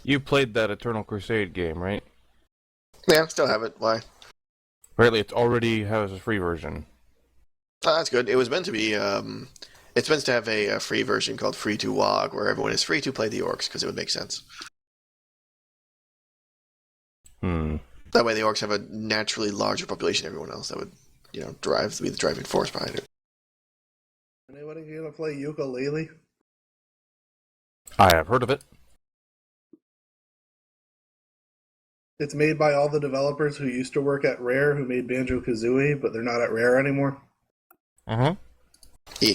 You played that Eternal Crusade game, right? Yeah, still have it. Why? Apparently, it already has a free version. Oh, that's good. It was meant to be. It's meant to have a free version called Free to WoG, where everyone is free to play the orcs because it would make sense. Hmm. That way, the orcs have a naturally larger population than everyone else. That would, be the driving force behind it. Anybody gonna play ukulele? I have heard of it. It's made by all the developers who used to work at Rare, who made Banjo-Kazooie, but they're not at Rare anymore. Uh-huh. Yeah.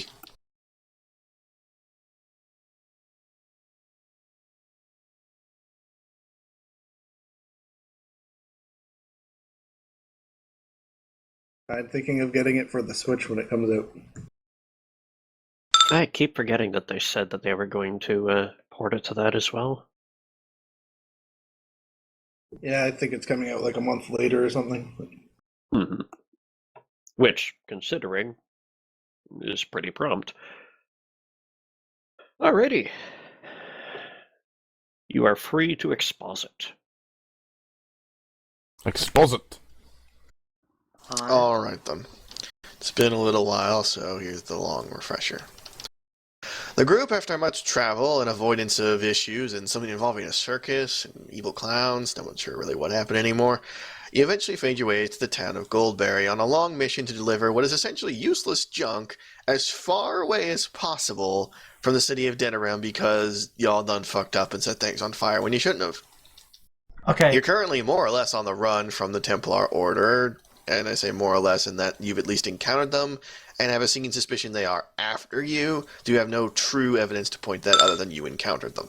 I'm thinking of getting it for the Switch when it comes out. I keep forgetting that they said that they were going to port it to that as well. Yeah, I think it's coming out like a month later or something. Hmm. Which, considering, is pretty prompt. Alrighty. You are free to exposit. Exposit. All right then. It's been a little while, so here's the long refresher. The group, after much travel and avoidance of issues and something involving a circus and evil clowns, no one's sure really what happened anymore, you eventually find your way to the town of Goldberry on a long mission to deliver what is essentially useless junk as far away as possible from the city of Denerim because y'all done fucked up and set things on fire when you shouldn't have. Okay. You're currently more or less on the run from the Templar Order, and I say more or less in that you've at least encountered them and have a sinking suspicion they are after you. Do you have no true evidence to point that other than you encountered them?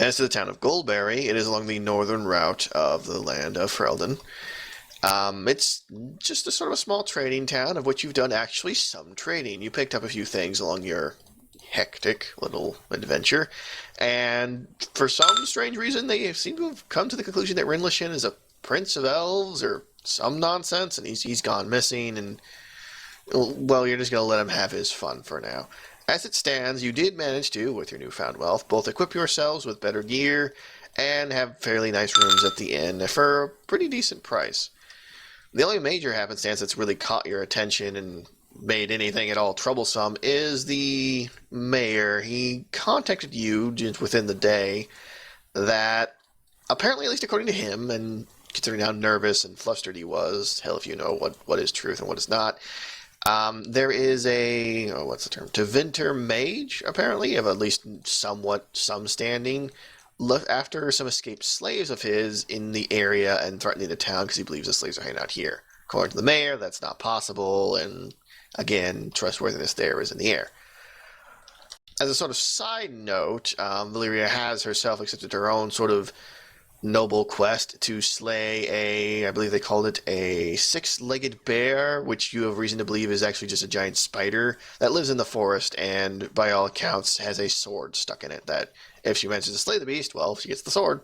As to the town of Goldberry, it is along the northern route of the land of Ferelden. It's just a sort of a small trading town of which you've done actually some trading. You picked up a few things along your hectic little adventure, and for some strange reason they seem to have come to the conclusion that Rinlashin is a prince of elves or some nonsense, and he's gone missing, and well, you're just going to let him have his fun for now. As it stands, you did manage to, with your newfound wealth, both equip yourselves with better gear and have fairly nice rooms at the inn for a pretty decent price. The only major happenstance that's really caught your attention and made anything at all troublesome is the mayor. He contacted you just within the day that, apparently, at least according to him, and considering how nervous and flustered he was, hell if you know what is truth and what is not, there is a, what's the term, Tevinter mage, apparently, of at least somewhat some standing, after some escaped slaves of his in the area and threatening the town because he believes the slaves are hanging out here. According to the mayor, that's not possible, and again, trustworthiness there is in the air. As a sort of side note, Valyria has herself accepted her own sort of noble quest to slay I believe they called it a six-legged bear, which you have reason to believe is actually just a giant spider that lives in the forest and, by all accounts, has a sword stuck in it that, if she manages to slay the beast, well, she gets the sword.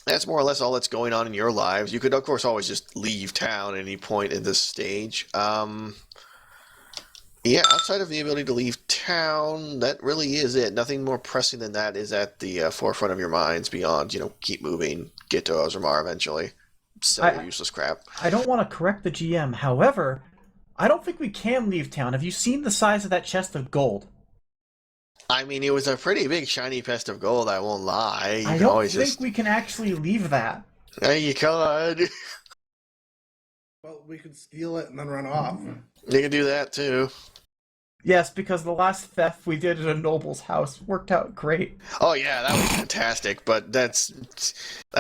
That's more or less all that's going on in your lives. You could, of course, always just leave town at any point in this stage. Yeah, outside of the ability to leave town, that really is it. Nothing more pressing than that is at the forefront of your minds beyond, keep moving, get to Ozramar eventually, sell your useless crap. I don't want to correct the GM. However, I don't think we can leave town. Have you seen the size of that chest of gold? I mean, it was a pretty big shiny chest of gold, I won't lie. I don't think we can actually leave that. Yeah, you could. Well, we could steal it and then run off. You can do that, too. Yes, because the last theft we did at a noble's house worked out great. Oh, yeah, that was fantastic, but that's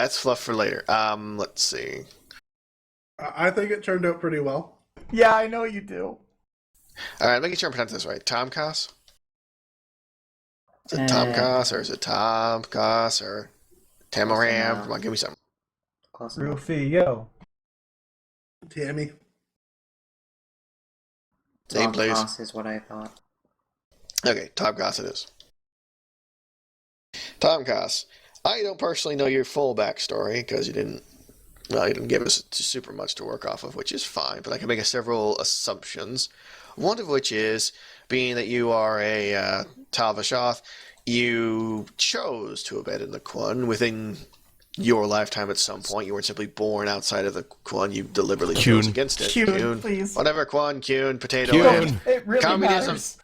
fluff for later. Let's see. I think it turned out pretty well. Yeah, I know you do. Alright, making sure I'm pronouncing this right. Tomcos? Is it Tomcos, or is it Tomcos, or Tamaram? Come on, give me something. Rufio. Tammy. Name, please. Tomcos is what I thought. Okay, Tomcos it is. Tomcos, I don't personally know your full backstory, because you didn't give us super much to work off of, which is fine, but I can make several assumptions. One of which is, being that you are a Tavashoth, you chose to abandon the Qun within your lifetime at some point. You weren't simply born outside of the Qun, you deliberately chose Qun. against it. Qun, please. Whatever, Qun, Qun, potato Qun. land. It really Communism. matters.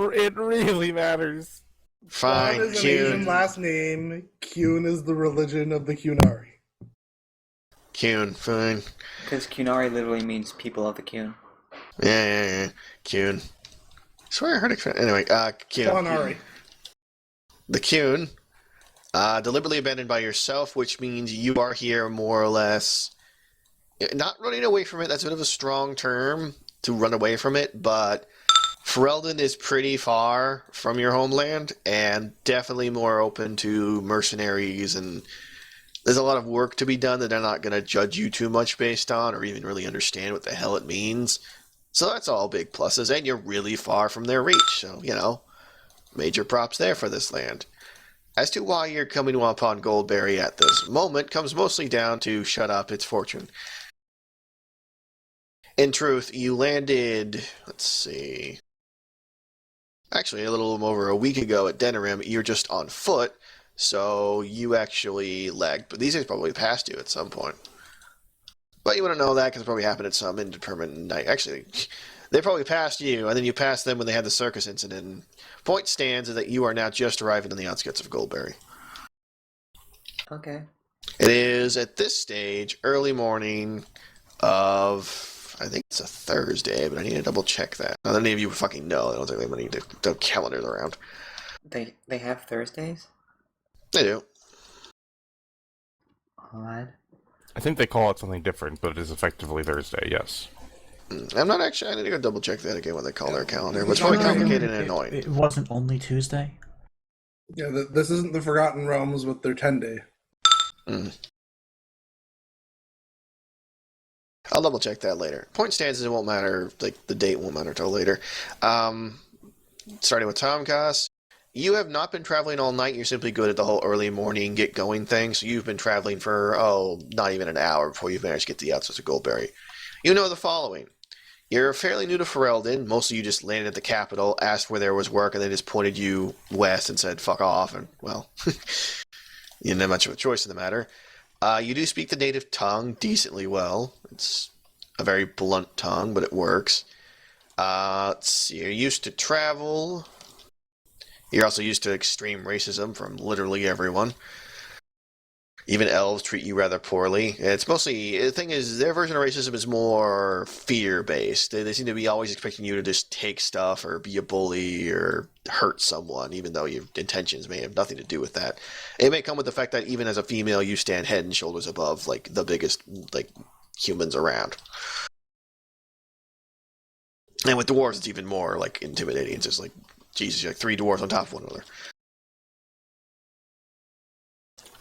It really matters. Fine, Quan is an Asian Qun. last name. Qun is the religion of the Qunari. Qun, fine. Because Qunari literally means people of the Qun. Yeah. Qun. I swear I heard it. Anyway, Qun. Qunari. The Qun. Deliberately abandoned by yourself, which means you are here more or less not running away from it. That's a bit of a strong term to run away from it, but Ferelden is pretty far from your homeland and definitely more open to mercenaries, and there's a lot of work to be done that they're not going to judge you too much based on or even really understand what the hell it means. So that's all big pluses, and you're really far from their reach, so, major props there for this land. As to why you're coming upon Goldberry at this moment comes mostly down to shut up, it's fortune. In truth, you landed, let's see, actually a little over a week ago at Denerim. You're just on foot, so you actually lagged, but these guys probably passed you at some point. But you wouldn't know that because it probably happened at some indeterminate night. Actually, they probably passed you, and then you passed them when they had the circus incident. Point stands is that you are now just arriving on the outskirts of Goldberry. Okay. It is, at this stage, early morning of, I think it's a Thursday, but I need to double check that. Not that any of you fucking know. I don't think they need to calendars around. They have Thursdays? They do. Odd. I think they call it something different, but it is effectively Thursday, yes. I'm not actually, I need to go double check that again when they call their calendar, but it's probably complicated and annoying. It wasn't only Tuesday? Yeah, this isn't the Forgotten Realms with their 10-day. I'll double check that later. Point stands is it won't matter, like the date won't matter until later. Starting with Tomcast, you have not been traveling all night. You're simply good at the whole early morning get going thing. So you've been traveling for not even an hour before you've managed to get to the outskirts of Goldberry. You know the following. You're fairly new to Ferelden. Most of you just landed at the capital, asked where there was work, and they just pointed you west and said, fuck off. And, well, you didn't have much of a choice in the matter. You do speak the native tongue decently well. It's a very blunt tongue, but it works. Let's see. You're used to travel. You're also used to extreme racism from literally everyone. Even elves treat you rather poorly. It's mostly, the thing is, their version of racism is more fear-based. They seem to be always expecting you to just take stuff or be a bully or hurt someone, even though your intentions may have nothing to do with that. It may come with the fact that even as a female, you stand head and shoulders above, like, the biggest, like, humans around. And with dwarves, it's even more, like, intimidating. It's just like, Jesus, you're like 3 dwarves on top of one another.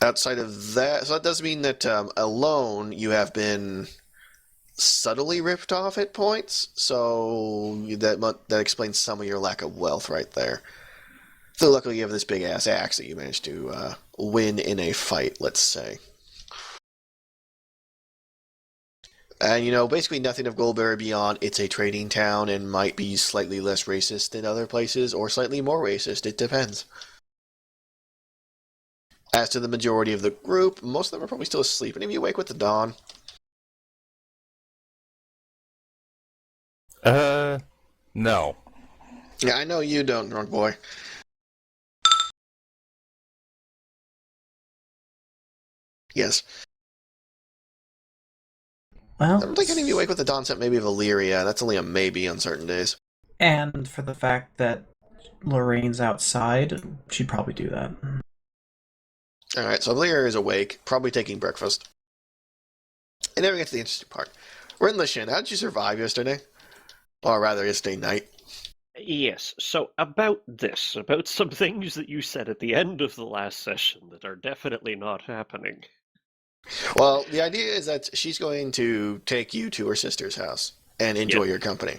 Outside of that, so that does mean that alone you have been subtly ripped off at points, so that explains some of your lack of wealth right there. So luckily you have this big-ass axe that you managed to win in a fight, let's say. And, basically nothing of Goldberry beyond it's a trading town and might be slightly less racist than other places, or slightly more racist, it depends. As to the majority of the group, most of them are probably still asleep. Any of you awake with the dawn? No. Yeah, I know you don't, drunk boy. Yes. Well, I don't think any of you awake with the dawn except maybe Valyria. That's only a maybe on certain days. and for the fact that Lorraine's outside, she'd probably do that. Alright, so Valyria is awake, probably taking breakfast. And then we get to the interesting part. We're in Lishan. How did you survive yesterday? Or rather, yesterday night. Yes, so about some things that you said at the end of the last session that are definitely not happening. Well, the idea is that she's going to take you to her sister's house and enjoy your company.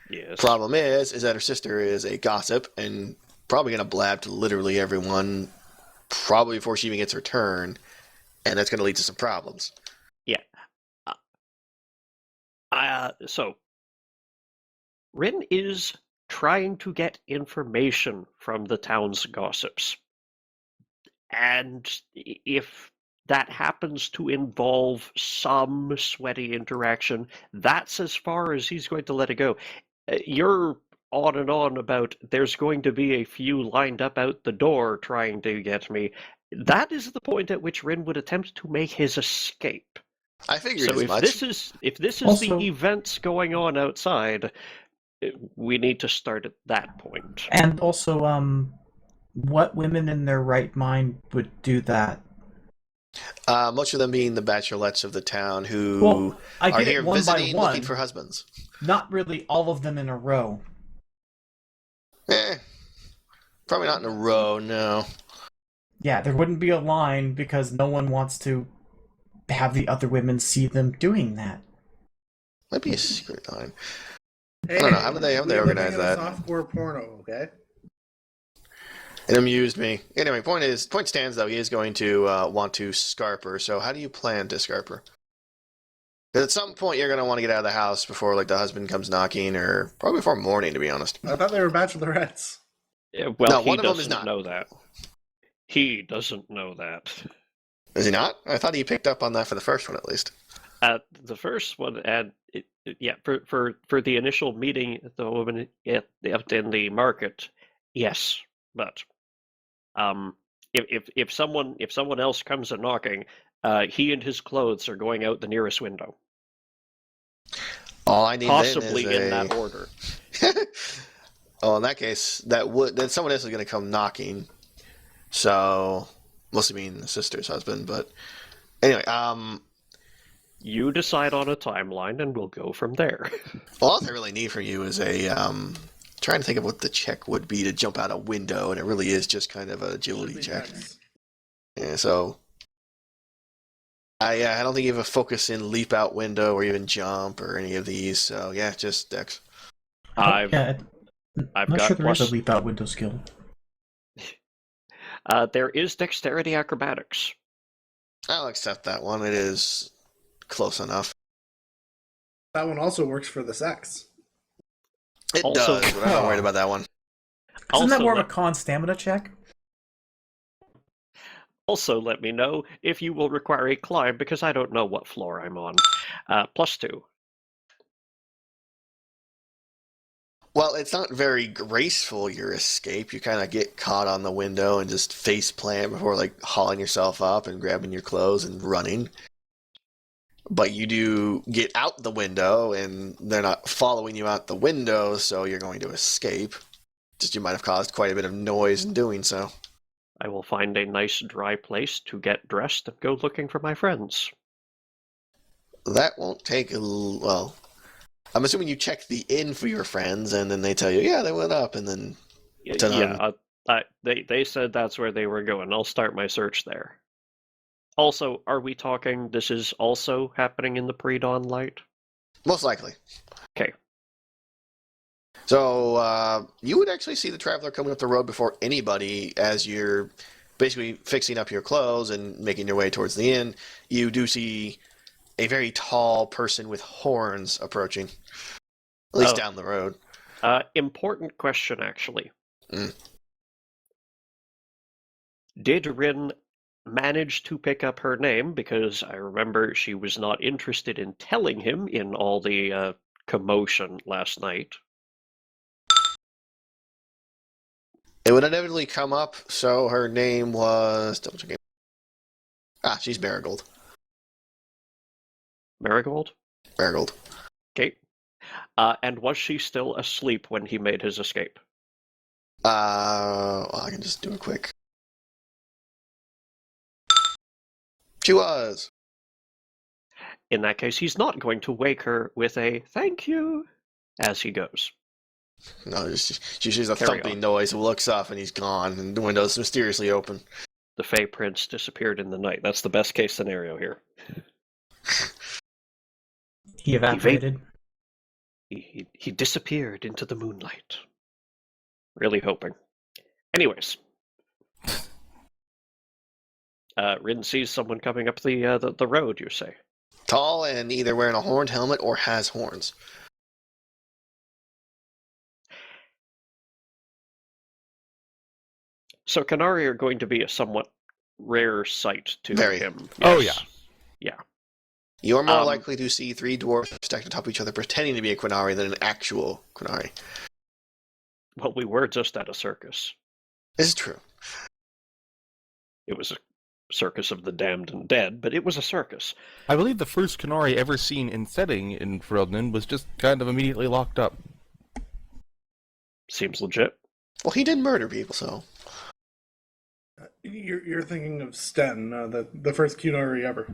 Yes. Problem is that her sister is a gossip and probably going to blab to literally everyone probably before she even gets her turn, and that's going to lead to some problems. Yeah. So, Rin is trying to get information from the town's gossips. And if that happens to involve some sweaty interaction, that's as far as he's going to let it go. You're on and on about there's going to be a few lined up out the door trying to get me. That is the point at which Rin would attempt to make his escape. I figured So as if much. this is Also- the events going on outside, we need to start at that point. And also, what women in their right mind would do that? Most of them being the bachelorettes of the town who Well, I are get here it one visiting, by one. looking for husbands. Not really all of them in a row. Probably not in a row, no. Yeah, there wouldn't be a line because no one wants to have the other women see them doing that. Might be a secret line. Hey, I don't know, how would they we're organize looking at that? a softcore porno, okay? It amused me. Anyway, point stands though, he is going to want to scarp her, so how do you plan to scarp her? Because at some point you're going to want to get out of the house before like the husband comes knocking, or probably before morning, to be honest. I thought they were bachelorettes. Well, No, he one of them is doesn't not. know that. He doesn't know that. Is he not? I thought he picked up on that for the first one at least. The first one, and for the initial meeting at the woman out in the market, yes, but if someone else comes a knocking, he and his clothes are going out the nearest window, All I need possibly then is in that order. Oh, in that case, then someone else is going to come knocking. So, must mean the sister's husband, but anyway, You decide on a timeline, and we'll go from there. all I really need from you is a trying to think of what the check would be to jump out a window, and it really is just kind of an agility check. Yeah, so I don't think you have a focus in leap out window or even jump or any of these. So yeah, just Dex. I've I'm not got sure there is plus. a leap out window skill. There is dexterity acrobatics. I'll accept that one. It is close enough. That one also works for the sex. It Also- does, but I'm not worried about that one. Isn't that Also more of let- a con stamina check? Also, let me know if you will require a climb, because I don't know what floor I'm on. +2. Well, it's not very graceful, your escape. You kind of get caught on the window and just face plant before like hauling yourself up and grabbing your clothes and running. But you do get out the window, and they're not following you out the window, so you're going to escape. Just you might have caused quite a bit of noise in doing so. I will find a nice dry place to get dressed and go looking for my friends. That won't take well. I'm assuming you check the inn for your friends, and then they tell you, yeah, they went up, and then Ta-da. They said that's where they were going. I'll start my search there. Also, are we talking this is also happening in the pre-dawn light? most likely. Okay. So you would actually see the traveler coming up the road before anybody as you're basically fixing up your clothes and making your way towards the inn. You do see a very tall person with horns approaching, at least Oh. down the road. Important question, actually. Mm. Did Rin manage to pick up her name? Because I remember she was not interested in telling him in all the commotion last night. It would inevitably come up, so her name was... double checking. She's Marigold. Marigold? Marigold. Okay. And was she still asleep when he made his escape? Well, I can just do a quick... She was. In that case, he's not going to wake her with a thank you as he goes. No, she hears a Carry thumping on. noise, looks up, and he's gone, and the window's mysteriously open. The Fey Prince disappeared in the night. That's the best case scenario here. He evaporated. He disappeared into the moonlight. Really hoping. Anyways. Rin sees someone coming up the road, you say? Tall and either wearing a horned helmet or has horns. So Canari are going to be a somewhat rare sight to Very. him. Oh, Yes. You're more Um, likely to see three dwarves stacked on top of each other pretending to be a Quinari than an actual Quinari. Well, we were just at a circus. This is true. It was a circus of the damned and dead, but it was a circus. I believe the first Canary ever seen in setting in Ferelden was just kind of immediately locked up. Seems legit. Well, he did murder people, so... You're thinking of Sten, the first Qunari ever.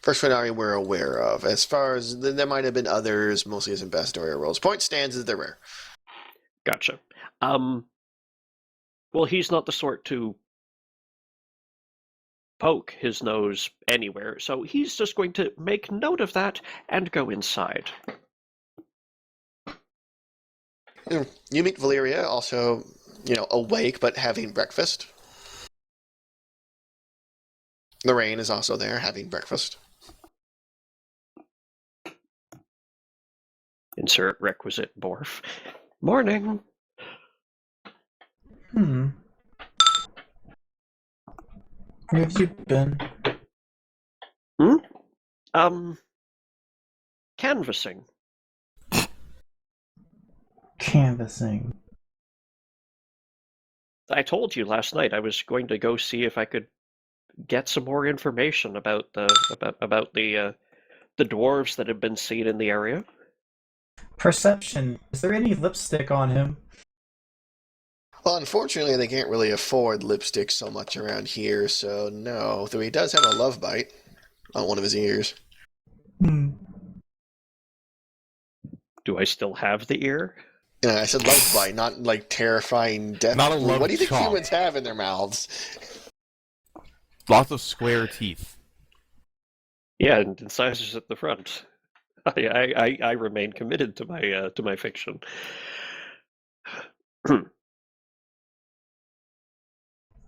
First Quinari we're aware of. As far as... There might have been others, mostly as ambassadorial roles. Point stands is they're rare. Gotcha. Well, he's not the sort to poke his nose anywhere, so he's just going to make note of that and go inside. You meet Valeria, also, awake but having breakfast. Lorraine is also there, having breakfast. Insert requisite morph. Morning. Where have you been? Canvassing. Canvassing. I told you last night I was going to go see if I could get some more information about the dwarves that have been seen in the area. Perception. Is there any lipstick on him? Well, unfortunately, they can't really afford lipstick so much around here, so no. Though he does have a love bite on one of his ears. Do I still have the ear? I said love bite, not like terrifying death. Not a love What do you think chomp. humans have in their mouths? Lots of square teeth. Yeah, and incisors at the front. I remain committed to my fiction.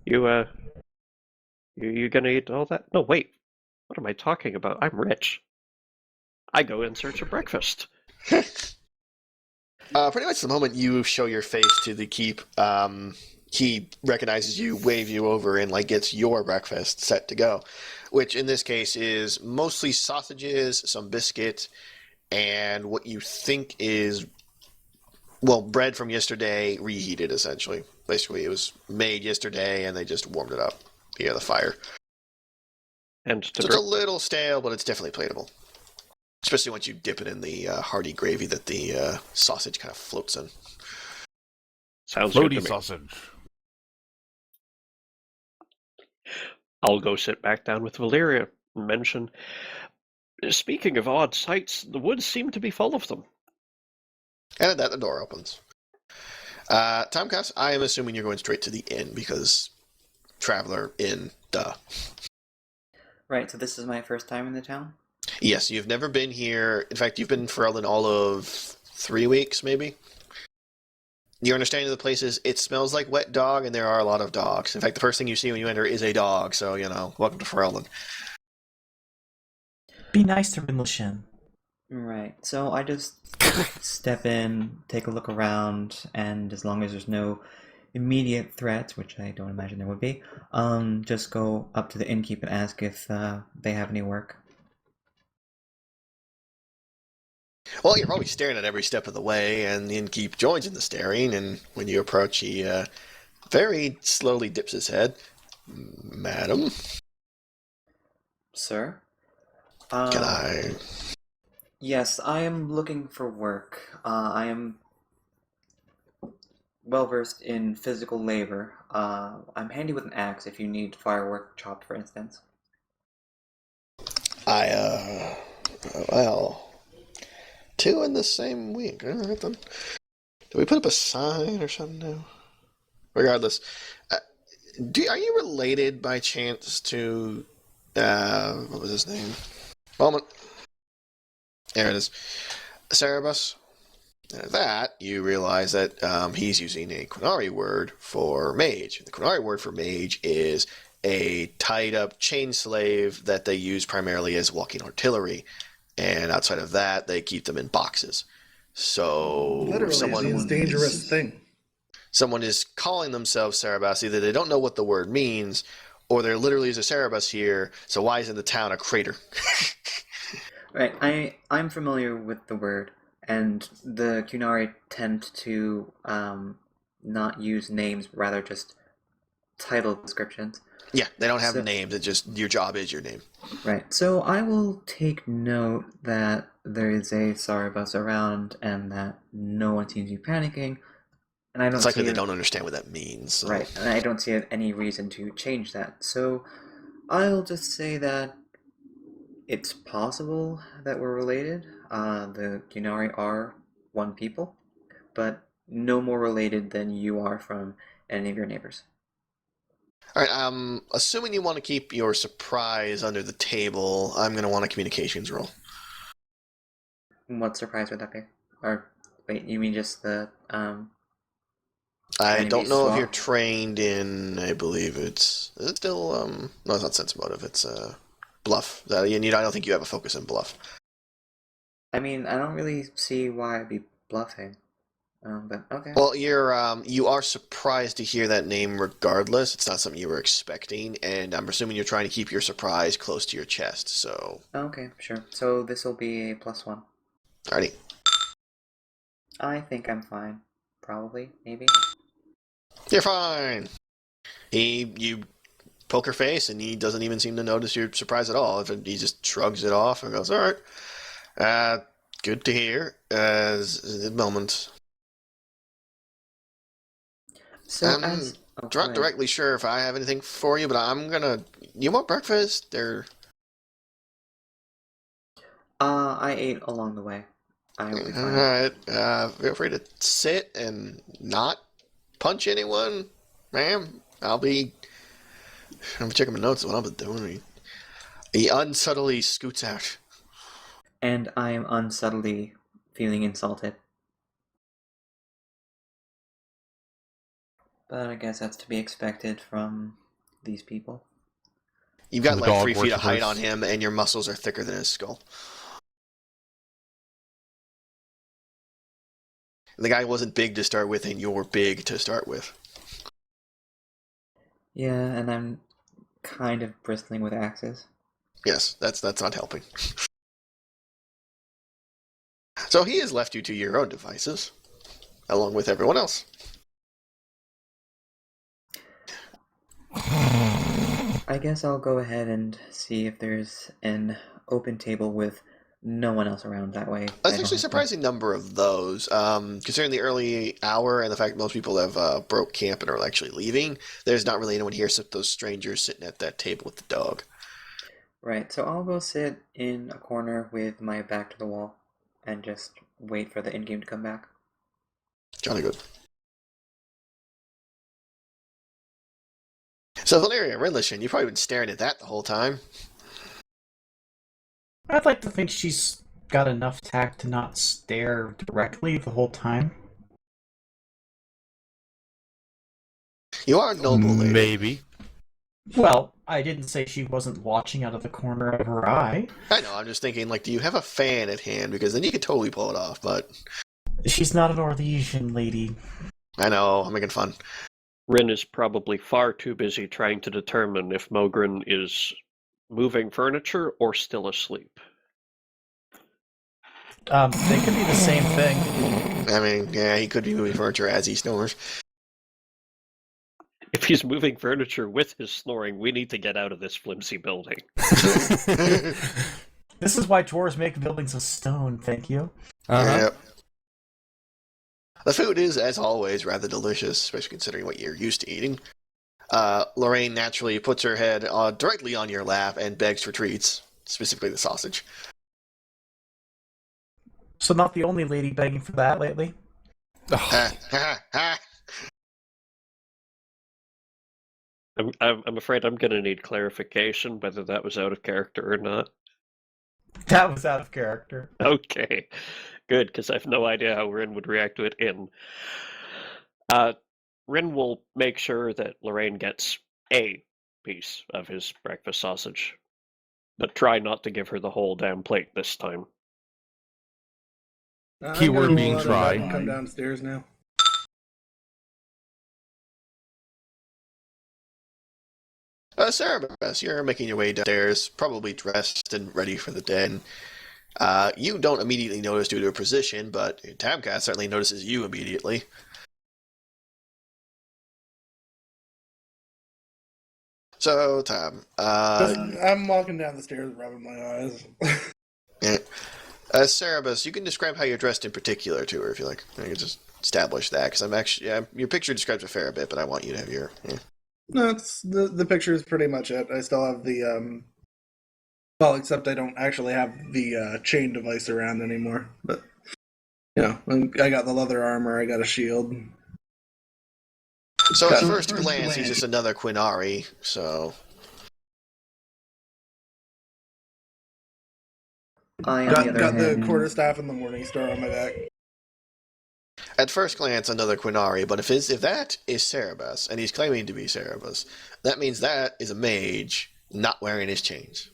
You gonna eat all that? No, wait. What am I talking about? I'm rich. I go in search of breakfast. Pretty much the moment you show your face to the keep, he recognizes you, wave you over, and gets your breakfast set to go. Which in this case is mostly sausages, some biscuit, and what you think is, bread from yesterday reheated, essentially. Basically, it was made yesterday, and they just warmed it up via the fire. And So it's a little stale, but it's definitely plateable. Especially once you dip it in the hearty gravy that the sausage kind of floats in. sounds good to Floaty me. sausage. I'll go sit back down with Valeria and mention, speaking of odd sights, the woods seem to be full of them. And at that, the door opens. Timecast, I am assuming you're going straight to the inn because traveler inn, duh. Right, so this is my first time in the town? Yes, you've never been here. In fact, you've been in Ferelden all of 3 weeks, maybe? Your understanding of the place is it smells like wet dog, and there are a lot of dogs. In fact, the first thing you see when you enter is a dog, so, welcome to Ferelden. Be nice to Rinlishin. Right, so I just step in, take a look around, and as long as there's no immediate threats, which I don't imagine there would be, just go up to the innkeep and ask if they have any work. Well, you're probably staring at every step of the way, and the innkeep joins in the staring, and when you approach, he very slowly dips his head. Madam? Sir? Can I... Yes, I am looking for work. I am well-versed in physical labor. I'm handy with an axe if you need firework chopped, for instance. Well... 2 in the same week. All right, then. Do we put up a sign or something now? Regardless, are you related by chance to what was his name? Moment. There it is. Cerebus. That you realize that he's using a Quinari word for mage. The Quinari word for mage is a tied-up chain slave that they use primarily as walking artillery. And outside of that, they keep them in boxes. So Literally, someone the dangerous thing. someone is calling themselves Cerebus, either they don't know what the word means, or there literally is a Cerebus here, so why isn't the town a crater? Right, I'm familiar with the word, and the Kunari tend to not use names, but rather just title descriptions. Yeah, they don't have So- names, it's just your job is your name. Right, so I will take note that there is a Sarabus around and that no one seems to be panicking, and I don't It's likely see they it- don't understand what that means. So. Right, and I don't see any reason to change that. So I'll just say that it's possible that we're related. The Kunari are one people, but no more related than you are from any of your neighbors. All right, assuming you want to keep your surprise under the table, I'm going to want a communications roll. What surprise would that be? Or wait, you mean just the I enemy don't know if swap? you're trained in, I believe is it still, no, it's not sense motive, it's bluff. I don't think you have a focus in bluff. I mean, I don't really see why I'd be bluffing. But okay. Well, you are surprised to hear that name regardless. It's not something you were expecting, and I'm assuming you're trying to keep your surprise close to your chest, so... Okay, sure. So this will be a +1. Alrighty. I think I'm fine. Probably, maybe. You're fine! You poker face, and he doesn't even seem to notice your surprise at all. He just shrugs it off and goes, alright. Good to hear. The moment. So I'm as oh, not go ahead. directly sure if I have anything for you, but I'm gonna... You want breakfast? I ate along the way. I will be fine. Alright, feel free to sit and not punch anyone, ma'am. I'm checking my notes of what I've been doing. He unsubtly scoots out. And I am unsubtly feeling insulted. But I guess that's to be expected from these people. You've got The like dog 3 feet of height on worshippers. him, and your muscles are thicker than his skull. The guy wasn't big to start with, and you're big to start with. Yeah, and I'm kind of bristling with axes. Yes, that's not helping. So he has left you to your own devices, along with everyone else. I guess I'll go ahead and see if there's an open table with no one else around that way. That's actually a surprising number of those. Considering the early hour and the fact that most people have broke camp and are actually leaving, there's not really anyone here except those strangers sitting at that table with the dog. Right, so I'll go sit in a corner with my back to the wall and just wait for the in-game to come back. Jolly good. So Valeria Renlishin, you've probably been staring at that the whole time. I'd like to think she's got enough tact to not stare directly the whole time. You are a noble lady. Maybe. Well, I didn't say she wasn't watching out of the corner of her eye. I know, I'm just thinking, like, do you have a fan at hand? Because then you could totally pull it off, but... She's not an Orlesian lady. I know, I'm making fun. Rin is probably far too busy trying to determine if Mogren is moving furniture or still asleep. They could be the same thing. I mean, yeah, he could be moving furniture as he snores. If he's moving furniture with his snoring, we need to get out of this flimsy building. This is why dwarves make buildings of stone, thank you. Yep. The food is, as always, rather delicious, especially considering what you're used to eating. Lorraine naturally puts her head directly on your lap and begs for treats, specifically the sausage. So not the only lady begging for that lately. Ha, ha, ha. I'm afraid I'm going to need clarification whether that was out of character or not. That was out of character. Okay, good, because I have no idea how Rin would react to it in. Rin will make sure that Lorraine gets a piece of his breakfast sausage, but try not to give her the whole damn plate this time. I'm Keyword gonna being roll out of bed try. and come downstairs now. Cerebus, you're making your way downstairs, probably dressed and ready for the day. You don't immediately notice due to a position, but Tamcast certainly notices you immediately. So, Tam, I'm walking down the stairs, rubbing my eyes. yeah. Cerebus, you can describe how you're dressed in particular to her if you like. I can just establish that because I'm actually your picture describes a fair bit, but I want you to have your. Yeah. No, it's the picture is pretty much it. I still have the well, except I don't actually have the chain device around anymore. But you know, I got the leather armor. I got a shield. So at first glance, he's just another Quinari. So I, on the other Got the hand, quarterstaff and the morning star on my back. at first glance, another Quinari. But if that is Cerebus, and he's claiming to be Cerebus, that means that is a mage not wearing his chains.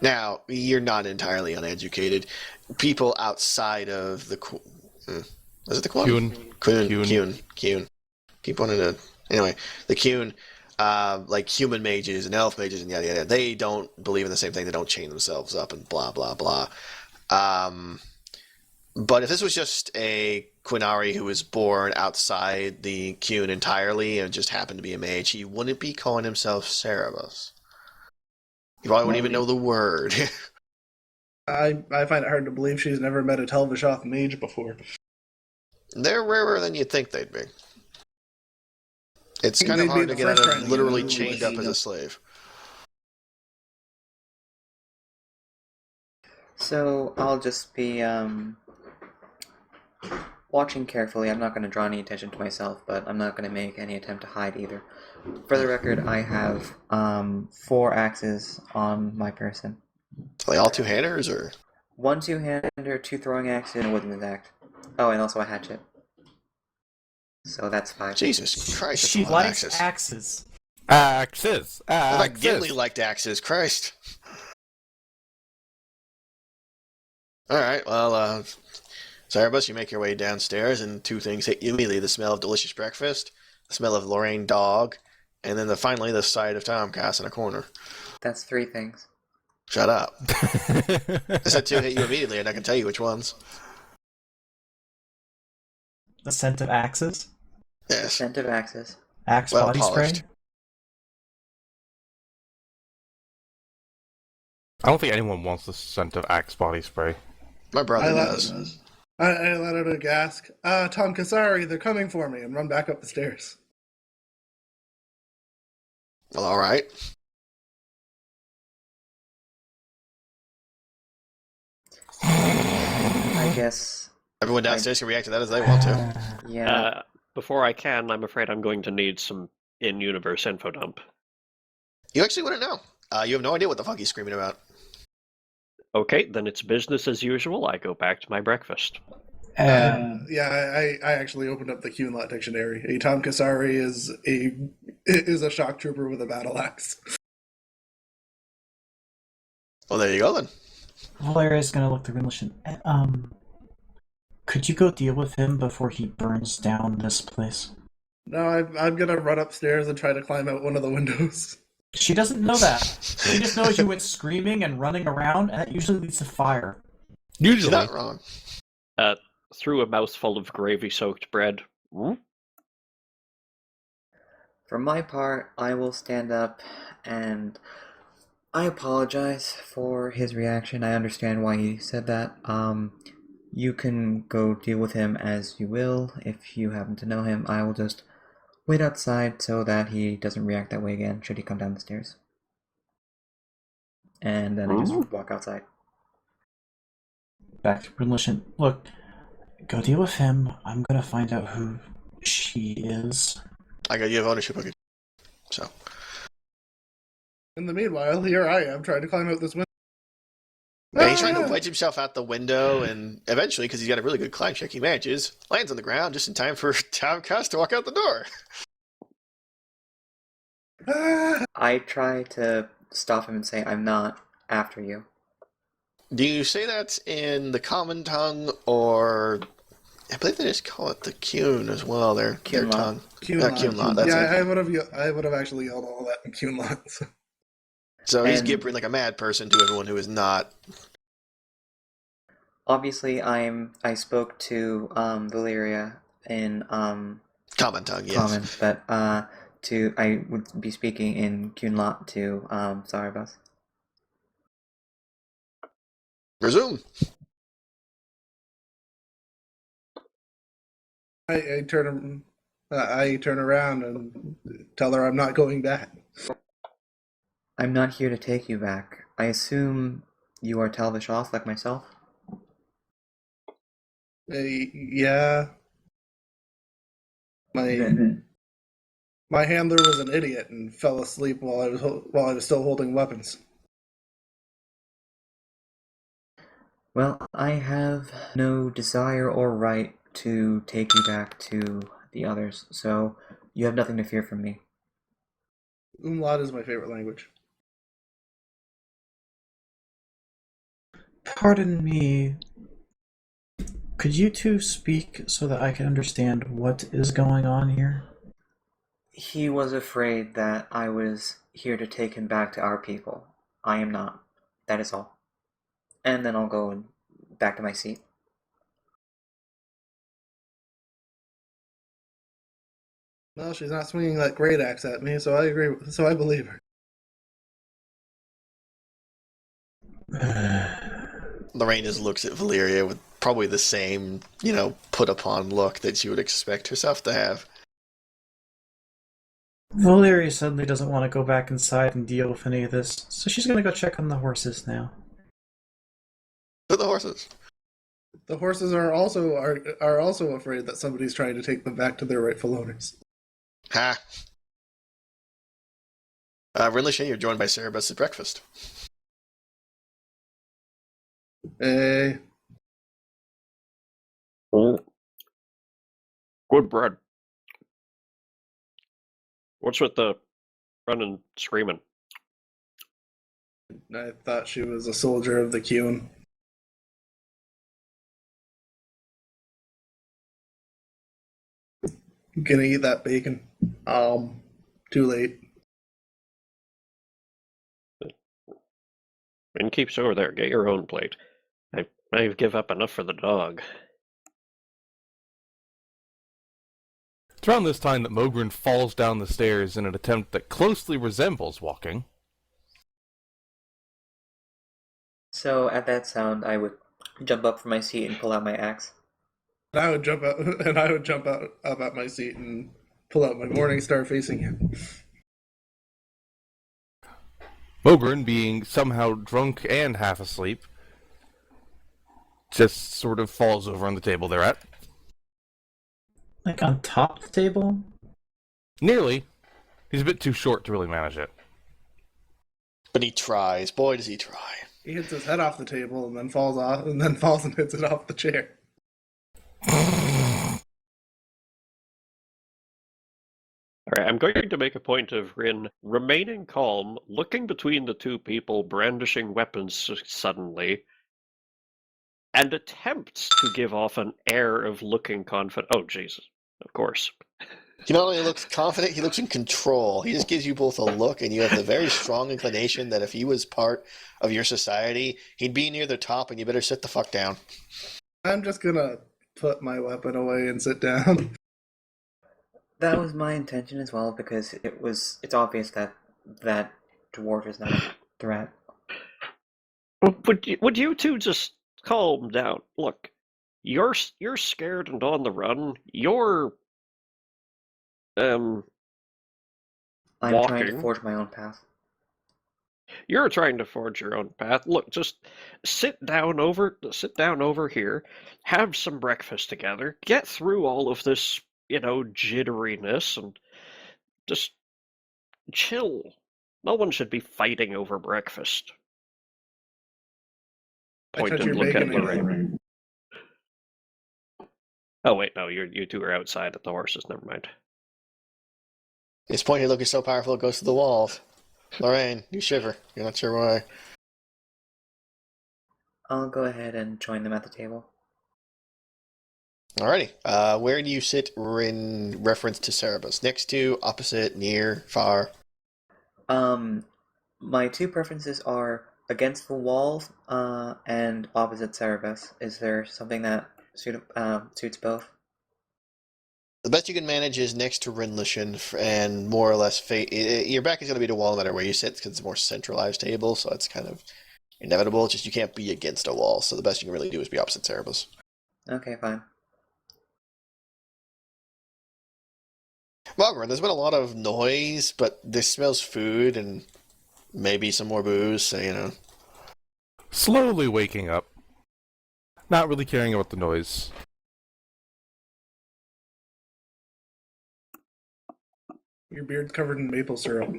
Now, you're not entirely uneducated. People outside of the was it the Qun? Keep wanting to. Anyway, the Qun, like human mages and elf mages and yada yada, they don't believe in the same thing. They don't chain themselves up and blah blah blah. But if this was just a Quinari who was born outside the Qun entirely and just happened to be a mage, he wouldn't be calling himself Cerebus. You probably wouldn't even know the word. I find it hard to believe she's never met a Telvishoth mage before. They're rarer than you'd think they'd be. It's kind of They'd be hard to the get out first of kind literally of chained up as a slave. so I'll just be watching carefully. I'm not going to draw any attention to myself, but I'm not going to make any attempt to hide either. For the record, I have 4 axes on my person. Are they all two-handers, or? 1 two-hander, 2 throwing axes, and a wooden axe. Oh, and also a hatchet. So that's 5. Jesus Christ, that's She a lot of likes axes. axes. Axes! I thought Gimli Axes! liked axes, Christ. Alright, well, Cerebus, you make your way downstairs, and 2 things hit you immediately. The smell of delicious breakfast, the smell of Lorraine dog, and then finally the sight of Tomcast in a corner. That's 3 things. Shut up. I said 2 hit you immediately, and I can tell you which ones. The scent of axes. Yes. Scent of axes. Axe Well body polished. spray. I don't think anyone wants the scent of Axe body spray. My brother I does. let out a gasp. Tom Kasari, they're coming for me, and run back up the stairs. Well, alright. I guess. Everyone downstairs can react to that as they want to. Yeah. Before I can, I'm afraid I'm going to need some in-universe info dump. You actually wouldn't know. You have no idea what the fuck he's screaming about. Okay, then it's business as usual. I go back to my breakfast. Yeah, I actually opened up the Qunlot dictionary. A Tom Kasari is a shock trooper with a battle axe. Well, there you go then. Valeria's gonna look through English and could you go deal with him before he burns down this place? No, I'm gonna run upstairs and try to climb out one of the windows. She doesn't know that. She just knows you went screaming and running around, and that usually leads to fire. You're Usually. not wrong. Through a mouthful of gravy-soaked bread. For my part, I will stand up and I apologize for his reaction. I understand why he said that. You can go deal with him as you will. If you happen to know him, I will just wait outside so that he doesn't react that way again should he come down the stairs. And then I just walk outside. Back to English and look, go deal with him. I'm gonna find out who she is. You have ownership of it. So. In the meanwhile, here I am trying to climb out this window. Yeah, he's trying to wedge himself out the window, and eventually, because he's got a really good climb check, he manages, lands on the ground just in time for Tomcast to walk out the door. I try to stop him and say, I'm not after you. Do you say that in the common tongue or I believe they just call it the Cune as well. Their Cune-lot. tongue. Cune-lot. Cune-lot, that's yeah, it. I would have actually yelled all that in Cune-lot. So he's And- gibbering like a mad person to everyone who is not. Obviously, I spoke to Valeria in Common tongue, yes. common, but I would be speaking in Cune-lot to Zarabas. Resume. I turn around and tell her I'm not going back. I'm not here to take you back. I assume you are Talvish off like myself? Yeah. Then- My handler was an idiot and fell asleep while I was still holding weapons. Well, I have no desire or right to take you back to the others, so you have nothing to fear from me. Umlaut is my favorite language. Pardon me. Could you two speak so that I can understand what is going on here? He was afraid that I was here to take him back to our people. I am not. That is all. And then I'll go back to my seat. Well, she's not swinging that great axe at me, so I agree. So I believe her. Lorraine just looks at Valeria with probably the same, put upon look that she would expect herself to have. Valeria suddenly doesn't want to go back inside and deal with any of this, so she's gonna go check on the horses now. To the horses. The horses are also afraid that somebody's trying to take them back to their rightful owners. Ha! Rinlishan, you're joined by Cerebus at breakfast. Hey, Oh. Good bread. What's with the running, screaming? I thought she was a soldier of the Cune. Gonna eat that bacon. Too late. And keeps over there. Get your own plate. I give up enough for the dog. It's around this time that Mogren falls down the stairs in an attempt that closely resembles walking. So at that sound, I would jump up from my seat and pull out my axe. And I would jump out up at my seat and pull out my Morning Star facing him. Mogren, being somehow drunk and half asleep, just sort of falls over on the table they're at. Like on top of the table? Nearly. He's a bit too short to really manage it. But he tries. Boy, does he try. He hits his head off the table and then falls and hits it off the chair. Alright, I'm going to make a point of Rin remaining calm, looking between the two people, brandishing weapons suddenly, and attempts to give off an air of looking confident. Oh, Jesus. Of course. He not only looks confident, he looks in control. He just gives you both a look, and you have the very strong inclination that if he was part of your society, he'd be near the top, and you better sit the fuck down. I'm just gonna put my weapon away and sit down. That was my intention as well, because it's obvious that that dwarf is not a threat. Would you two just calm down? Look, you're scared and on the run. You're I'm trying to walking. forge my own path. You're trying to forge your own path. Look, just sit down over here, have some breakfast together, get through all of this, jitteriness, and just chill. No one should be fighting over breakfast. I Point touch and your look at bacon Lorraine. Oh wait, no, you two are outside at the horses. Never mind. His pointy look is so powerful it goes to the walls. Lorraine, you shiver. You're not sure why. I'll go ahead and join them at the table. Alrighty. Where do you sit in reference to Cerebus? Next to, opposite, near, far? My two preferences are against the wall, and opposite Cerebus. Is there something that suits both? The best you can manage is next to Rinlishan, and more or less your back is going to be to wall no matter where you sit because it's a more centralized table, so it's kind of inevitable. It's just you can't be against a wall, so the best you can really do is be opposite Cerebus. Okay, fine. Malgren, there's been a lot of noise, but this smells food and maybe some more booze, so you know. Slowly waking up. Not really caring about the noise. Your beard's covered in maple syrup.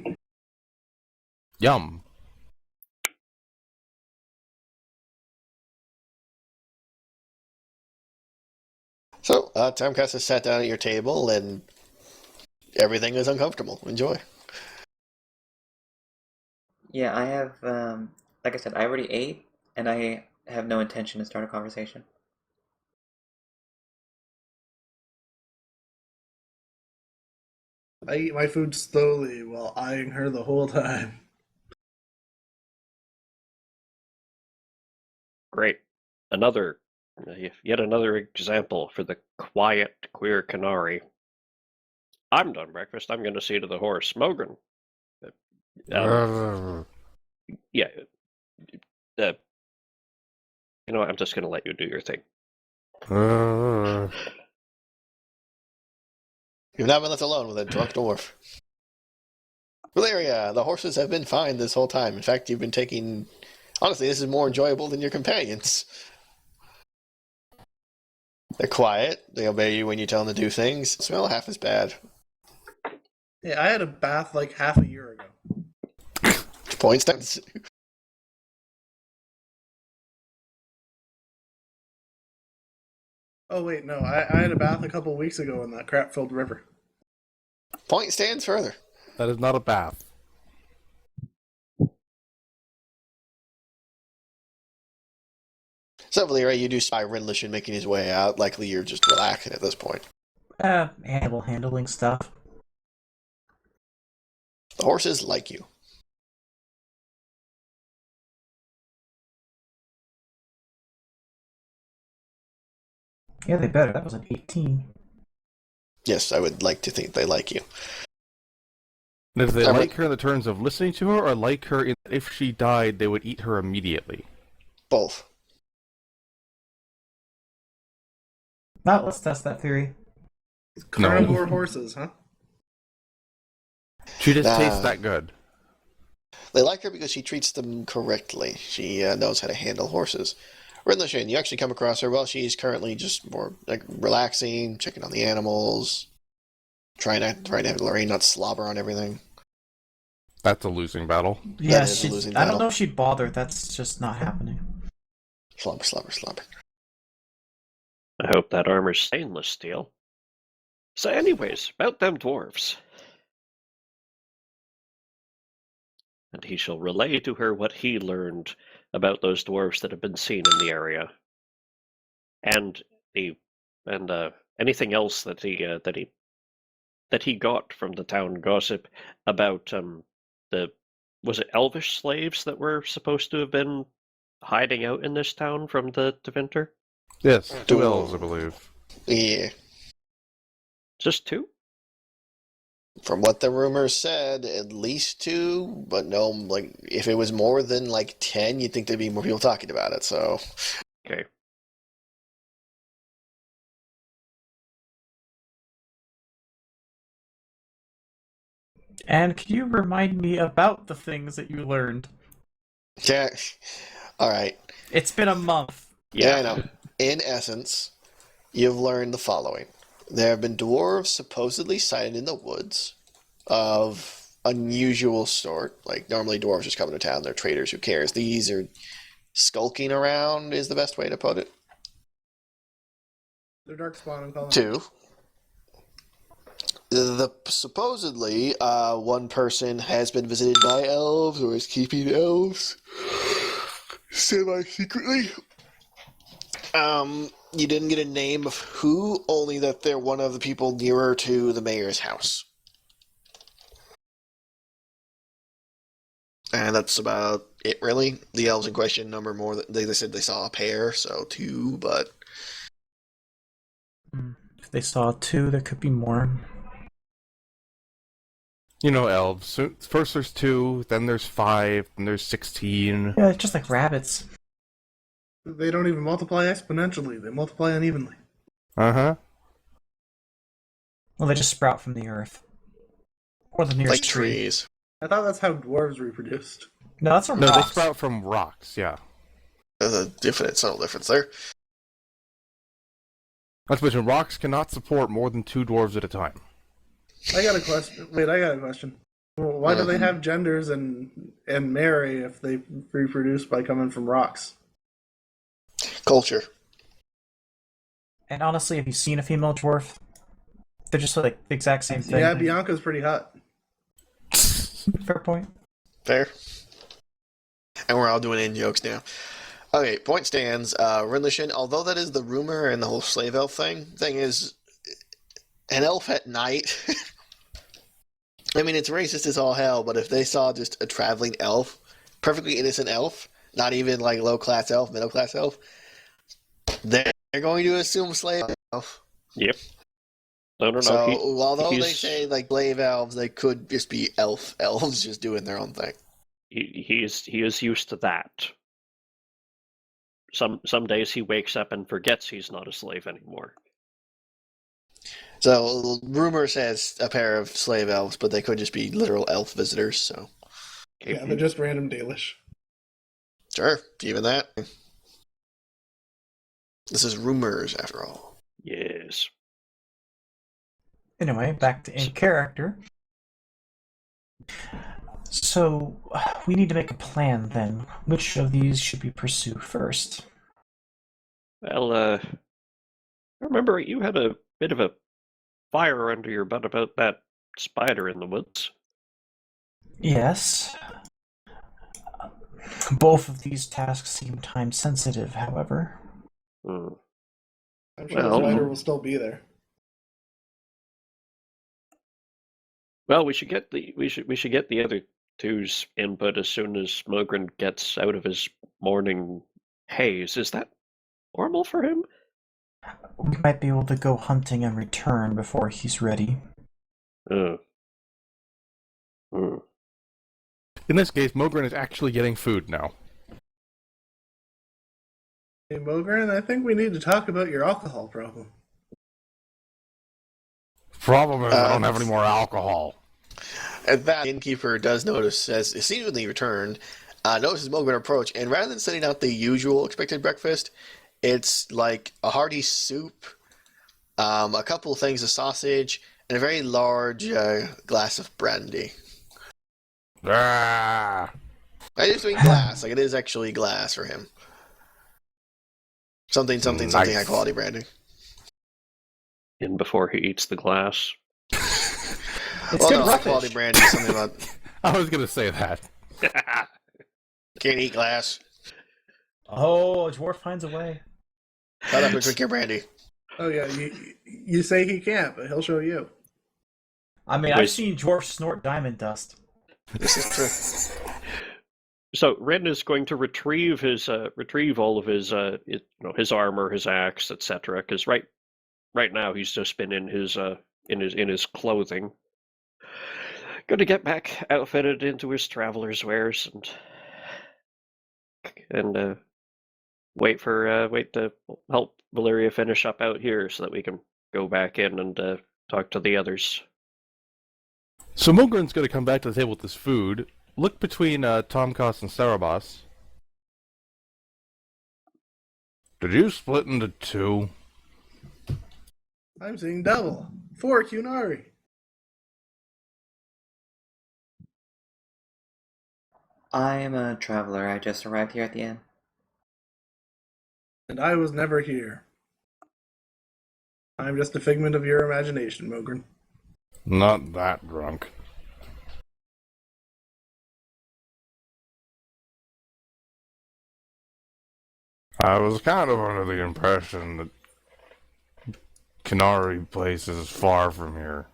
Yum. So, Tomcast has sat down at your table, and everything is uncomfortable. Enjoy. Yeah, I have, like I said, I already ate, and I have no intention to start a conversation. I eat my food slowly while eyeing her the whole time. Great. Yet another example for the quiet, queer Canary. I'm done breakfast. I'm going to see to the horse. Mogren. Yeah. You know what? I'm just going to let you do your thing. You've not been left alone with a drunk dwarf. Valeria, the horses have been fine this whole time. In fact, you've been taking... Honestly, this is more enjoyable than your companions. They're quiet. They obey you when you tell them to do things. Smell half as bad. Yeah, I had a bath like half a year ago. Points down. Oh wait, no, I had a bath a couple weeks ago in that crap-filled river. Point stands further. That is not a bath. So, Valeria, you do spy Rinlishan making his way out. Likely you're just relaxing at this point. Animal handling stuff. The horses like you. Yeah, they better. That was an 18. Yes, I would like to think they like you. And if they Alright. like her in the terms of listening to her, or like her in that if she died, they would eat her immediately? Both. Now let's test that theory. Carnivore horses, huh? She just Nah. tastes that good. They like her because she treats them correctly. She knows how to handle horses. Rinlishan, you actually come across her. Well, she's currently just more like relaxing, checking on the animals, trying to have Lorraine not slobber on everything. That's a losing battle. Yeah, is a losing I don't battle. know if she'd bother. That's just not happening. Slobber, slobber, slobber. I hope that armor's stainless steel. So anyways, about them dwarves. And he shall relay to her what he learned about those dwarves that have been seen in the area. And anything else that he got from the town gossip about was it elvish slaves that were supposed to have been hiding out in this town from the winter? Yes, two Two. elves, I believe. Yeah. Just two? From what the rumors said, at least two, but no, like, if it was more than, 10, you'd think there'd be more people talking about it, so... Okay. And can you remind me about the things that you learned? Yeah. Alright. It's been a month. Yeah, I know. In essence, you've learned the following. There have been dwarves supposedly sighted in the woods of unusual sort. Like, normally dwarves just come into town, they're traders, who cares? These are skulking around, is the best way to put it. They're darkspawn and calling. Two. Supposedly, one person has been visited by elves, or is keeping elves semi-secretly. You didn't get a name of who, only that they're one of the people nearer to the mayor's house. And that's about it, really. The elves in question number more. They said they saw a pair, so 2, but... If they saw 2, there could be more. You know, elves. So first there's 2, then there's 5, then there's 16. Yeah, it's just like rabbits. They don't even multiply exponentially. They multiply unevenly. Uh-huh. Well, they just sprout from the earth. Or the nearest like tree. trees. I thought that's how dwarves reproduced. No, that's from No, they rocks. sprout from rocks, yeah. There's a subtle difference there. Not to mention, rocks cannot support more than 2 dwarves at a time. I got a question. Wait, I got a question. Well, why do they have genders and marry if they reproduce by coming from rocks? Culture. And honestly, have you seen a female dwarf? They're just like the exact same thing. Yeah, Bianca's pretty hot. Fair point. Fair. And we're all doing in-jokes now. Okay, point stands. Rinlishin, although that is the rumor and the whole slave elf thing is, an elf at night... I mean, it's racist as all hell, but if they saw just a traveling elf, perfectly innocent elf, not even like low-class elf, middle-class elf, they're going to assume slave elf. Yep. No. So, although they say, like, slave elves, they could just be elves just doing their own thing. He is used to that. Some days he wakes up and forgets he's not a slave anymore. So, rumor says a pair of slave elves, but they could just be literal elf visitors, so... Yeah, they're just random Dalish. Sure, even that. This is rumors, after all. Yes. Anyway, back to in character. So, we need to make a plan then. Which of these should we pursue first? Well, I remember you had a bit of a fire under your butt about that spider in the woods. Yes. Both of these tasks seem time sensitive, however. Hmm. I'm sure Well- the spider will still be there. Well, we should get the other two's input as soon as Mogren gets out of his morning haze. Is that normal for him? We might be able to go hunting and return before he's ready. Hmm. In this case, Mogren is actually getting food now. Hey, Mogren, I think we need to talk about your alcohol problem. Problem is, I don't have any more alcohol. At that, the innkeeper does notice, as seemingly returned, notices Mogren approach, and rather than setting out the usual expected breakfast, it's like a hearty soup, a couple of things of sausage, and a very large glass of brandy. Ah! I just mean glass, like it is actually glass for him. Something Nice. high quality brandy. In before he eats the glass. It's Well, good no, high roughage. quality brandy is something about I was gonna say that. can't eat glass. Oh, a dwarf finds a way. Shut up and drink your brandy. Oh yeah, you say he can't, but he'll show you. I mean, I've seen dwarfs snort diamond dust. This is true. So Ren is going to retrieve all of his his armor, his axe, etc. Because right now he's just been in his clothing. Going to get back outfitted into his traveler's wares and wait to help Valeria finish up out here so that we can go back in and talk to the others. So Mogren's gonna come back to the table with this food, look between Tomkos and Sarabas. Did you split into 2? I'm seeing double. 4 Cunari. I am a traveler. I just arrived here at the inn. And I was never here. I'm just a figment of your imagination, Mogren. Not that drunk. I was kind of under the impression that Canary Place is far from here.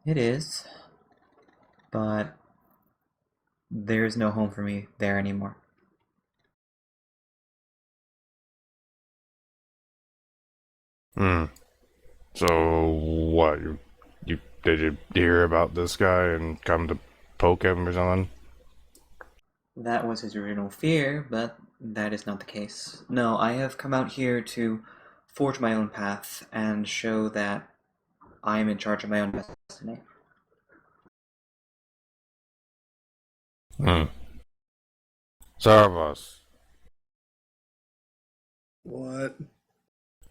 It is, but there's no home for me there anymore. So what? You did you hear about this guy and come to poke him or something? That was his original fear, but that is not the case. No, I have come out here to forge my own path and show that I am in charge of my own destiny. Sarvas. What?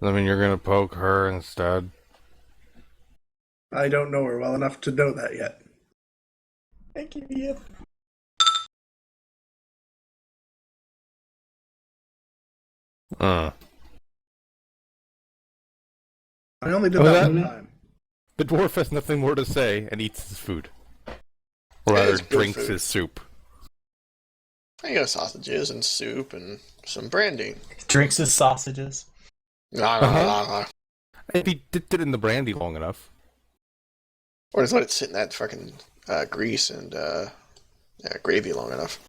I mean, you're gonna poke her instead? I don't know her well enough to know that yet. Thank you, Ian. Uh. I only did Oh, that that- one time. The dwarf has nothing more to say and eats his food. Or Yeah, rather, it's good drinks food. his soup. I got sausages and soup and some brandy. Drinks his sausages. If he dipped it in the brandy long enough. Or just let it sit in that fucking grease and gravy long enough.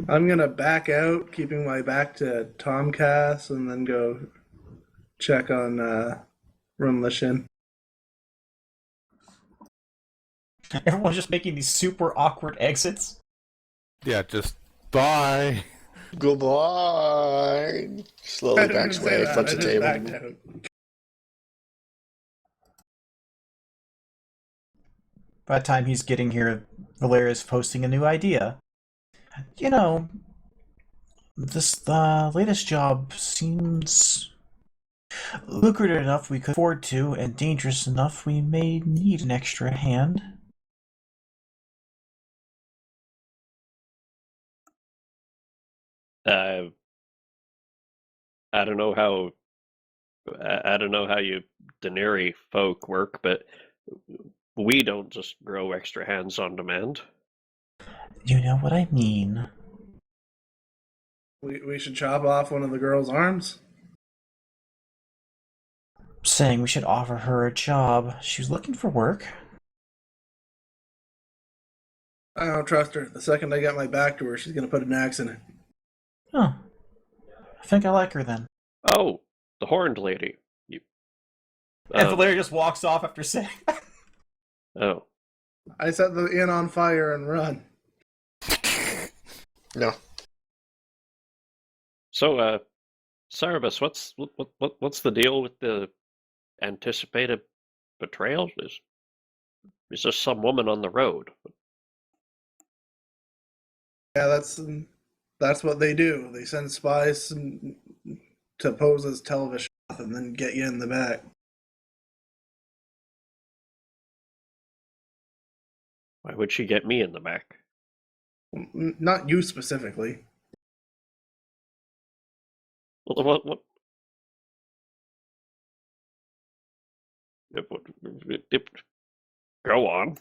I'm gonna back out, keeping my back to Tomcast, and then go check on Runlishin. Everyone's just making these super awkward exits. Yeah, just bye. Goodbye. Slowly backs away, flips the table. Backed out. By the time he's getting here, Valeria's posting a new idea. You know, this latest job seems lucrative enough we could afford to, and dangerous enough we may need an extra hand. I don't know how you Daenerys folk work, but we don't just grow extra hands on demand. You know what I mean. We should chop off one of the girl's arms. Saying we should offer her a job. She's looking for work. I don't trust her. The second I get my back to her, she's gonna put an axe in it. Oh. I think I like her then. Oh, the horned lady. And Valeria just walks off after saying that. Oh. I set the inn on fire and run. No. So, Cerebus, what's the deal with the anticipated betrayal? Is there some woman on the road? Yeah, that's what they do. They send spies to pose as television and then get you in the back. Why would she get me in the back? Not you specifically. What? Go on.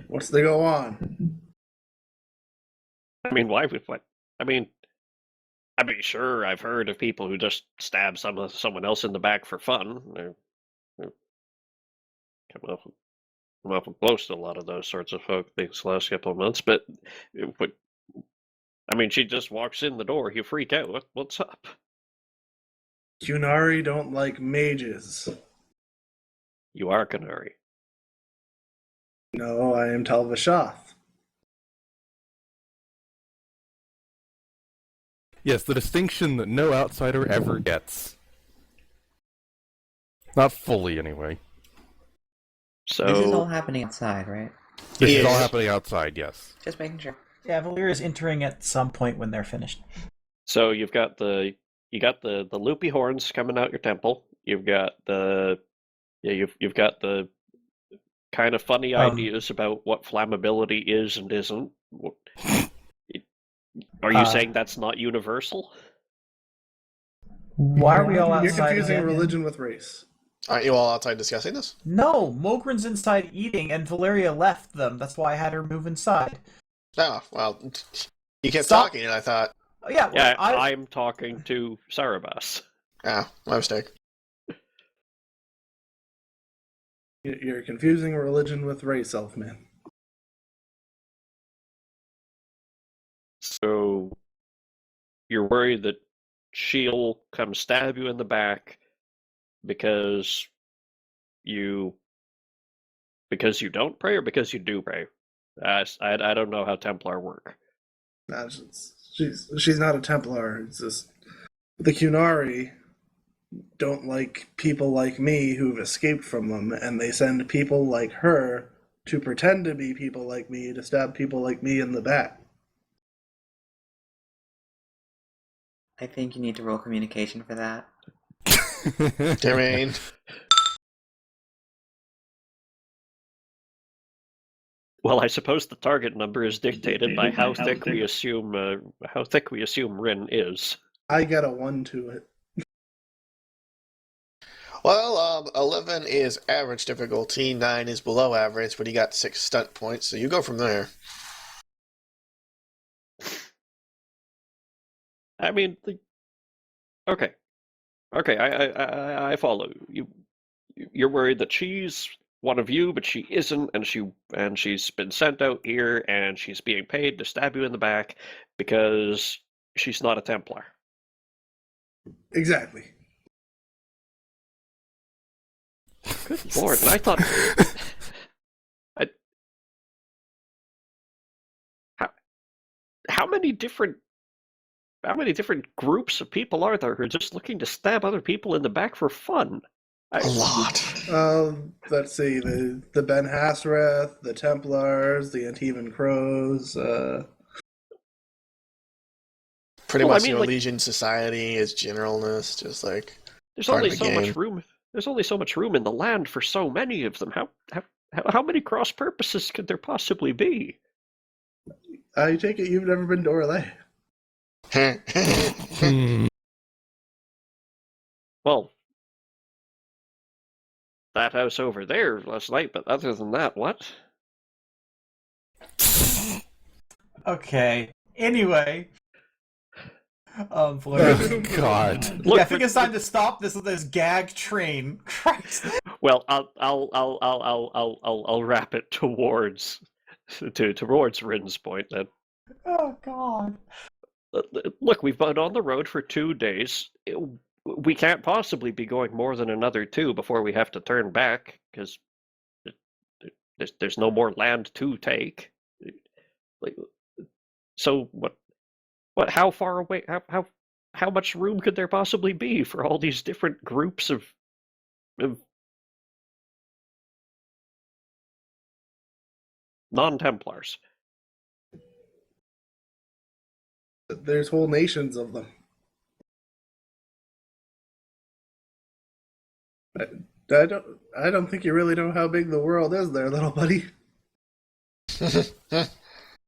What's the go on? I mean, why would what? I mean, sure, I've heard of people who just stab someone else in the back for fun. They're come up close to a lot of those sorts of folk these last couple of months, but she just walks in the door. You freak out. What's up? Cunari don't like mages. You are Canary. No, I am Telvishoth. Yes, the distinction that no outsider ever gets. Not fully, anyway. This is all So, happening outside, right? This is all Yes. happening outside, yes. Just making sure. Yeah, Valeria's entering at some point when they're finished. so you've got the loopy horns coming out your temple. You've got the kind of funny Um, ideas about what flammability is and isn't. Are you saying that's not universal? Why are we all You're outside confusing again? religion with race. Aren't you all outside discussing this? No, Mogren's inside eating, and Valeria left them. That's why I had her move inside. Oh, well, you kept Stop. talking, and I thought, Oh, yeah, well, Yeah, I'm talking to Sarabas. ah, my mistake. You're confusing religion with race, Elfman. So you're worried that she'll come stab you in the back because you don't pray or because you do pray? I don't know how Templar work. Nah, she's not a Templar. It's just the Cunari don't like people like me who've escaped from them, and they send people like her to pretend to be people like me to stab people like me in the back. I think you need to roll communication for that. Jermaine. Well, I suppose the target number is dictated by how thick we assume Rin is. I get a 1 to it. Well, 11 is average difficulty, 9 is below average, but he got 6 stunt points, so you go from there. I mean, okay, I follow you. You're worried that she's one of you, but she isn't, and she's been sent out here, and she's being paid to stab you in the back because she's not a Templar. Exactly. Good Lord! And I thought, how many different groups of people are there who are just looking to stab other people in the back for fun? A lot. Let's see, the Ben Hassereth, the Templars, the Antivan Crows. Pretty Well, I much mean, your like- Legion Society is generalness, just like There's part only of the so game. much room. There's only so much room in the land for so many of them. How many cross purposes could there possibly be? I take it you've never been to Orlais. Well, that house over there last night, but other than that, what? okay. Anyway. Valeria. Oh, God. Yeah, Look, I think it's time to stop this gag train. Christ. Well, I'll wrap it towards Rin's point. That Oh, God. look, we've been on the road for 2 days. We can't possibly be going more than another 2 before we have to turn back because there's no more land to take. Like, so what? How far away? How much room could there possibly be for all these different groups of non-Templars? There's whole nations of them. I don't think you really know how big the world is there, little buddy.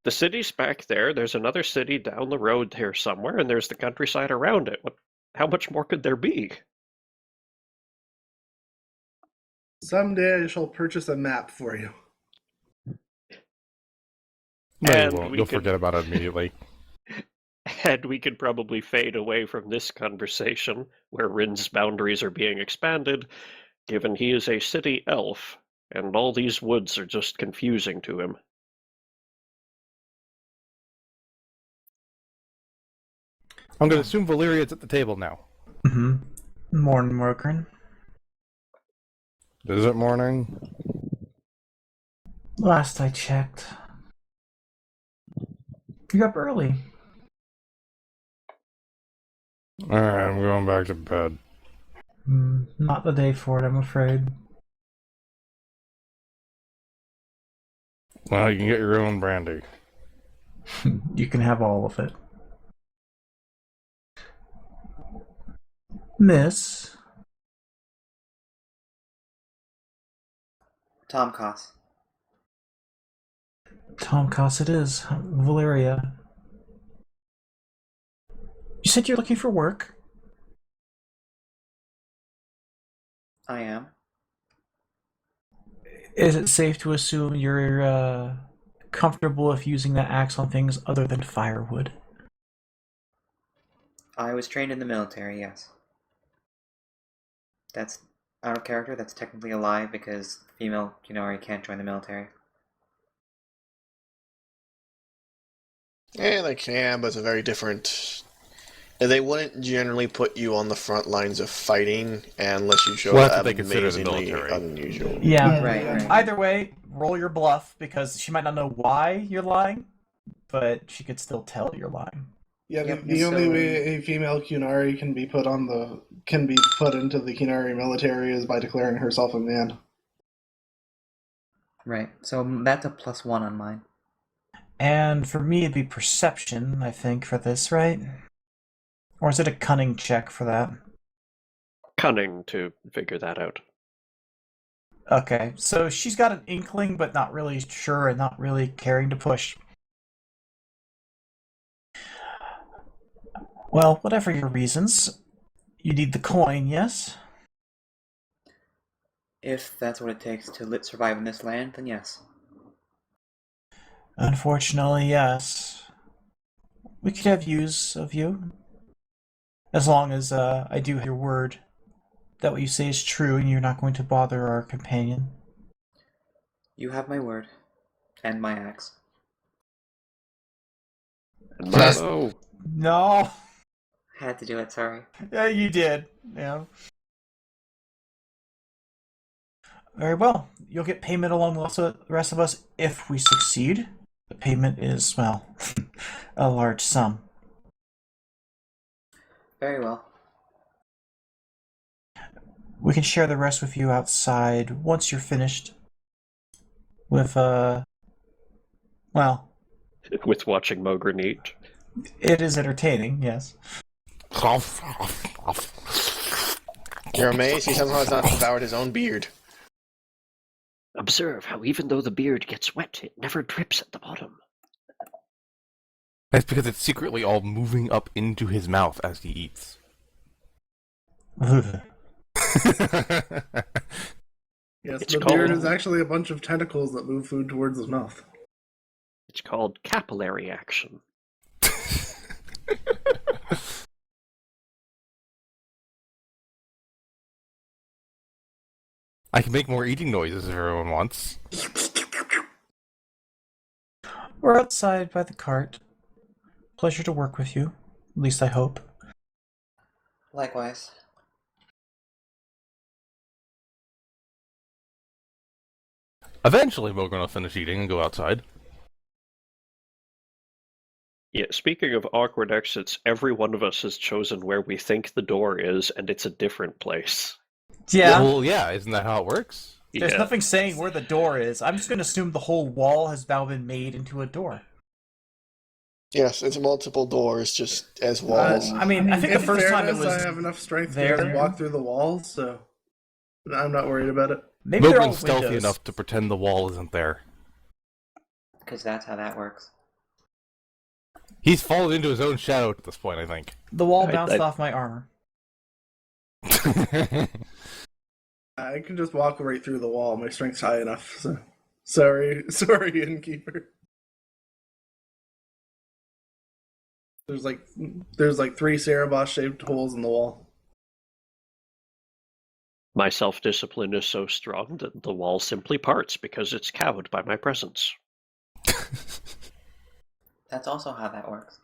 The city's back there. There's another city down the road here somewhere, and there's the countryside around it. How much more could there be? Someday I shall purchase a map for you. No, And you won't. we You'll could- forget about it immediately. And we could probably fade away from this conversation, where Rin's boundaries are being expanded, given he is a city elf, and all these woods are just confusing to him. I'm going to assume Valeria's at the table now. Mm-hmm. Morning, Mogren. Is it morning? Last I checked. You're up early. Alright, I'm going back to bed. Not the day for it, I'm afraid. Well, you can get your own brandy. You can have all of it. Miss? Tom Koss. Tom Koss it is. Valeria. You said you're looking for work? I am. Is it safe to assume you're comfortable with using that axe on things other than firewood? I was trained in the military, yes. That's out of character, that's technically a lie because female Kunari can't join the military. Yeah, they can, but it's a very different. And they wouldn't generally put you on the front lines of fighting unless you show Well, that's what they consider the amazingly military. unusual. Yeah. Right. Either way, roll your bluff because she might not know why you're lying, but she could still tell you're lying. Yeah, Yep, the only so- way a female Kunari can be put into the Kunari military is by declaring herself a man. Right, so that's a +1 on mine. And for me, it'd be perception, I think, for this, right? Or is it a cunning check for that? Cunning to figure that out. Okay, so she's got an inkling, but not really sure and not really caring to push. Well, whatever your reasons, you need the coin, yes? If that's what it takes to survive in this land, then yes. Unfortunately, yes. We could have use of you. As long as I do have your word that what you say is true and you're not going to bother our companion. You have my word. And my axe. And Yes. oh, No! Had to do it, sorry. Yeah, you did. Yeah. Very well. You'll get payment along with the rest of us if we succeed. The payment is, well, a large sum. Very well. We can share the rest with you outside once you're finished. With, well, with watching Mogren eat. it is entertaining, yes. You're amazed he somehow has not devoured his own beard. Observe how even though the beard gets wet, it never drips at the bottom. That's because it's secretly all moving up into his mouth as he eats. Yes, It's the beard called- is actually a bunch of tentacles that move food towards his mouth. It's called capillary action. I can make more eating noises if everyone wants. We're outside by the cart. Pleasure to work with you. At least I hope. Likewise. Eventually, Mogren will finish eating and go outside. Yeah, speaking of awkward exits, every one of us has chosen where we think the door is, and it's a different place. Yeah. Well, yeah, isn't that how it works? There's Yeah. nothing saying where the door is. I'm just going to assume the whole wall has now been made into a door. Yes, it's multiple doors just as walls. I mean, I think the in first time it fairness, was I have enough strength there. to walk through the walls, so I'm not worried about it. maybe they're all Mogren's stealthy windows. enough to pretend the wall isn't there. Because that's how that works. He's fallen into his own shadow at this point, I think. The wall I- bounced I- off my armor. I can just walk right through the wall. My strength's high enough. So. Sorry, innkeeper. There's like 3 Cerebos-shaped holes in the wall. My self-discipline is so strong that the wall simply parts because it's cowed by my presence. That's also how that works.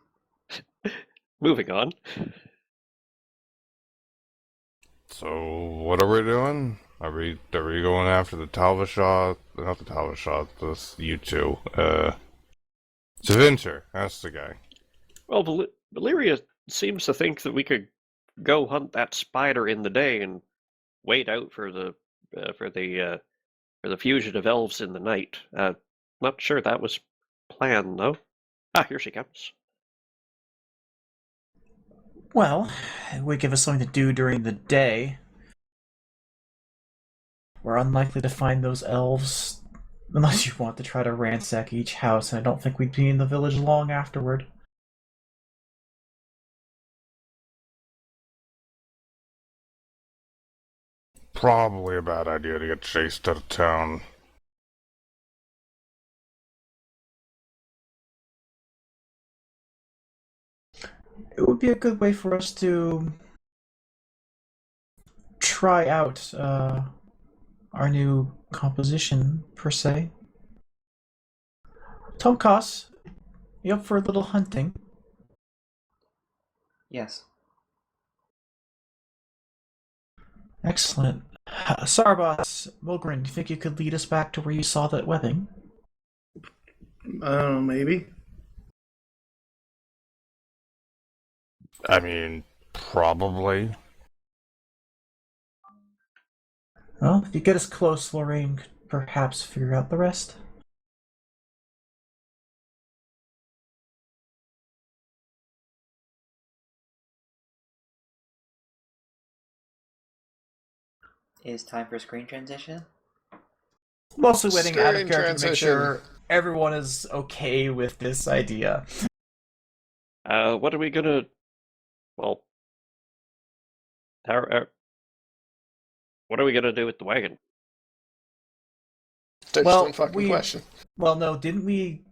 Moving on. So, what are we doing? Are we going after the Talvashot? Not the Talvashot, you two. Savincher, that's the guy. Well, Valyria seems to think that we could go hunt that spider in the day and wait out for the fugitive elves in the night. Not sure that was planned though. Ah, here she comes. Well, it would give us something to do during the day. we're unlikely to find those elves unless you want to try to ransack each house, and I don't think we'd be in the village long afterward. Probably a bad idea to get chased out of town. It would be a good way for us to try out our new composition, per se. Tomkos, you up for a little hunting? Yes. Excellent. Sarbas, Milgren, do you think you could lead us back to where you saw that webbing? I don't know, maybe. I mean, probably. Well, if you get us close, Lorraine could perhaps figure out the rest. Is time for screen transition? Mostly waiting out of Screen character to make transition. sure everyone is okay with this idea. What are we gonna? Well, what are we gonna do with the wagon? Excellent fucking we- question. Well, no, didn't we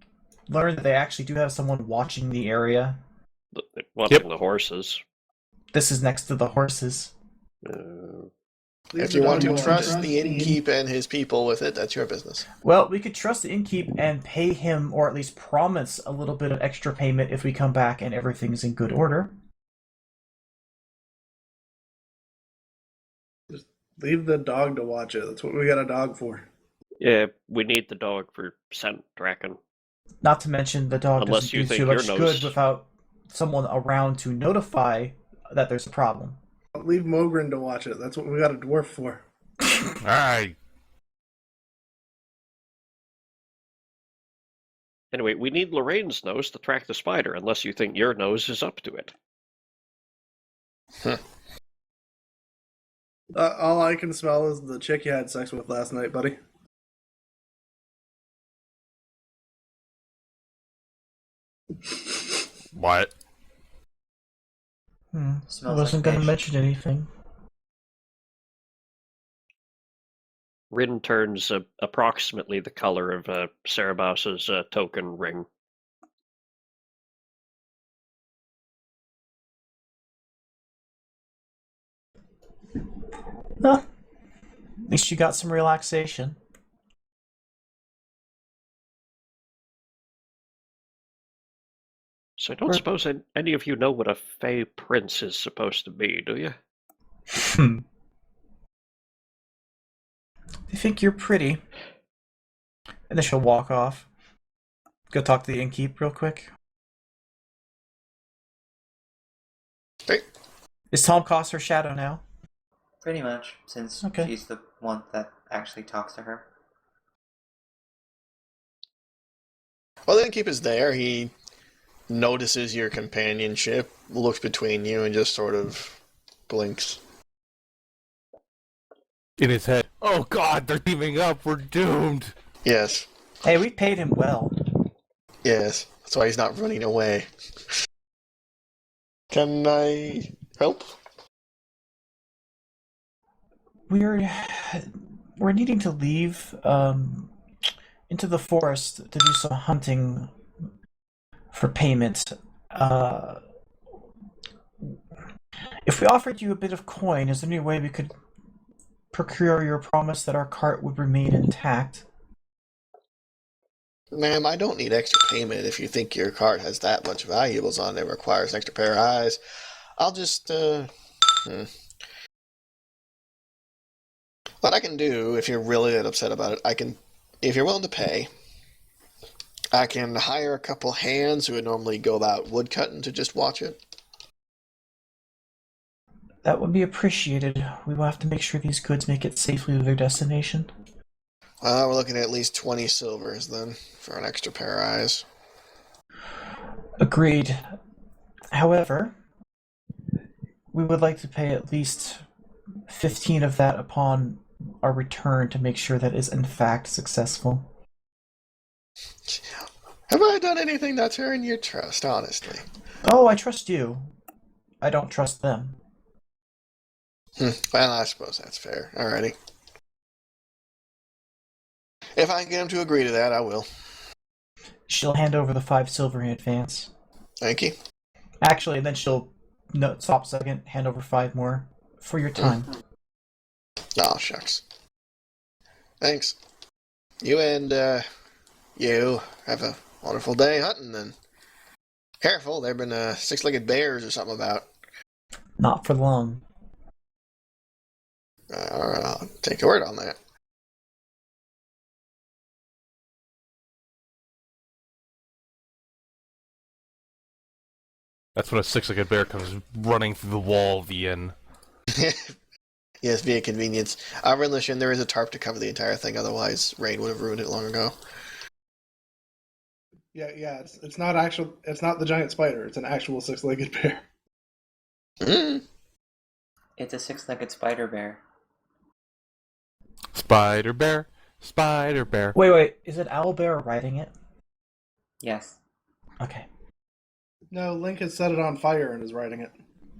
learn that they actually do have someone watching the area? Watching the horses. This is next to the horses. If you want to trust the innkeep and his people with it, that's your business. Well, we could trust the innkeep and pay him, or at least promise a little bit of extra payment if we come back and everything's in good order. Just leave the dog to watch it. That's what we got a dog for. Yeah, we need the dog for scent tracking. Not to mention the dog Unless doesn't you do think too your much nose- good without someone around to notify that there's a problem. Leave Mogren to watch it. That's what we got a dwarf for. Alright. Anyway, we need Lorraine's nose to track the spider, unless you think your nose is up to it. All I can smell is the chick you had sex with last night, buddy. What? I Smells wasn't like going to fish. mention anything. Rin turns approximately the color of Cerebas's token ring. Well, at least you got some relaxation. So I don't We're- suppose any of you know what a Fey Prince is supposed to be, do you? They think you're pretty. And then she'll walk off. Go talk to the innkeep real quick. Hey. Is Tom Koss her shadow now? Pretty much, since Okay. she's the one that actually talks to her. Well, the innkeep is there. He notices your companionship, looks between you, and just sort of blinks. In his head. Oh god, they're teaming up. We're doomed. Yes. Hey, we paid him well. Yes. That's why he's not running away. Can I help? We're needing to leave into the forest to do some hunting for payment. If we offered you a bit of coin, is there any way we could procure your promise that our cart would remain intact? Ma'am, I don't need extra payment if you think your cart has that much valuables on it, requires an extra pair of eyes. I'll just, What I can do, if you're really that upset about it, if you're willing to pay, I can hire a couple hands who would normally go out woodcutting to just watch it. That would be appreciated. We will have to make sure these goods make it safely to their destination. Well, we're looking at least 20 silvers, then, for an extra pair of eyes. Agreed. However, we would like to pay at least 15 of that upon our return to make sure that is in fact successful. Have I done anything that's earned your trust, honestly? Oh, I trust you. I don't trust them. Well, I suppose that's fair. Alrighty. If I can get him to agree to that, I will. She'll hand over the 5 silver in advance. Thank you. Actually, and then she'll stop a second, hand over 5 more for your time. Oh, shucks. Thanks. You and, you have a wonderful day hunting, then. Careful, there have been, 6-legged bears or something about. Not for long. I'll take your word on that. That's when a 6-legged bear comes running through the wall of the inn. Yes, via convenience. Renlish, there is a tarp to cover the entire thing, otherwise rain would have ruined it long ago. Yeah. It's not actual. It's not the giant spider. It's an actual 6-legged bear. It's a 6-legged spider bear. Spider bear, spider bear. Wait. Is it Owlbear riding it? Yes. Okay. No, Link has set it on fire and is riding it.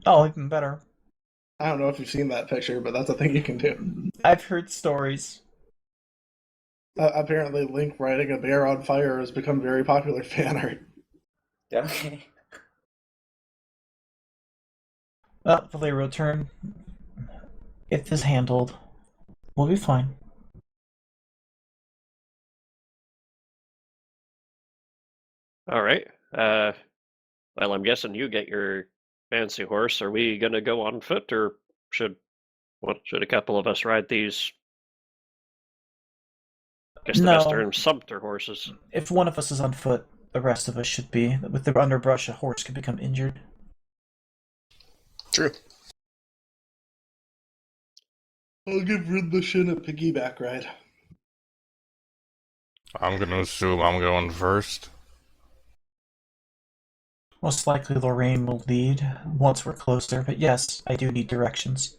Oh, even better. I don't know if you've seen that picture, but that's a thing you can do. I've heard stories. Apparently, Link riding a bear on fire has become very popular fan art. Okay. Valerio, turn. If this handled, we'll be fine. All right. Well, I'm guessing you get your fancy horse. Are we gonna go on foot, or should a couple of us ride these? I guess the best term, sumpter horses. If one of us is on foot, the rest of us should be. With the underbrush, a horse could become injured. True. I'll give Ridlishin a piggyback ride. I'm gonna assume I'm going first. Most likely Lorraine will lead once we're closer, but yes, I do need directions.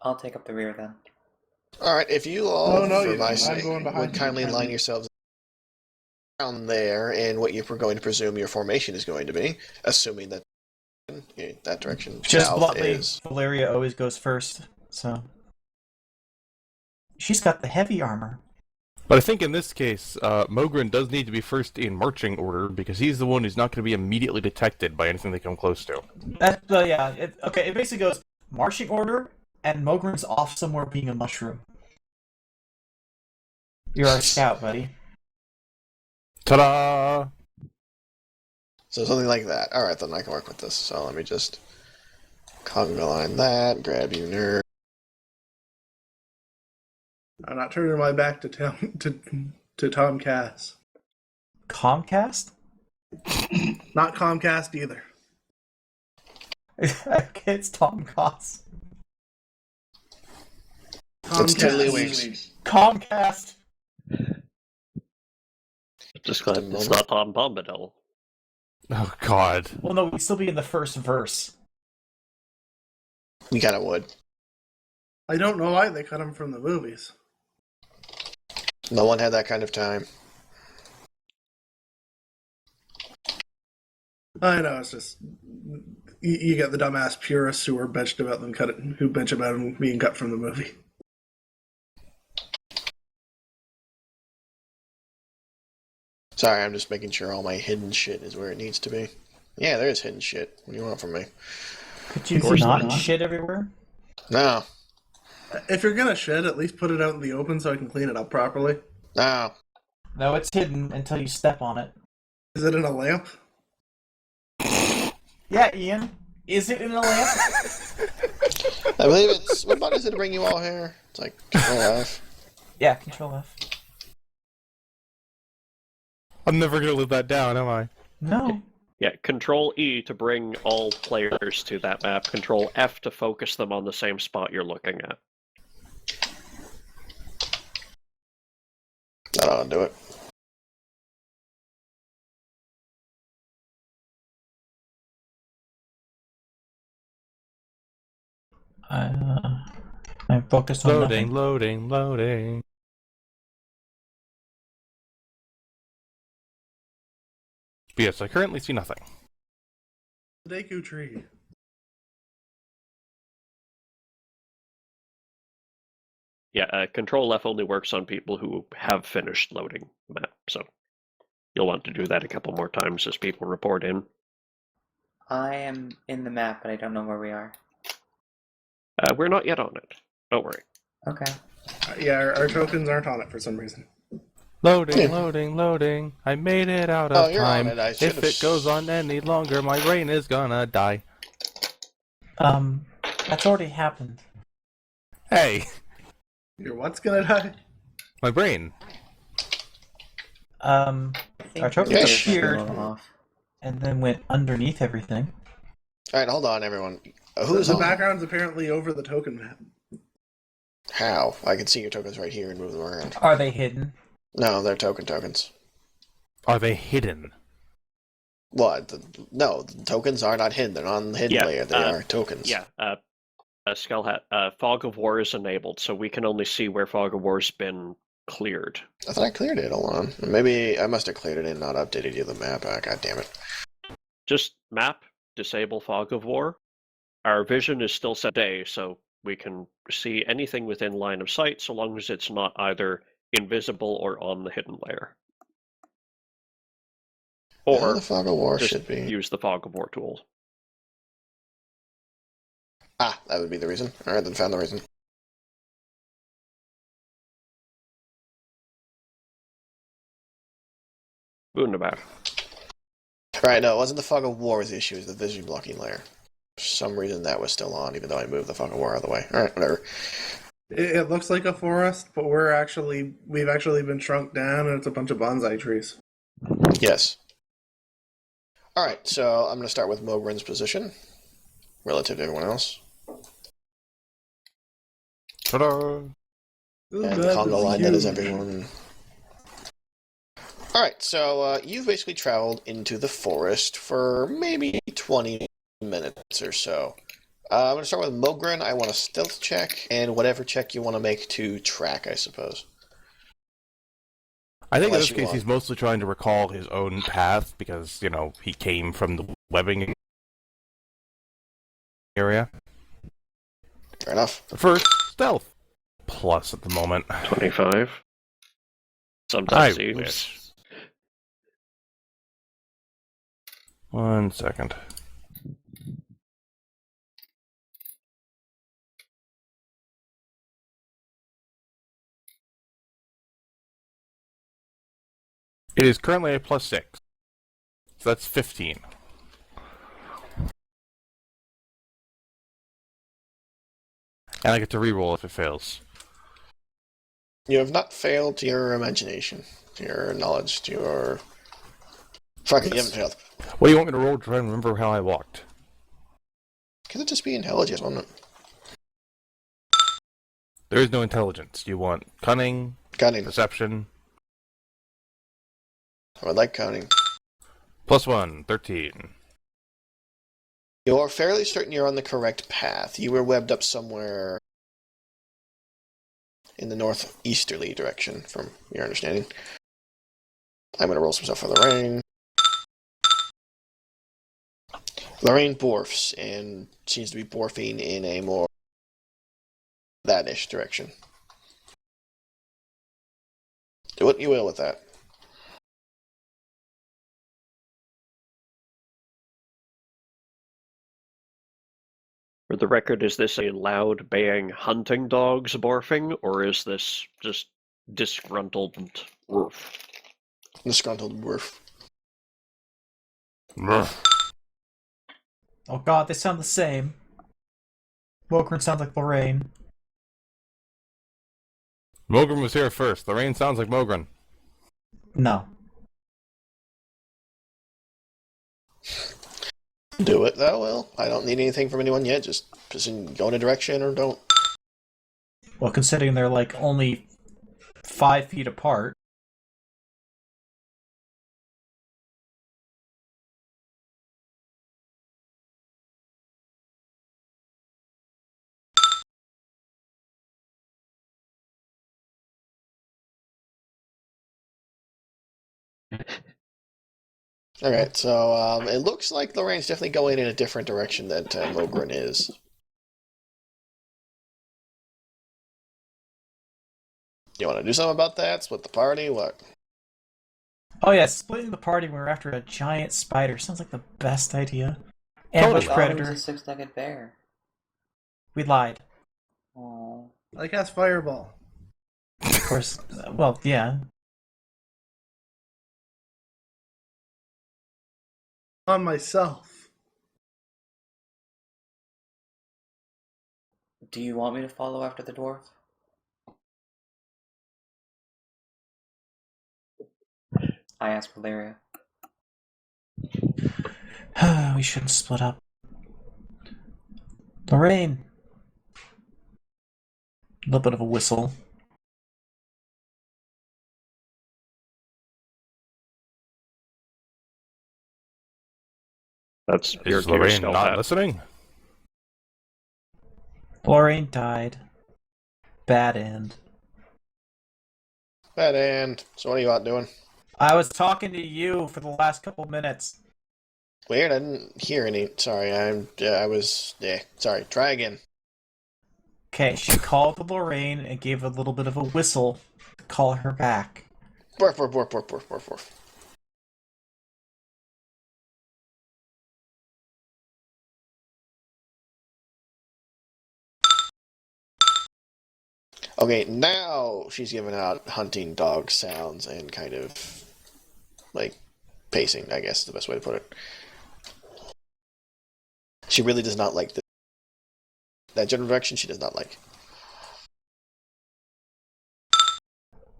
I'll take up the rear then. Alright, if you all, No, for you my don't. I'm sake, going behind would you. kindly line yourselves down there in what you're going to presume your formation is going to be, assuming that that direction Just south bluntly, is... Valeria always goes first, so... She's got the heavy armor. But I think in this case, Mogren does need to be first in marching order because he's the one who's not going to be immediately detected by anything they come close to. Yeah, it basically goes marching order, and Mogren's off somewhere being a mushroom. You're our scout, buddy. Ta-da! So something like that. Alright, then I can work with this. So let me just conga line that, grab you, nerd. I'm not turning my back to Tom Cass. Comcast? Not Comcast either. Okay, it's Tom Cost. It's Tiddlywinks. Comcast! Just glad it's not Tom Bombadil. Oh god. Well, no, we'd still be in the first verse. We kinda would. I don't know why they cut him from the movies. No one had that kind of time. I know, it's just... You get the dumbass purists who are bitched about them who bitch about him being cut from the movie. Sorry, I'm just making sure all my hidden shit is where it needs to be. Yeah, there is hidden shit. What do you want from me? Could you not shit everywhere? No. If you're gonna shit, at least put it out in the open so I can clean it up properly. No. No, it's hidden until you step on it. Is it in a lamp? Yeah, Ian. Is it in a lamp? I believe it's... What button is it to bring you all here? It's like Control F. Yeah, Control F. I'm never gonna live that down, am I? No. Yeah, Control E to bring all players to that map. Control F to focus them on the same spot you're looking at. That ought to do it. I'm focused on nothing. Loading. But yes, I currently see nothing. The Deku tree. Yeah, Control F only works on people who have finished loading the map, so you'll want to do that a couple more times as people report in. I am in the map, but I don't know where we are. We're not yet on it. Don't worry. Okay. Yeah, our tokens aren't on it for some reason. Loading. I made it out Oh, of you're on time. it. I If should've it goes on any longer, my brain is gonna die. That's already happened. Hey, Your what's gonna die? my brain. I think Our token your Yes. voice might be a appeared little off. and then went underneath everything. All right, hold on, everyone. The Who's on? background's apparently over the token map. How? I can see your tokens right here and move them around. Are they hidden? No, they're tokens. Are they hidden? What? No, the tokens are not hidden. They're not on the hidden Yeah, layer. They are tokens. Yeah, Skullhat, Fog of War is enabled, so we can only see where Fog of War's been cleared. I thought I cleared it. Hold on. Maybe I must have cleared it and not updated you the map. God damn it. Just map, disable Fog of War. Our vision is still set day, so we can see anything within line of sight so long as it's not either invisible or on the hidden layer. Or the Fog of War just should be. use the Fog of War tool. Ah, that would be the reason. All right, then found the reason. Wunderbar. Right, no, it wasn't the Fog of War was the issue. It was the vision blocking layer. For some reason, that was still on, even though I moved the Fog of War out of the way. All right, whatever. It looks like a forest, but we've actually been shrunk down, and it's a bunch of bonsai trees. Yes. All right, so I'm going to start with Mogren's position relative to everyone else. Ta-da! And the Congo line, that is everyone. Alright, so you've basically traveled into the forest for maybe 20 minutes or so. I'm going to start with Mogren. I want a stealth check, and whatever check you want to make to track, I suppose. I think in Unless this you case want. he's mostly trying to recall his own path because, he came from the webbing area. Fair enough. But first, stealth. Plus at the moment. 25. I Sometimes even. wish. 1 second. It is currently a +6. So that's 15. And I get to reroll if it fails. You have not failed to your imagination, to your knowledge, to your... Fuck it, you haven't failed. What do you want me to roll to try and remember how I walked? Could it just be intelligence, wouldn't it? There is no intelligence. You want cunning, Cunning. perception. I would like cunning. +1, 13. You're fairly certain you're on the correct path. You were webbed up somewhere in the northeasterly direction, from your understanding. I'm going to roll some stuff for Lorraine. Lorraine borfs, and seems to be borfing in a more that-ish direction. Do what you will with that. For the record, is this a loud baying hunting dogs barfing, or is this just disgruntled woof? Disgruntled borf. Oh god, they sound the same. Mogren sounds like Lorraine. Mogren was here first. Lorraine sounds like Mogren. No. Do it, though, Will. I don't need anything from anyone yet. Just go in a direction or don't. Well, considering they're like only 5 feet apart. All right, so it looks like Lorraine's definitely going in a different direction than Mogren is. You want to do something about that? Split the party? What? Oh yeah, splitting the party when we're after a giant spider sounds like the best idea. Ambush Oh, it predator. was a six-legged bear. We lied. Oh. I cast Fireball. Of course. Well, yeah. On myself. Do you want me to follow after the dwarf? I asked Valeria. We shouldn't split up. Lorraine. A little bit of a whistle. That's Is your Lorraine stealth not hat. listening? Lorraine died. Bad end. Bad end. So what are you out doing? I was talking to you for the last couple minutes. Weird. I didn't hear any. Sorry. I was. Yeah. Sorry. Try again. Okay, she called to Lorraine and gave a little bit of a whistle to call her back. Borf, borf, borf, borf, borf, borf, borf. Okay, now she's giving out hunting dog sounds and kind of like pacing, I guess is the best way to put it. She really does not like that general direction. She does not like.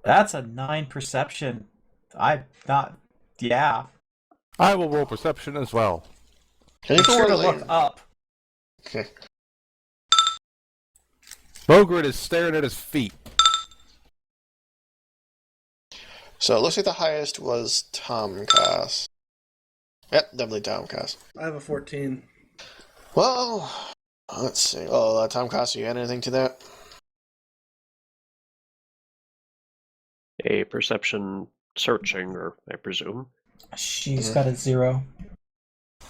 That's a 9 perception. I'm not. Yeah. I will roll perception as well. Can you Make sure to correlate? look up. Okay. Bogart is staring at his feet. So it looks like the highest was Tomcast. Yep, definitely Tomcast. I have a 14. Well, let's see. Oh, Tomcast, you add anything to that? A perception searching, or I presume. She's got a 0.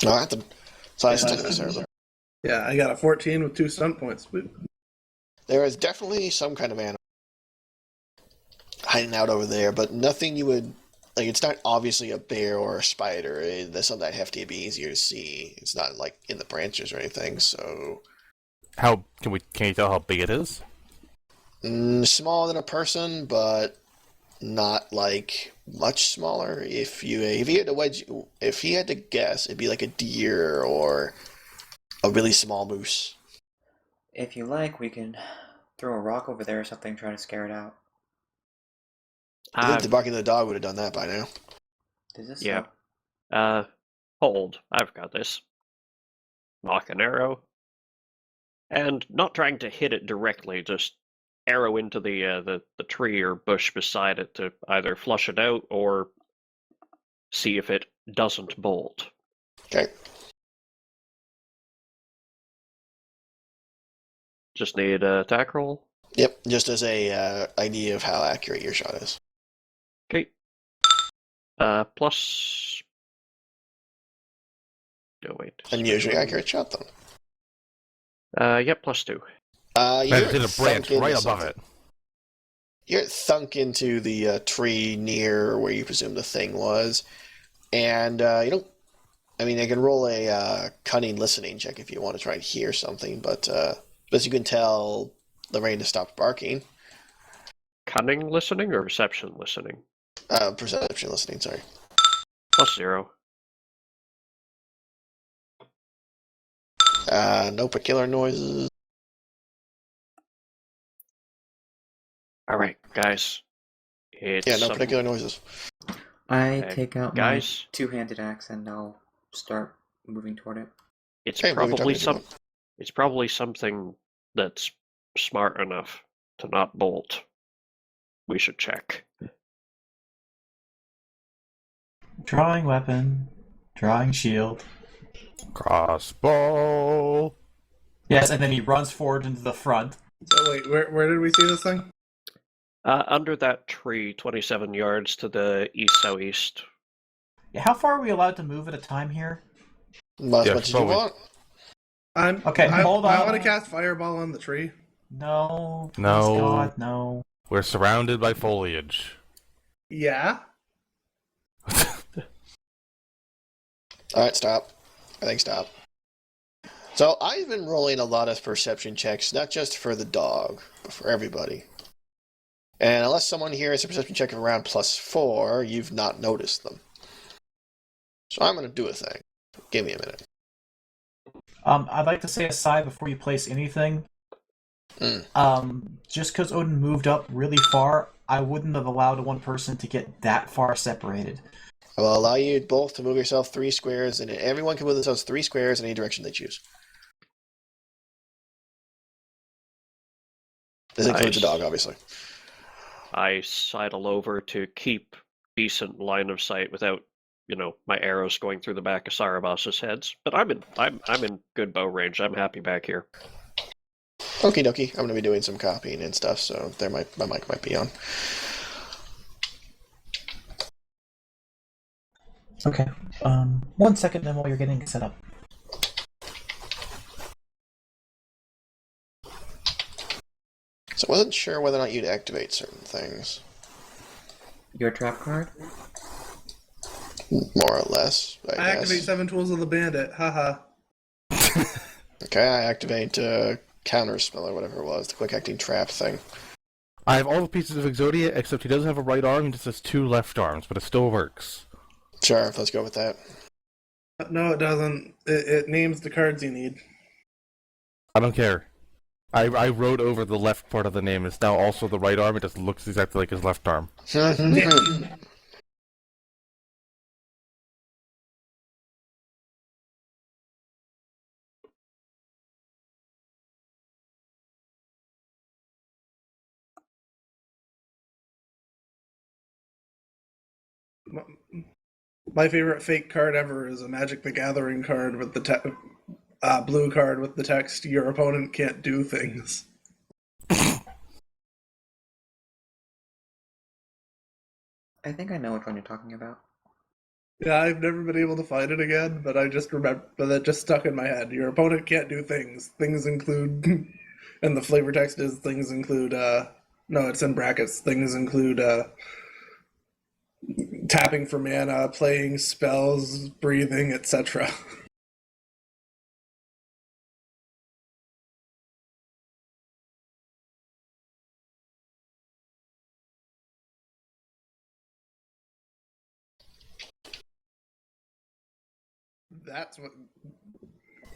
No, I have to. So I still necessarily. Yeah, I got a 14 with 2 stunt points. There is definitely some kind of animal hiding out over there, but nothing you would like. It's not obviously a bear or a spider. There's something that hefty, it'd be easier to see. It's not like in the branches or anything. So, How can you tell how big it is? smaller than a person, but not like much smaller. If you if he had to guess, it'd be like a deer or a really small moose. If you like, we can throw a rock over there or something, try to scare it out. I think the barking of the dog would have done that by now. Does this Yeah. help? Hold. I've got this. Knock an arrow. And not trying to hit it directly, just arrow into the tree or bush beside it to either flush it out or see if it doesn't bolt. Okay. Just need a attack roll. Yep. Just as a idea of how accurate your shot is. Okay. Plus. No, wait. Unusually accurate shot, though. Yep, +2. You're And it's in a thunk branch into right above something. it. You're thunk into the tree near where you presume the thing was, and you don't. I mean, I can roll a cunning listening check if you want to try and hear something, but as you can tell, Lorraine has stopped barking. Cunning listening or perception listening? Perception listening, sorry. +0. No particular noises. Alright, guys. It's Yeah, no particular noises. I Okay, take out guys. my two-handed axe and I'll start moving toward it. It's Okay, moving probably toward it. it's probably something that's smart enough to not bolt. We should check. Drawing weapon. Drawing shield. Crossbow. Yes, and then he runs forward into the front. So wait, where did we see this thing? Under that tree, 27 yards to the east-southeast. Yeah, how far are we allowed to move at a time here? As Yeah, much as you probably. want. Okay, hold on. I want to cast Fireball on the tree. No, please No. God, no. We're surrounded by foliage. Yeah. Alright, stop. I think stop. So I've been rolling a lot of perception checks, not just for the dog, but for everybody. And unless someone here has a perception check of around +4, you've not noticed them. So I'm going to do a thing. Give me a minute. I'd like to say aside before you place anything. Just because Odin moved up really far, I wouldn't have allowed one person to get that far separated. I will allow you both to move yourself 3 squares, and everyone can move themselves 3 squares in any direction they choose. This includes the Nice. dog, obviously. I sidle over to keep decent line of sight without, my arrows going through the back of Sarabas's heads. But I'm in good bow range. I'm happy back here. Okie dokie. I'm going to be doing some copying and stuff, so my mic might be on. Okay. 1 second then while you're getting set up. So I wasn't sure whether or not you'd activate certain things. Your trap card? More or less, I guess. Activate 7 Tools of the Bandit. Haha. Okay, I activate Counterspell or whatever it was, the quick acting trap thing. I have all the pieces of Exodia, except he doesn't have a right arm, he just has 2 left arms, but it still works. Sure, let's go with that. No, it doesn't. It names the cards you need. I don't care. I wrote over the left part of the name. It's now also the right arm. It just looks exactly like his left arm. My favorite fake card ever is a Magic the Gathering card with the blue card with the text, "Your opponent can't do things." I think I know which one you're talking about. Yeah, I've never been able to find it again, but I just remember that just stuck in my head. Your opponent can't do things. Things include, and the flavor text is things include. No, it's in brackets. Things include tapping for mana, playing spells, breathing, etc.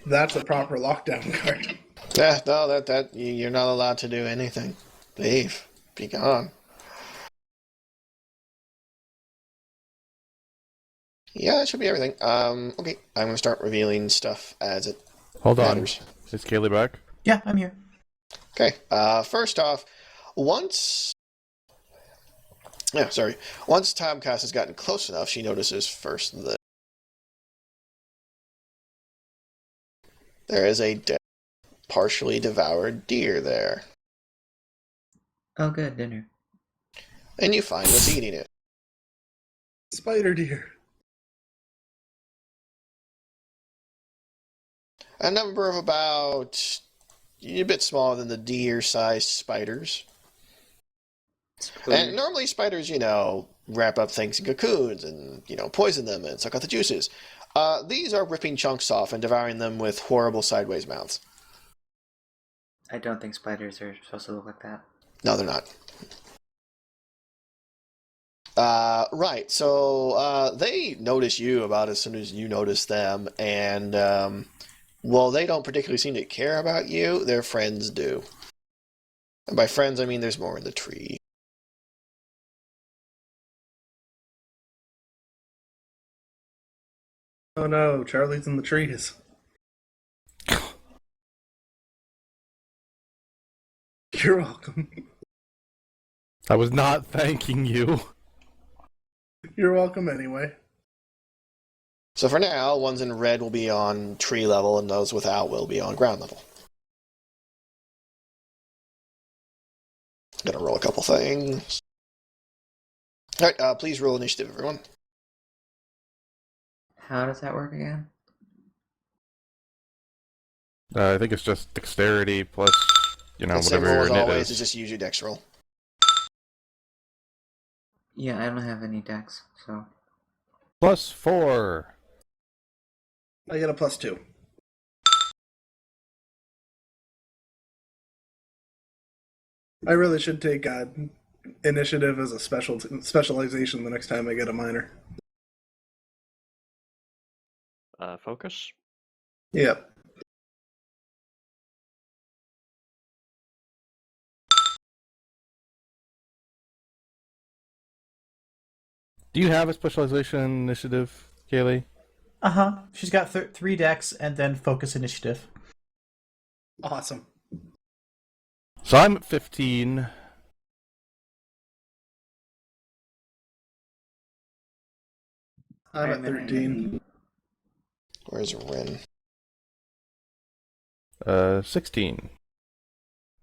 That's a proper lockdown card. Yeah, no, that you're not allowed to do anything. Leave. Be gone. Yeah, that should be everything. Okay, I'm gonna start revealing stuff as it Hold matters. on. Is Kaylee back? Yeah, I'm here. Okay, first off, once Tomcast has gotten close enough, she notices first that there is a dead, partially devoured deer there. Oh, good, dinner. And you find what's eating it. Spider deer. A number of about a bit smaller than the deer-sized spiders. And normally spiders, wrap up things in cocoons and, poison them and suck out the juices. These are ripping chunks off and devouring them with horrible sideways mouths. I don't think spiders are supposed to look like that. No, they're not. Right, so they notice you about as soon as you notice them, and well, they don't particularly seem to care about you. Their friends do. And by friends, I mean there's more in the tree. Oh no, Charlie's in the trees. You're welcome. I was not thanking you. You're welcome anyway. So for now, ones in red will be on tree level, and those without will be on ground level. Gonna roll a couple things. Alright, please roll initiative, everyone. How does that work again? I think it's just dexterity plus, The same whatever roll your as knit always, is. is just use your dex roll. Yeah, I don't have any dex, so... +4. I get a +2. I really should take initiative as a specialization the next time I get a minor. Focus. Yep. Do you have a specialization initiative, Kaylee? Uh-huh. She's got 3 decks and then focus initiative. Awesome. So I'm at 15. I'm at I'm 13. Where's Rin? 16.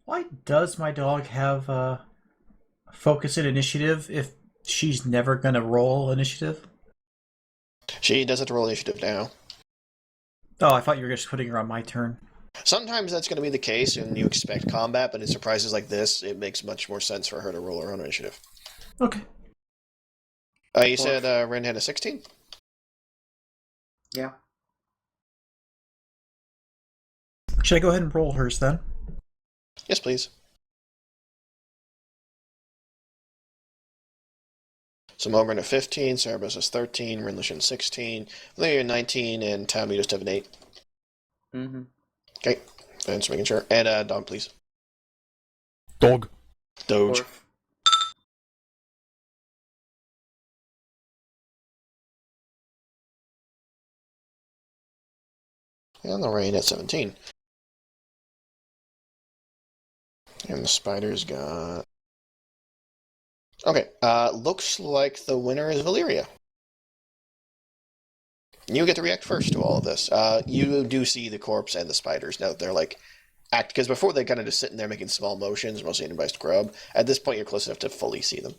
Why does my dog have focus and initiative if she's never gonna roll initiative? She does have to roll initiative now. Oh, I thought you were just putting her on my turn. Sometimes that's going to be the case, and you expect combat, but in surprises like this, it makes much more sense for her to roll her own initiative. Okay. You said Rin had a 16? Yeah. Should I go ahead and roll hers then? Yes, please. So Mogren at 15, Cerebros is 13, Rinlishan 16, Leia 19, and Tam, you just have an 8. Mm-hmm. Okay, thanks for making sure. And Dog, please. Dog. Doge. Orf. And the rain at 17. And the spiders got... Okay, looks like the winner is Valyria. You get to react first to all of this. You do see the corpse and the spiders now that they're because before they kind of just sitting there making small motions, mostly anybody's grub. At this point, you're close enough to fully see them.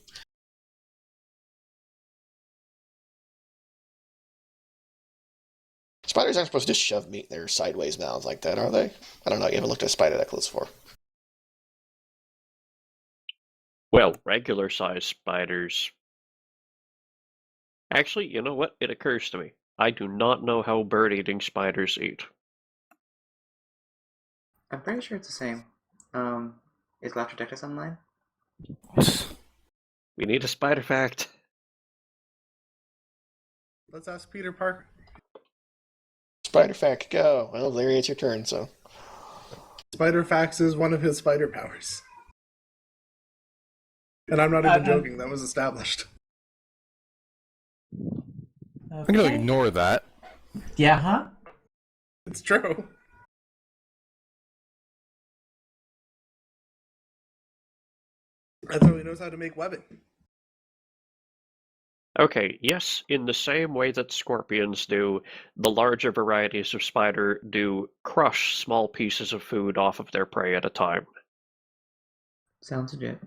Spiders aren't supposed to just shove meat in their sideways mouths like that, are they? I don't know. You haven't looked at a spider that close before. Well, regular sized spiders. Actually, you know what? It occurs to me. I do not know how bird-eating spiders eat. I'm pretty sure it's the same. Is Galactodectus online? We need a spider fact. Let's ask Peter Parker. Spider fact, go. Well, Larry, it's your turn, so. Spider fax is one of his spider powers. And I'm not even joking, that was established. I'm going to ignore that. Yeah, huh? It's true. That's how he knows how to make webbing. Okay, yes, in the same way that scorpions do, the larger varieties of spider do crush small pieces of food off of their prey at a time. Sounds legit.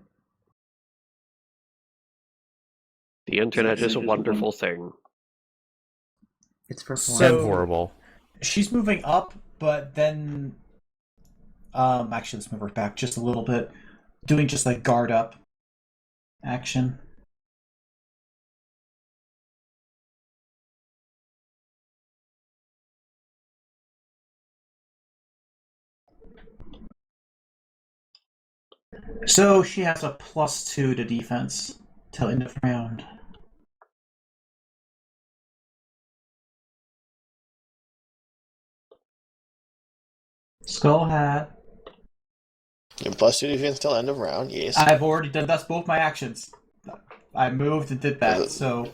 The internet is a wonderful thing. It's for fun. And horrible. She's moving up, but then... actually, let's move her back just a little bit. Doing just like guard up action. So she has a +2 to defense till end of round. Skull hat. You have +2 defense till end of round, yes. I've already done. That's both my actions. I moved and did that. So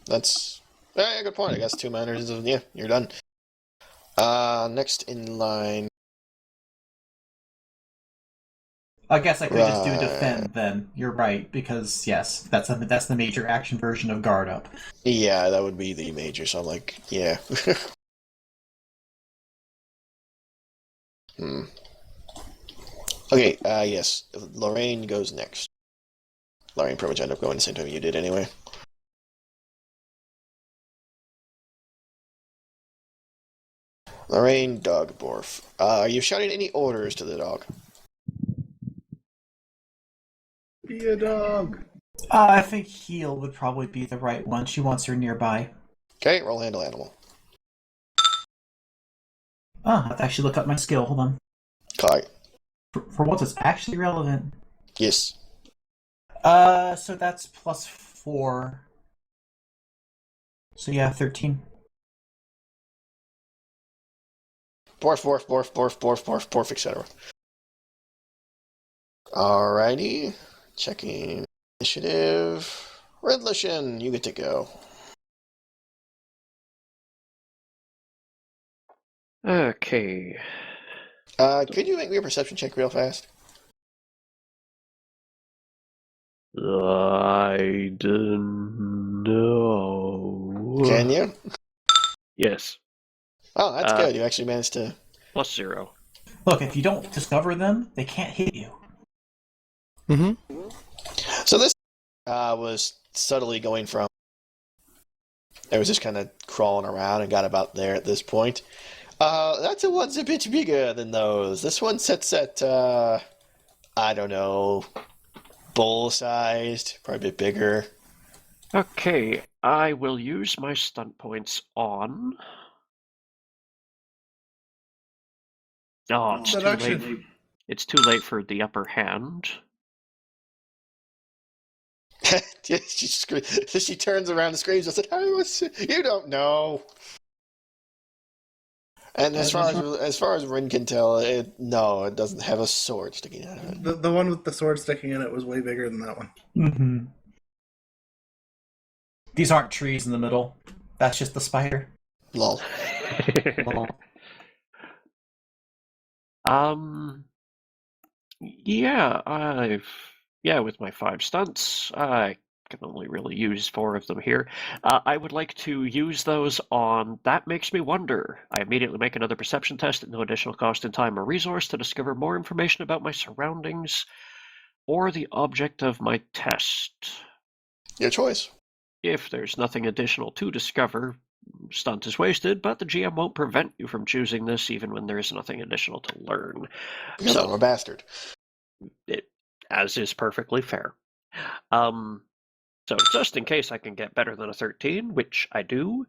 That's a good point. I guess 2 minors, yeah, you're done. Next in line. I guess I could just do defend then. You're right, because yes, that's the major action version of guard up. Yeah, that would be the major, so I'm like, yeah. Okay, yes. Lorraine goes next. Lorraine pretty much ended up going the same time you did anyway. Lorraine Dogborf. Are you shouting any orders to the dog? Be a dog. I think heel would probably be the right one. She wants her nearby. Okay, roll handle animal. Oh, I have to actually look up my skill. Hold on. Okay. For what is actually relevant. Yes. So that's +4. So yeah, 13. Borf, etc. Alrighty. Checking initiative. Red Lushan, you get to go. Okay. Could you make me a perception check real fast? I don't know. Can you? Yes. Oh, that's good. You actually managed to... +0. Look, if you don't discover them, they can't hit you. Mm-hmm. So this was subtly going from... It was just kind of crawling around and got about there at this point. That's the one's a bit bigger than those. This one sits at, I don't know, bull-sized, probably a bit bigger. Okay, I will use my stunt points on... Oh, it's too Seduction. late. It's too late for the upper hand. She turns around and screams and said, "You don't know." And as far as Rin can tell, it doesn't have a sword sticking out of it. The one with the sword sticking in it was way bigger than that one. Mm-hmm. These aren't trees in the middle. That's just the spider. Lol. Lol. Yeah, with my 5 stunts, I can only really use 4 of them here. I would like to use those on That Makes Me Wonder. I immediately make another perception test at no additional cost in time or resource to discover more information about my surroundings or the object of my test. Your choice. If there's nothing additional to discover, stunt is wasted, but the GM won't prevent you from choosing this even when there is nothing additional to learn. Because I'm a bastard. As is perfectly fair. So just in case I can get better than a 13, which I do,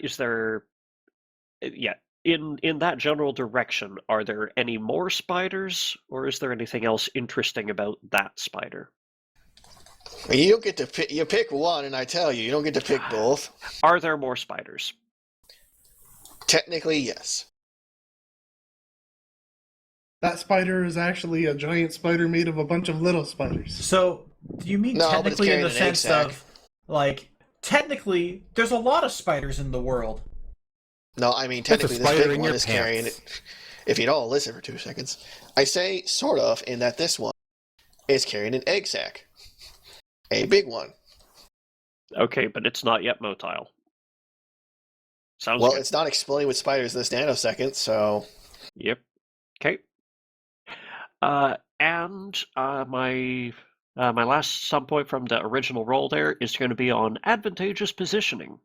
is there... Yeah, in that general direction, are there any more spiders, or is there anything else interesting about that spider? You don't get to pick. You pick one, and I tell you, you don't get to pick both. Are there more spiders? Technically, yes. That spider is actually a giant spider made of a bunch of little spiders. So, do you mean No, but it's technically in carrying the an egg sense sac. of, like, technically, there's a lot of spiders in the world. No, I mean technically, this spider big in one your is pants. carrying it. If you don't listen for 2 seconds, I say sort of in that this one is carrying an egg sac, a big one. Okay, but it's not yet motile. Sounds Well, good. it's not exploding with spiders this nanosecond, so Yep. Okay. And my last sum point from the original roll there is going to be on advantageous positioning.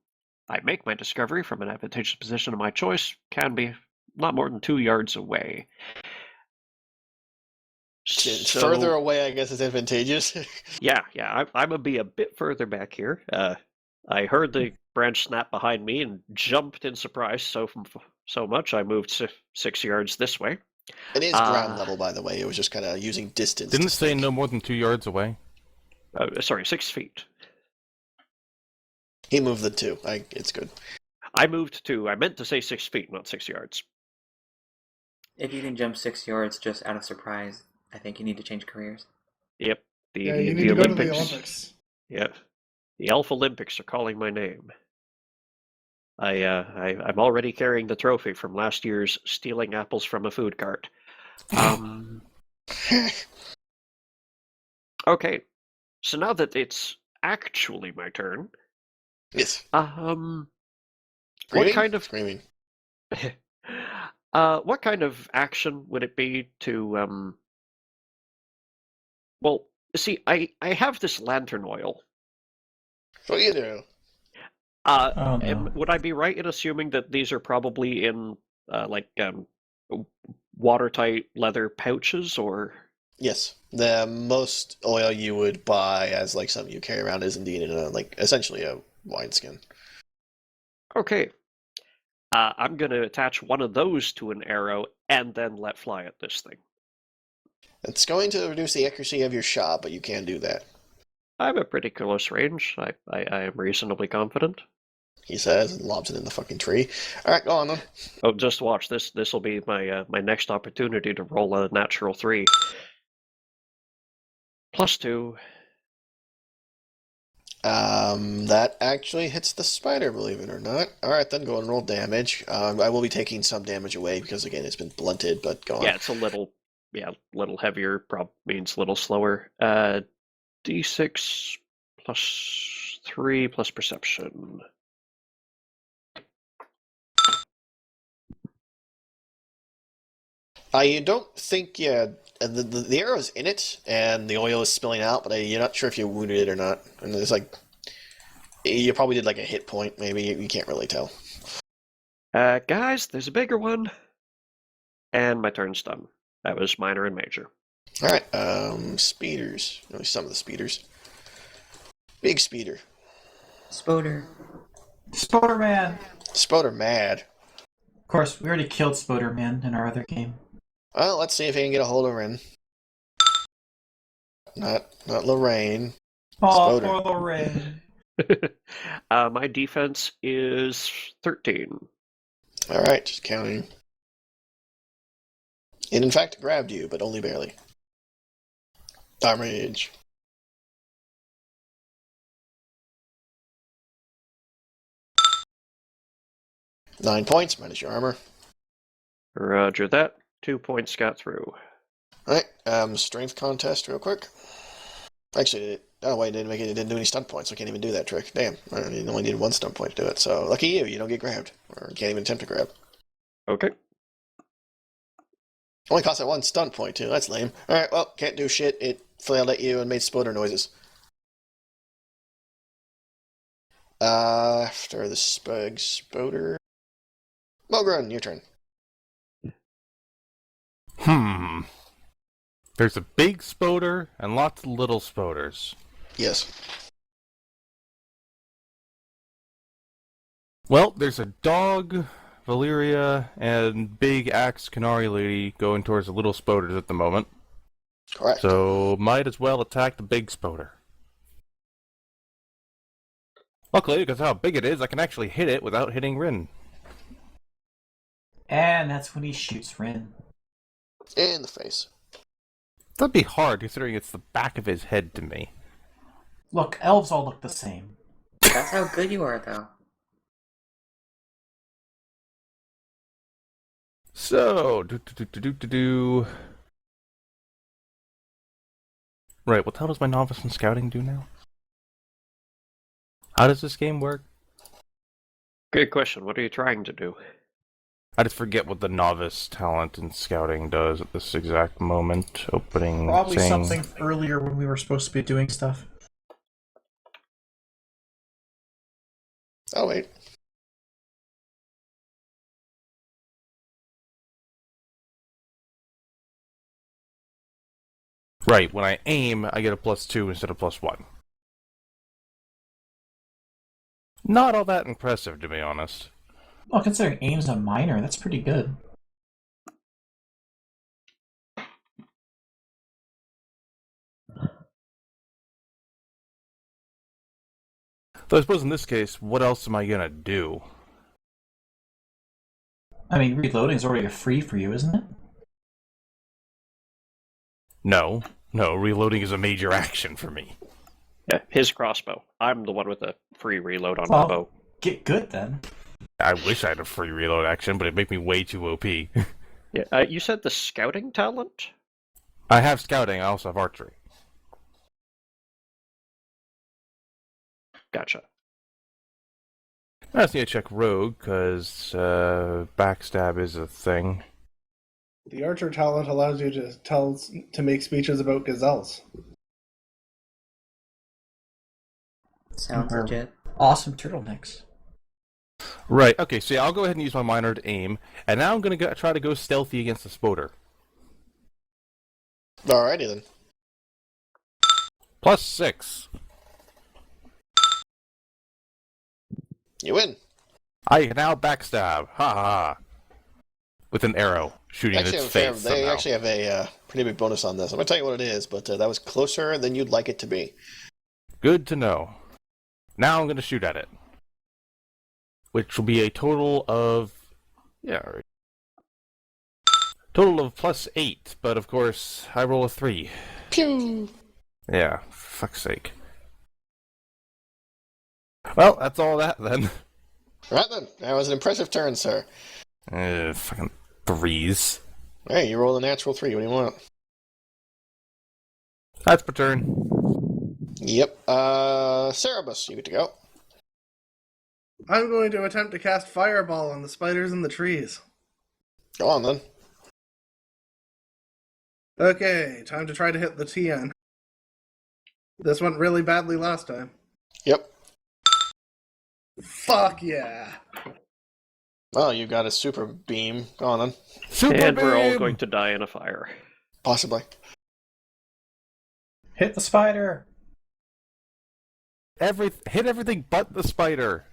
I make my discovery from an advantageous position of my choice, can be not more than 2 yards away. So, further away, I guess, is advantageous. Yeah, I'm gonna be a bit further back here. I heard the branch snap behind me and jumped in surprise. So much, I moved 6 yards this way. It is ground level, by the way. It was just kind of using distance. Didn't to say speak. no more than 2 yards away. Sorry, 6 feet. He moved the 2. It's good. I moved to. I meant to say 6 feet, not 6 yards. If you can jump 6 yards just out of surprise, I think you need to change careers. Yep. You The need to go to Olympics. the Olympics. Yeah. The Alpha Olympics are calling my name. I'm already carrying the trophy from last year's stealing apples from a food cart. Okay. So now that it's actually my turn, Yes. what kind of Screaming. what kind of action would it be to well, see, I have this lantern oil. What do you do? Oh, no. Would I be right in assuming that these are probably in watertight leather pouches, or? Yes, the most oil you would buy as like something you carry around is indeed in a essentially a wineskin. Okay. I'm going to attach one of those to an arrow and then let fly at this thing. It's going to reduce the accuracy of your shot, but you can do that. I have a pretty close range. I am reasonably confident. He says and lobs it in the fucking tree. All right, go on then. Oh, just watch this. This will be my my next opportunity to roll a natural 3. +2. That actually hits the spider, believe it or not. All right, then go and roll damage. I will be taking some damage away because again it's been blunted, but go on. Yeah, it's a little heavier. Means a little slower. D6 +3 plus perception. You don't think the arrow's in it and the oil is spilling out, but you're not sure if you wounded it or not. And it's like you probably did like a hit point, maybe you can't really tell. Guys, there's a bigger one. And my turn's done. That was minor and major. All right, speeders. Only some of the speeders. Big speeder. Spoder. Spoderman! Spoder mad. Of course, we already killed Spoderman in our other game. Well, let's see if he can get a hold of Rin. Not Lorraine. Oh, Spoder. poor Lorraine. My defense is 13. All right, just counting. It in fact grabbed you, but only barely. Damage. Nine points minus your armor. Roger that. 2 points got through. Alright, strength contest real quick. Actually, it didn't do any stunt points, so I can't even do that trick. Damn, I only needed 1 stunt point to do it, so lucky you don't get grabbed. Or can't even attempt to grab. Okay. Only cost that 1 stunt point too, that's lame. Alright, well, can't do shit, it flailed at you and made spoder noises. After the spoder... Mogren, your turn. There's a big spoder and lots of little spoders. Yes. Well, there's a dog, Valeria, and big axe Canary lady going towards the little spoders at the moment. Correct. So, might as well attack the big spoder. Luckily, because of how big it is, I can actually hit it without hitting Rin. And that's when he shoots Rin. In the face. That'd be hard, considering it's the back of his head to me. Look, elves all look the same. That's how good you are, though. So, Right, what the hell does my novice in scouting do now? How does this game work? Good question. What are you trying to do? I just forget what the novice talent in scouting does at this exact moment. Opening, Probably saying... something earlier when we were supposed to be doing stuff. Oh, wait. Right, when I aim, I get a +2 instead of +1. Not all that impressive, to be honest. Well, considering aim's a minor, that's pretty good. Though I suppose in this case, what else am I gonna do? I mean, reloading is already free for you, isn't it? No, reloading is a major action for me. Yeah, his crossbow. I'm the one with the free reload on my bow. Get good then. I wish I had a free reload action, but it'd make me way too OP. Yeah, you said the scouting talent? I have scouting, I also have archery. Gotcha. I just need to check rogue, because backstab is a thing. The archer talent allows you to make speeches about gazelles. Sounds Or legit. awesome turtlenecks. Right. Okay. So yeah, I'll go ahead and use my minor to aim, and now I'm gonna try to go stealthy against the spoder. Alrighty then. +6. You win. I can now backstab. Ha ha. With an arrow shooting in its face. They somehow. actually have a pretty big bonus on this. I'm going to tell you what it is, but that was closer than you'd like it to be. Good to know. Now I'm gonna shoot at it, which will be a total of total of +8. But of course, I roll a 3. Pew! Yeah, for fuck's sake. Well, that's all that then. Right then. That was an impressive turn, sir. Fucking 3s. Hey, you rolled a natural 3. What do you want? That's per turn. Yep. Cerebus, you get to go. I'm going to attempt to cast Fireball on the spiders in the trees. Go on then. Okay, time to try to hit the TN. This went really badly last time. Yep. Fuck yeah. Well, you got a super beam. Go on then. Super And we're all beam! going to die in a fire. Possibly. Hit the spider! Hit everything but the spider.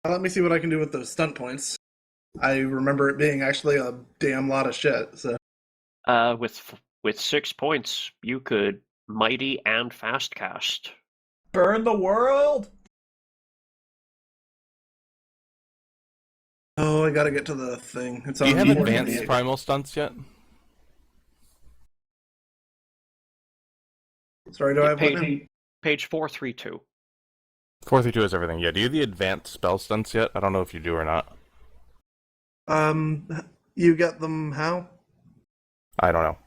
Let me see what I can do with those stunt points. I remember it being actually a damn lot of shit, so... With 6 points, you could mighty and fast cast. Burn the world! Oh, I gotta get to the thing. It's Do you on have the- advanced primal stunts yet? Sorry, do I have page, one now? page 432. 432 is everything. Yeah, do you have the advanced spell stunts yet? I don't know if you do or not. You get them how? I don't know.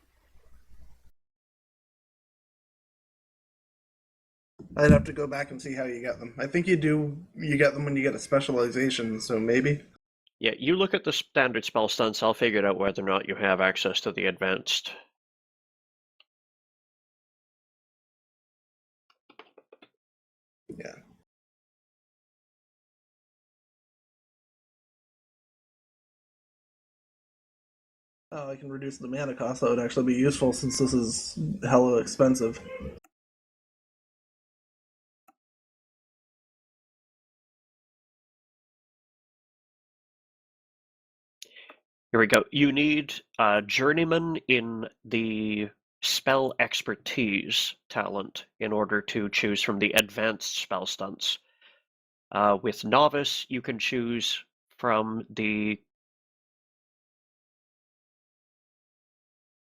I'd have to go back and see how you get them. I think you get them when you get a specialization, so maybe. Yeah, you look at the standard spell stunts, I'll figure out whether or not you have access to the advanced. Yeah. Oh, I can reduce the mana cost. That would actually be useful since this is hella expensive. Here we go. You need a journeyman in the spell expertise talent in order to choose from the advanced spell stunts. With novice, you can choose from the...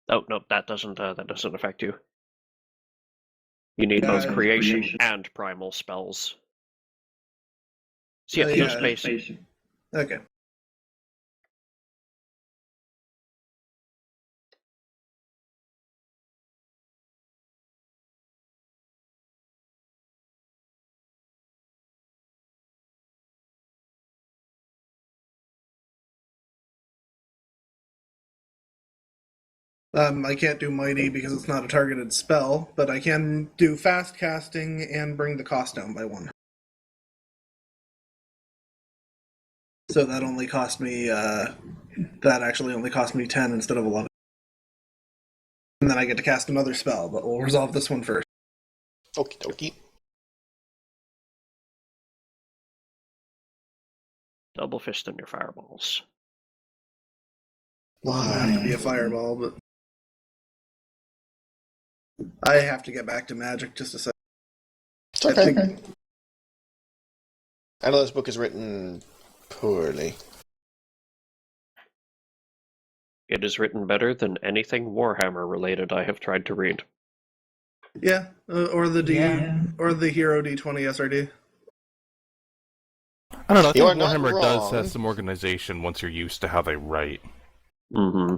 Oh, no, that doesn't affect you. You need both creation and primal spells. So yeah, just basic. Okay. I can't do Mighty because it's not a targeted spell, but I can do fast casting and bring the cost down by 1. So that only cost me, that actually only cost me 10 instead of 11. And then I get to cast another spell, but we'll resolve this one first. Okie dokie. Double fist in your fireballs. Well, it would have to be a fireball, but... I have to get back to magic just a second. It's okay. I know this book is written poorly. It is written better than anything Warhammer related I have tried to read. Yeah, or the Hero D20 SRD. I don't know. I You think are not Warhammer does wrong. have some organization once you're used to how they write. Mm-hmm.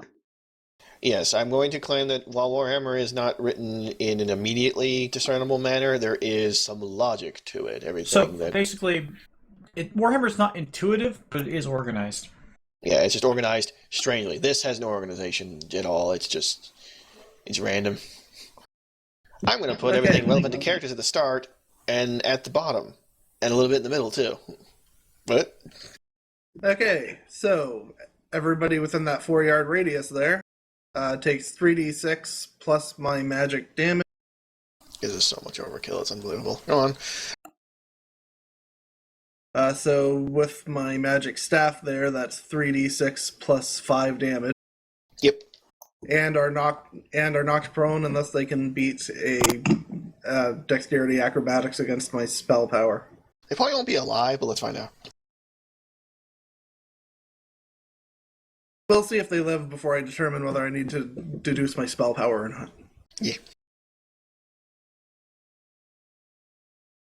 Yes, I'm going to claim that while Warhammer is not written in an immediately discernible manner, there is some logic to it. So basically, Warhammer's not intuitive, but it is organized. Yeah, it's just organized strangely. This has no organization at all. It's random. I'm going to put Okay. everything relevant to characters at the start and at the bottom, and a little bit in the middle too. What? Okay, so everybody within that 4-yard radius there takes 3d6 plus my magic damage. This is so much overkill, it's unbelievable. Go on. So with my magic staff there, that's 3d6 plus 5 damage. Yep. And are knocked prone unless they can beat a dexterity acrobatics against my spell power. They probably won't be alive, but let's find out. We'll see if they live before I determine whether I need to deduce my spell power or not. Yeah.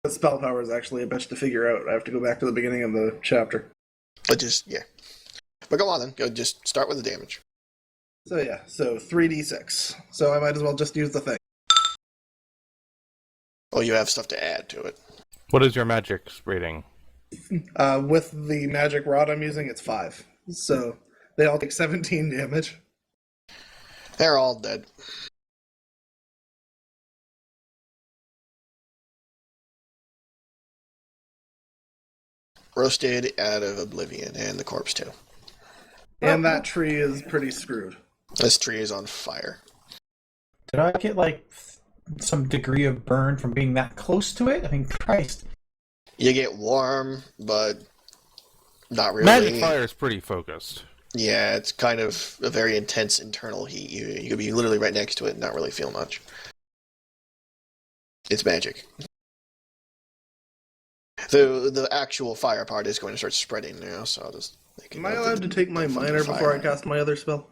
The spell power is actually a bitch to figure out. I have to go back to the beginning of the chapter. But yeah. But go on then. Go. Just start with the damage. So yeah, so 3d6. So I might as well just use the thing. Oh, you have stuff to add to it. What is your magic rating? With the magic rod I'm using, it's 5. So they all take 17 damage. They're all dead. Roasted out of oblivion, and the corpse too. And that tree is pretty screwed. This tree is on fire. Did I get, like, some degree of burn from being that close to it? I mean, Christ. You get warm, but not really. Magic fire is pretty focused. Yeah, it's kind of a very intense internal heat. You could be literally right next to it and not really feel much. It's magic. The actual fire part is going to start spreading now, so I'll just... Am I allowed to take my minor before I cast my other spell?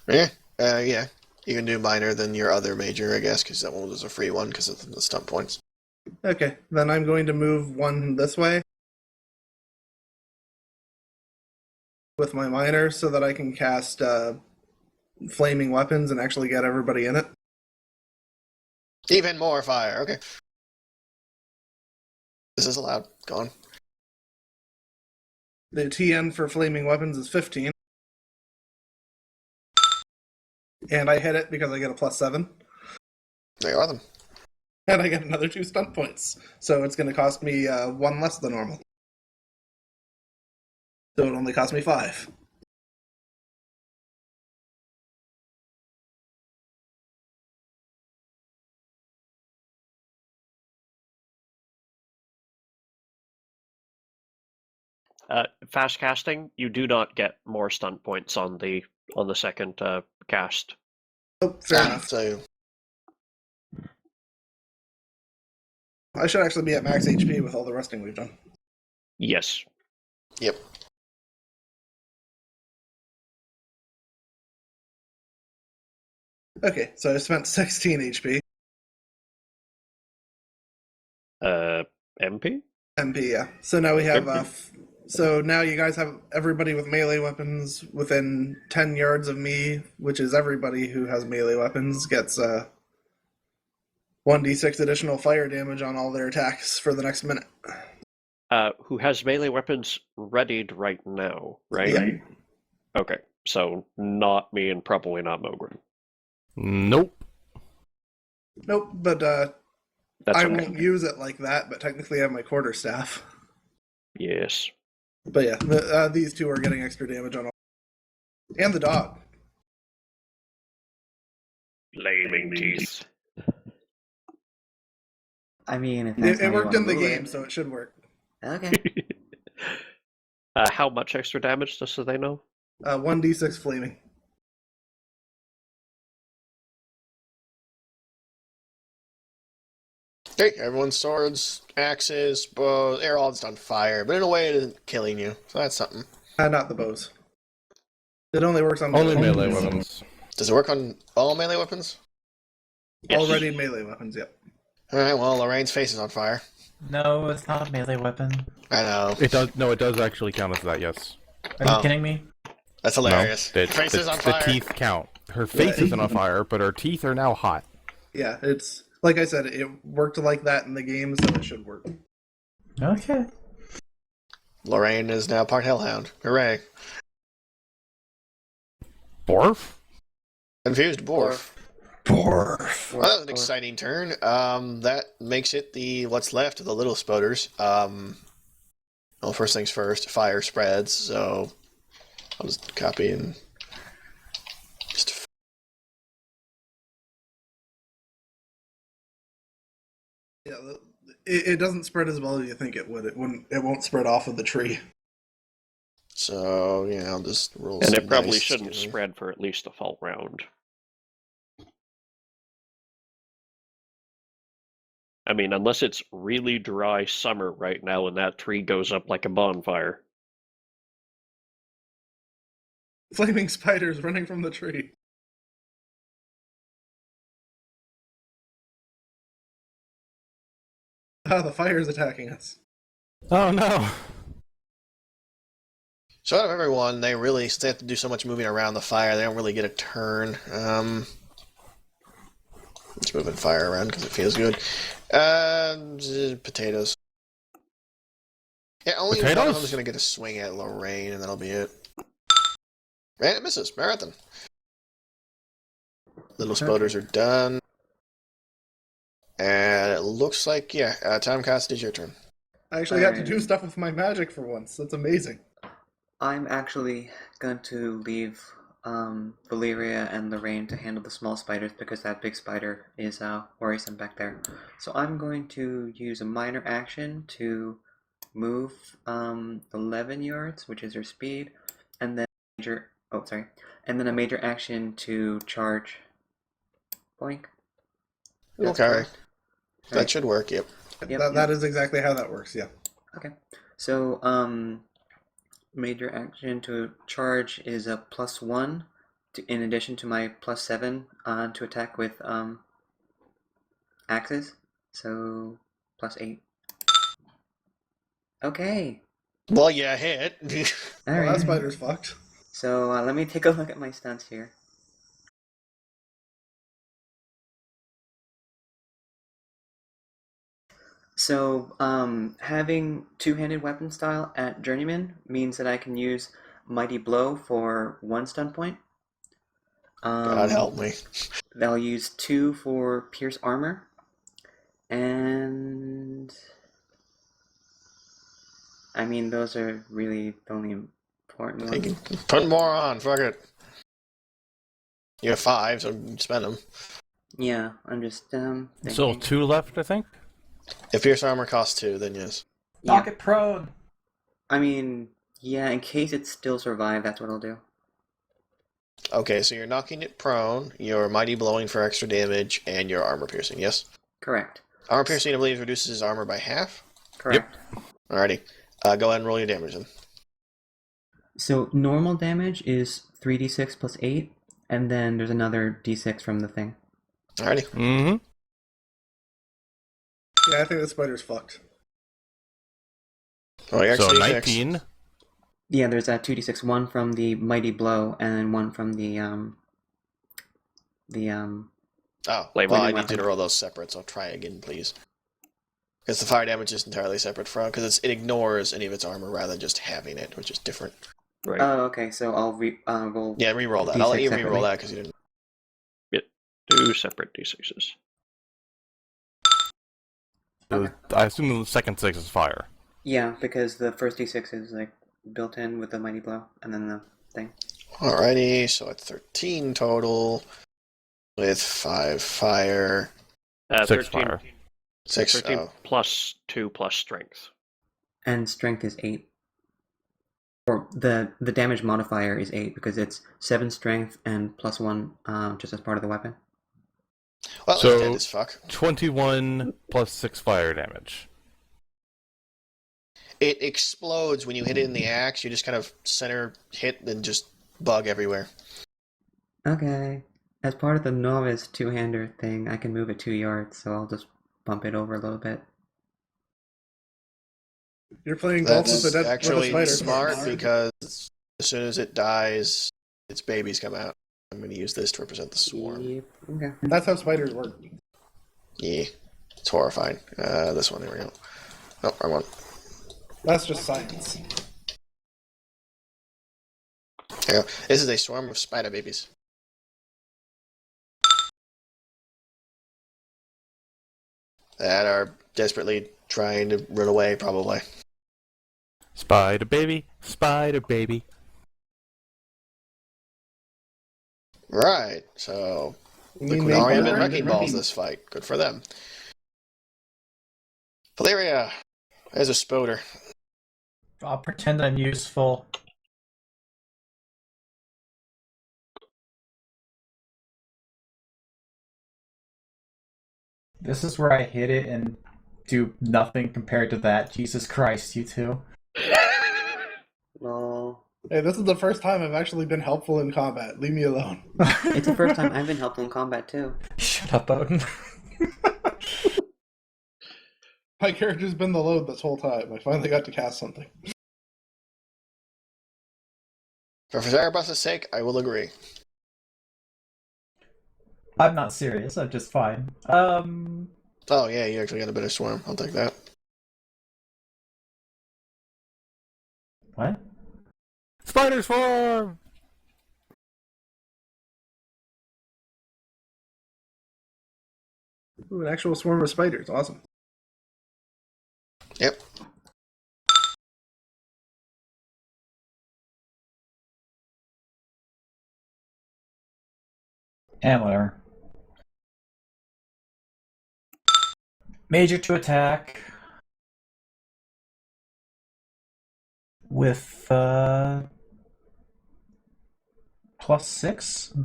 Yeah, yeah. You can do minor than your other major, I guess, because that one was a free one because of the stunt points. Okay, then I'm going to move one this way with my minor so that I can cast flaming weapons and actually get everybody in it. Even more fire, okay. This is allowed. Go on. The TN for flaming weapons is 15. And I hit it because I get a +7. There are them. And I get another 2 stunt points. So it's going to cost me 1 less than normal. So it only cost me 5. Fast casting, you do not get more stunt points on the second cast. Oh, fair enough. So, I should actually be at max HP with all the resting we've done. Yes. yep. Okay, so I spent 16 HP. MP? MP, yeah. So now we have... MP. So now you guys have everybody with melee weapons within 10 yards of me, which is everybody who has melee weapons gets 1d6 additional fire damage on all their attacks for the next minute. Who has melee weapons readied right now, right? Yeah. Okay, so not me and probably not Mogren. Nope. Nope, but That's I okay. won't use it like that, but technically I have my quarterstaff. Yes. But yeah, these two are getting extra damage on all. And the dog. Flaming teeth. I mean, if that's It how you worked wanna in the move game, it. so it should work. Okay. How much extra damage does they know? 1d6 flaming. Okay, everyone's swords, axes, bows, they're all just on fire, but in a way it isn't killing you, so that's something. Not the bows. It only works on Only bows. melee weapons. Does it work on all melee weapons? Yes. Already melee weapons, yep. Alright, well, Lorraine's face is on fire. No, it's not a melee weapon. I know. It does. No, it does actually count as that. Yes. Are you Oh. kidding me? That's hilarious. No, Her face is on fire. The teeth count. Her face isn't on fire, but her teeth are now hot. Yeah, it's like I said, it worked like that in the game, so it should work. Okay. Lorraine is now part Hellhound. Hooray. Borf? Confused Borf. Barf. Well, that was an exciting turn. That makes it what's left of the little spoders. Well, first things first, fire spreads. So I'll just copy and just. Yeah, it doesn't spread as well as you think it would. It won't spread off of the tree. So yeah, I'll just roll. And some it probably dice shouldn't together. spread for at least a full round. I mean, unless it's really dry summer right now and that tree goes up like a bonfire. Flaming spiders running from the tree. Ah, the fire is attacking us. Oh no! So out of everyone, they have to do so much moving around the fire. They don't really get a turn. Just moving fire around because it feels good. Potatoes. Yeah, only one of Potatoes? them is going to get a swing at Lorraine, and that'll be it. And it misses. Marathon. Little spoders are done. And it looks like, yeah, Timecast, is your turn. I actually got to do stuff with my magic for once. That's amazing. I'm actually going to leave Valeria and Lorraine to handle the small spiders because that big spider is worrisome back there. So I'm going to use a minor action to move 11 yards, which is her speed, and then a major action to charge. Boink. That's Okay. correct. That Right. should work, yep. That is exactly how that works, yeah. Okay. So major action to charge is a +1 in addition to my +7 to attack with axes. So +8. Okay. Well, yeah, hit. All Well, right. that spider's fucked. So let me take a look at my stunts here. So having two-handed weapon style at Journeyman means that I can use Mighty Blow for 1 stun point. God help me. I'll use 2 for Pierce Armor. And I mean, those are really the only important You ones. can put more on, fuck it. You have 5, so spend them. Yeah, I'm just Still thinking. 2 left, I think. If Pierce Armor costs 2, then yes. Knock Yeah. it prone. I mean, yeah, in case it still survive, that's what I'll do. Okay, so you're knocking it prone, you're Mighty Blowing for extra damage, and you're Armor Piercing, yes? Correct. Armor Piercing, I believe, reduces his armor by half. Correct. Alrighty. Go ahead and roll your damage then. So normal damage is 3d6 plus 8, and then there's another d6 from the thing. Alrighty. Mm-hmm. Yeah, I think the spider's fucked. Oh, you're So actually 19. Yeah, there's a 2d6, one from the Mighty Blow, and then one from the Oh, Like well, when I you need you to weapon. roll those separate, so try again, please. Because the fire damage is entirely separate from, because it ignores any of its armor rather than just having it, which is different. Right. Oh, okay, so I'll roll. Yeah, re-roll that. I'll let D6 you re-roll separately. that because you didn't. 2 separate d6s. Okay. I assume the second 6 is fire. Yeah, because the first d6 is like built in with the Mighty Blow, and then the thing. Alrighty, so at 13 total, with 5 fire, 6 13, fire. 6. 13 Oh, plus 2 plus strength. And strength is 8. Or the damage modifier is 8 because it's 7 strength and +1 just as part of the weapon. well, So- that's dead as fuck. 21 plus 6 fire damage. It explodes when you hit it in the axe. You just kind of center hit and just bug everywhere. Okay. As part of the novice two-hander thing, I can move it 2 yards, so I'll just bump it over a little bit. You're playing golf with That's the actually spider. smart because as soon as it dies, its babies come out. I'm going to use this to represent the swarm. Yep. Okay. That's how spiders work. Yeah, it's horrifying. This one, there we go. Oh, wrong one. That's just science. There we go. This is a swarm of spider babies. that are desperately trying to run away, probably. Spider baby, spider baby. Right, so the You Qunari have made been that? wrecking balls this fight. Good for them. Valeria, there's a spoder. I'll pretend I'm useful. This is where I hit it and do nothing compared to that. Jesus Christ, you two. Lol. Hey, this is the first time I've actually been helpful in combat. Leave me alone. It's the first time I've been helpful in combat too. Shut up, Odin. My character's been the load this whole time. I finally got to cast something. For Erebus' sake, I will agree. I'm not serious. I'm just fine. Oh yeah, you actually got a bit of swarm. I'll take that. What? Spider swarm! Ooh, an actual swarm of spiders. Awesome. Yep. And whatever. Major to attack with +6,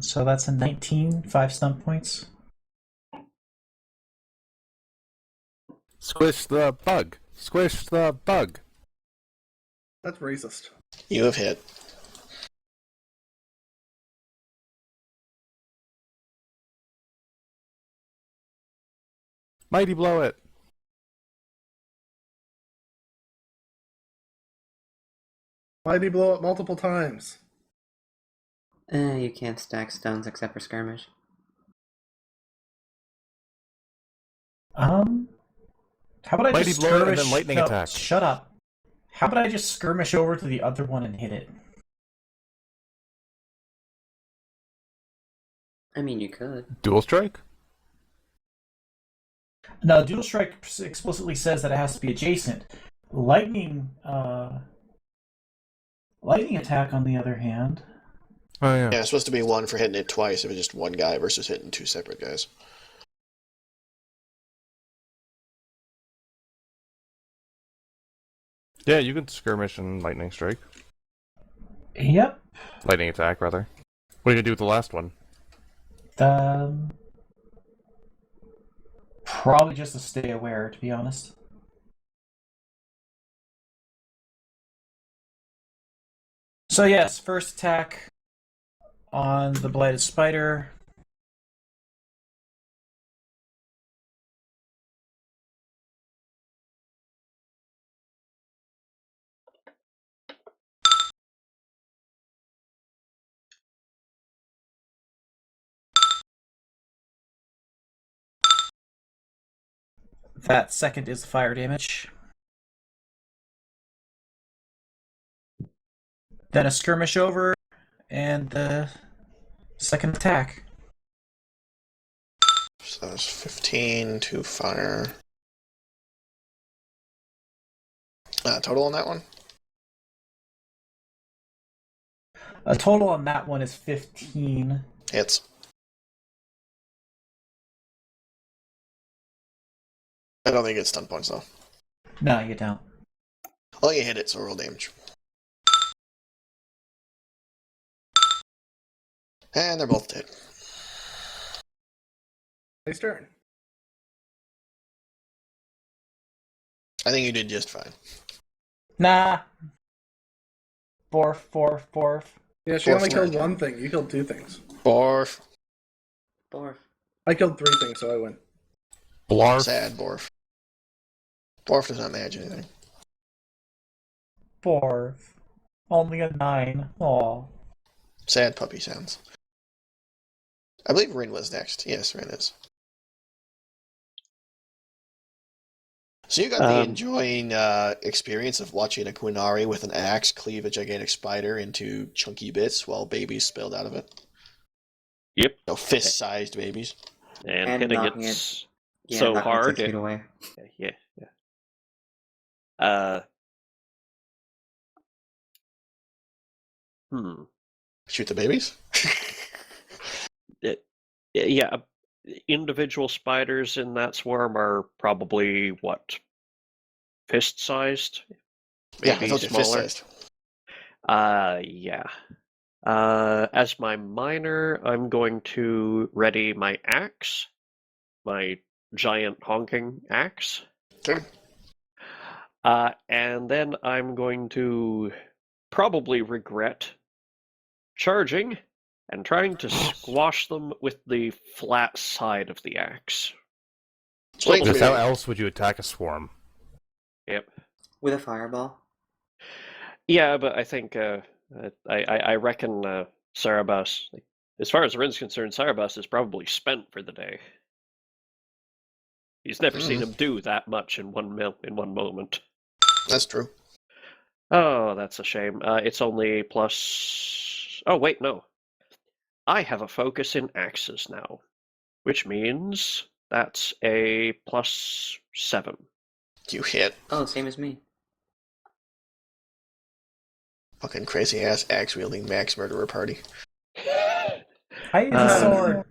so that's a 19, 5 stun points. Squish the bug. Squish the bug. That's racist. You have hit. Mighty blow it. Why'd he blow up multiple times? You can't stack stuns except for skirmish. How about I Mighty just blow it and skirmish? then lightning No, attack. shut up. How about I just skirmish over to the other one and hit it? I mean, you could. Dual strike? No, Dual Strike explicitly says that it has to be adjacent. Lightning attack, on the other hand. Oh yeah. Yeah, it's supposed to be one for hitting it twice if it's just one guy versus hitting two separate guys. Yeah, you can skirmish and lightning strike. Yep. Lightning attack, rather. What are you gonna do with the last one? Probably just to stay aware, to be honest. So yes, first attack on the Blighted Spider. That second is fire damage. Then a skirmish over, and the second attack. So that's 15 to fire. Total on that one? A total on that one is 15. Hits. I don't think it's stun points though. No, you don't. Oh, you hit it, so roll damage. And they're both dead. Nice turn. I think you did just fine. Nah. Borf. Yeah, she Fourth only killed round. one thing. You killed two things. Borf. Borf. I killed three things, so I win. Blarf. Sad Borf. Borf does not manage anything. Borf. Only a 9. Aw. Sad puppy sounds. I believe Rin was next. Yes, Rin is. So you got the enjoying experience of watching a Qunari with an axe cleave a gigantic spider into chunky bits while babies spilled out of it. Yep. No, fist-sized babies. And And hitting knocking its Yeah, so not quite hard. 6 feet away. Yeah. Uh, hmm. Shoot the babies? Yeah, individual spiders in that swarm are probably what, fist-sized? Yeah, I Maybe told you smaller. fist-sized. Yeah. As my miner, I'm going to ready my axe, my giant honking axe. Okay. And then I'm going to probably regret charging and trying to squash them with the flat side of the axe. Swing Just how speed. else would you attack a swarm? Yep. With a fireball. Yeah, but I think I reckon Sarabas, as far as Rin's concerned, Sarabas is probably spent for the day. He's never seen him do that much in one moment. That's true. Oh, that's a shame. It's only plus. Oh wait, no. I have a focus in axes now, which means that's a +7. You hit. Oh, same as me. Fucking crazy ass axe wielding max murderer party. I use a Uh, sword.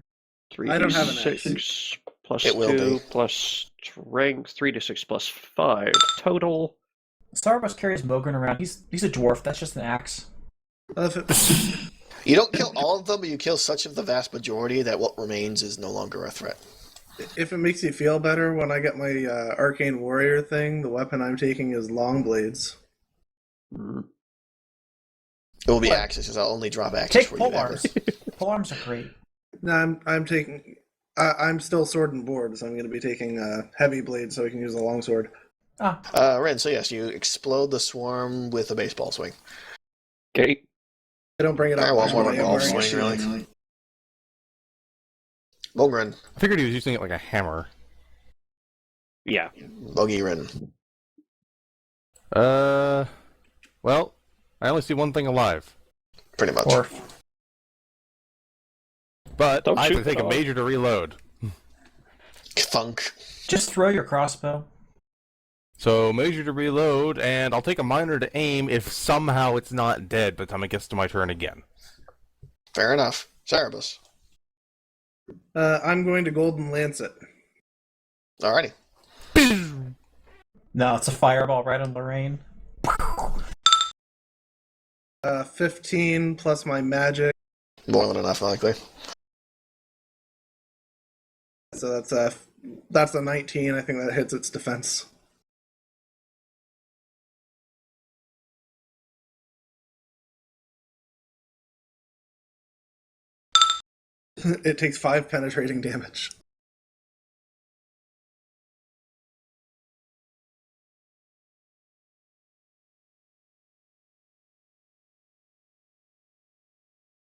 3d6 I don't have an axe. plus It will 2 be. plus strength, 3d6 plus 5 total. Starbucks carries Mogren around. He's a dwarf. That's just an axe. You don't kill all of them, but you kill such of the vast majority that what remains is no longer a threat. If it makes you feel better, when I get my Arcane Warrior thing, the weapon I'm taking is long blades. Mm. It will be What? axes, because I'll only drop axes Take for you pole ever. arms. Pole arms are great. No, I'm taking. I'm still sword and board, so I'm going to be taking heavy blade so we can use the longsword. Ah, Ren, so yes, you explode the swarm with a baseball swing. Okay. I don't bring it up. Well, much, more but of a I am golf wearing a swing, shield. really. Bogren, I figured he was using it like a hammer. Yeah. Bogey Ren. Well, I only see one thing alive. Pretty much. dwarf. But Don't I have shoot to take the a dog. major to reload. Thunk. Just throw your crossbow. So major to reload, and I'll take a minor to aim if somehow it's not dead by the time it gets to my turn again. Fair enough. Cerebus. I'm going to Golden Lance it. Alrighty. No, it's a fireball right on Lorraine. 15 plus my magic, More than enough, likely. so that's a 19. I think that hits its defense. It takes 5 penetrating damage.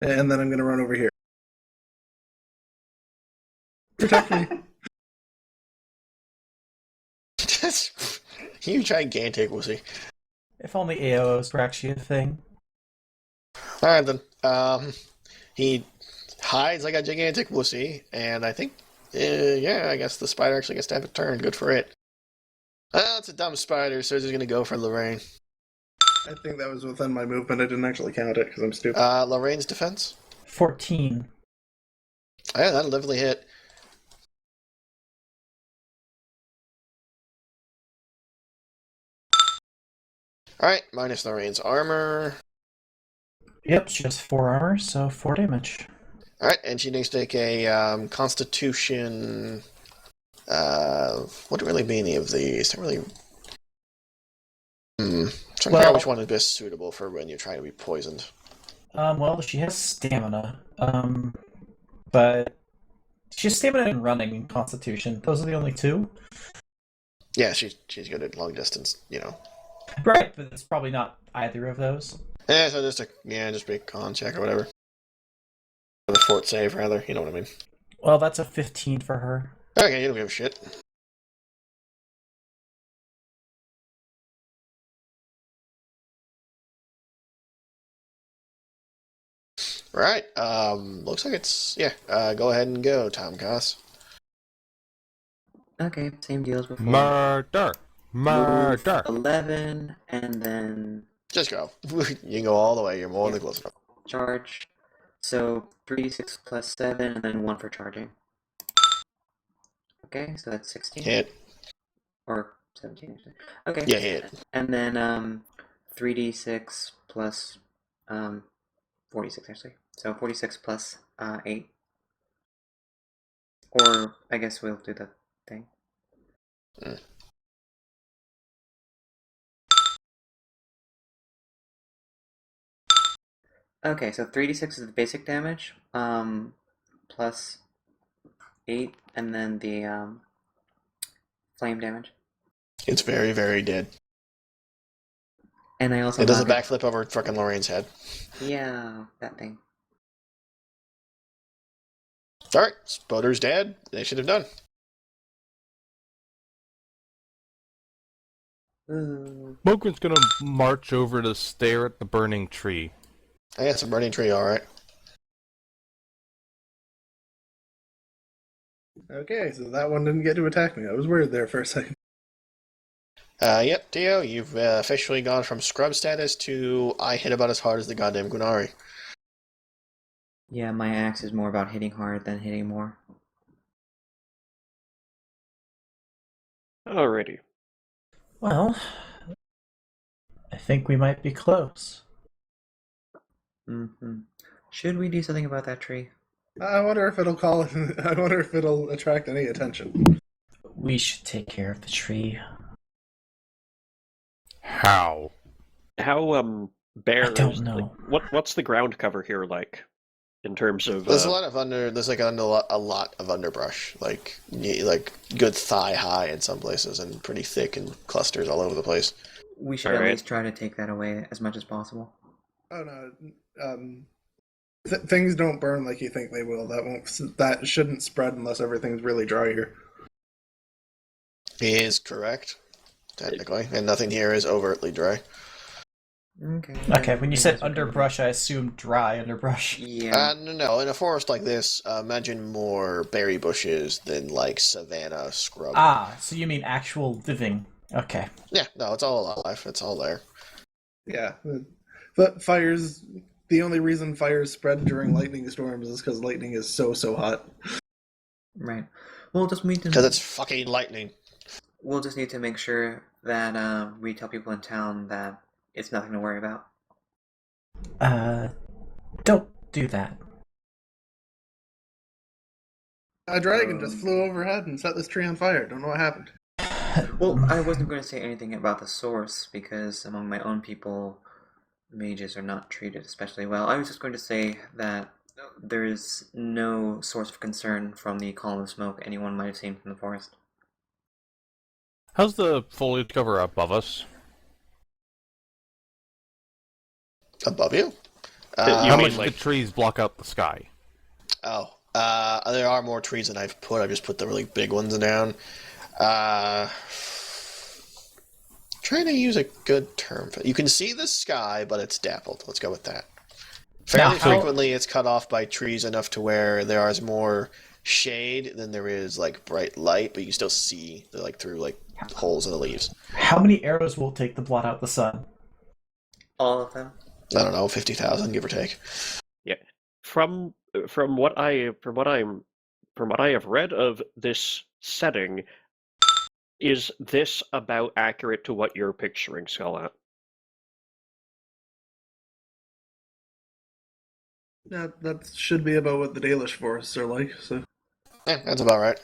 And then I'm going to run over here. Protect me. You gigantic wussy. If only AOs were actually a thing. Alright then. He hides like a gigantic wussy, and I think, I guess the spider actually gets to have a turn. Good for it. It's a dumb spider, so it's just gonna go for Lorraine. I think that was within my movement. I didn't actually count it because I'm stupid. Lorraine's defense? 14. Oh, yeah, that'll definitely hit. Alright, minus Lorraine's armor. Yep, she has 4 armor, so 4 damage. Alright, and she needs to take a Constitution. What really be any of these? Don't really. Trying to figure out which one is best suitable for when you're trying to be poisoned. Well, she has stamina. But she has stamina and running and constitution. Those are the only 2. Yeah, she's good at long distance, Right, but it's probably not either of those. Yeah, so just be a con check or whatever. Or the fort save, rather. You know what I mean. Well, that's a 15 for her. Okay, you don't give a shit. Right. Looks like it's go ahead and go, Tom Goss. Okay, same deal as before. Murder! Move Murder! 11, and then Just go. You can go all the way. You're more than close enough. charge. So 3d6 plus 7, and then 1 for charging. Okay, so that's 16. Hit. Or 17, actually. Okay. Yeah, hit. And then 3d6 plus 46, actually. So 46 plus 8. Or I guess we'll do the thing. Mm. Okay, so 3d6 is the basic damage, plus 8, and then the flame damage. It's very, very dead. And I also It does a knock backflip over fucking Lorraine's head. Yeah, that thing. Alright, Sputter's dead. They should have done. Ooh. Mogren's gonna march over to stare at the burning tree. I got some burning tree, alright. Okay, so that one didn't get to attack me. I was worried there for a second. Yep, Dio, you've officially gone from scrub status to I hit about as hard as the goddamn Gunari. Yeah, my axe is more about hitting hard than hitting more. Alrighty. Well, I think we might be close. Mm-hmm. Should we do something about that tree? I wonder if it'll call. I wonder if it'll attract any attention. We should take care of the tree. How? How bare I don't is, know. like, what's the ground cover here like in terms of There's a lot of a lot of underbrush, like good thigh high in some places, and pretty thick in clusters all over the place. We should at Alright. least try to take that away as much as possible. Oh no. Things don't burn like you think they will. That shouldn't spread unless everything's really dry here. He is correct, technically, and nothing here is overtly dry. Okay. Okay, when you said underbrush, I assumed dry underbrush. Yeah. No, in a forest like this, imagine more berry bushes than like savanna scrub. Ah, so you mean actual living. Okay. Yeah, no, it's all alive. It's all there. Yeah, but fires. The only reason fires spread during lightning storms is because lightning is so hot. Right. We'll just need to. Because it's fucking lightning. We'll just need to make sure that we tell people in town that it's nothing to worry about. Don't do that. A dragon just flew overhead and set this tree on fire. Don't know what happened. Well, I wasn't going to say anything about the source because among my own people, mages are not treated especially well. I was just going to say that there is no source of concern from the column of smoke anyone might have seen from the forest. How's the foliage cover above us? Above you? How mean, much like- do the trees block out the sky? There are more trees than I've put. I've just put the really big ones down. Trying to use a good term for it. You can see the sky, but it's dappled. Let's go with that. Fairly Now, how- frequently, it's cut off by trees enough to where there is more shade than there is like bright light, but you can still see through holes in the leaves. How many arrows will it take to blot out the sun? All of them? I don't know, 50,000 give or take. Yeah. From what I have read of this setting, is this about accurate to what you're picturing, Skull? That should be about what the Dalish forests are like. So Yeah, that's about right.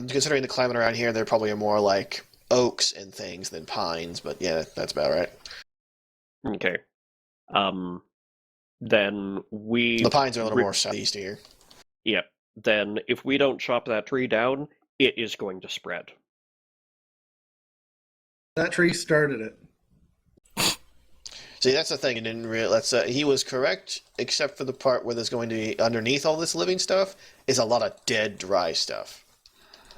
Considering the climate around here, there probably are more like oaks and things than pines, but yeah, that's about right. Okay. Then we... The pines are a little more southeast here. Yeah. Then if we don't chop that tree down, it is going to spread. that tree started it. See, that's the thing. He was correct, except for the part where there's going to be underneath all this living stuff is a lot of dead, dry stuff.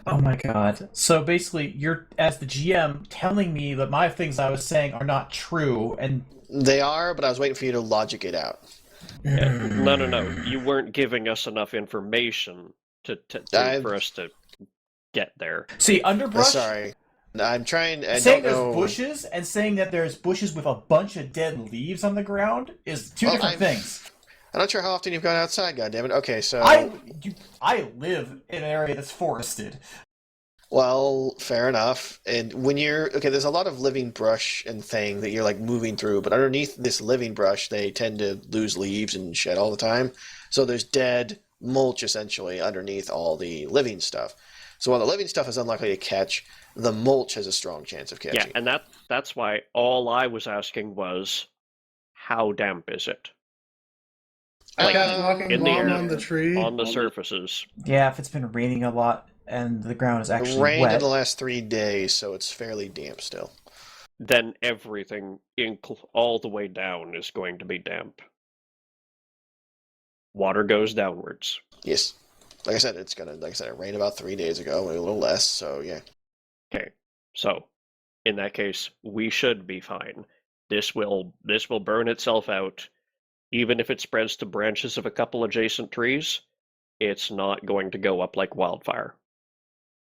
Oh my god. So basically, you're, as the GM, telling me that my things I was saying are not true, and... They are, but I was waiting for you to logic it out. No. You weren't giving us enough information for us to get there. See, underbrush. Sorry. I'm trying. I Saying don't there's know. bushes and saying that there's bushes with a bunch of dead leaves on the ground is two Well, different things. I'm not sure how often you've gone outside, goddammit. Okay, so. I live in an area that's forested. Well, fair enough. And when you're okay, there's a lot of living brush and thing that you're like moving through, but underneath this living brush, they tend to lose leaves and shed all the time. So there's dead mulch essentially underneath all the living stuff. So while the living stuff is unlikely to catch, the mulch has a strong chance of catching. Yeah, and that's why all I was asking was, how damp is it? I got walking in the along air, on the tree. on the surfaces. Yeah, if it's been raining a lot and the ground is It actually rained wet. in the last 3 days, so it's fairly damp still. Then everything, all the way down, is going to be damp. Water goes downwards. Yes. Like I said, it rained about 3 days ago, maybe a little less, so yeah. Okay, so in that case, we should be fine. This will burn itself out. Even if it spreads to branches of a couple adjacent trees, it's not going to go up like wildfire.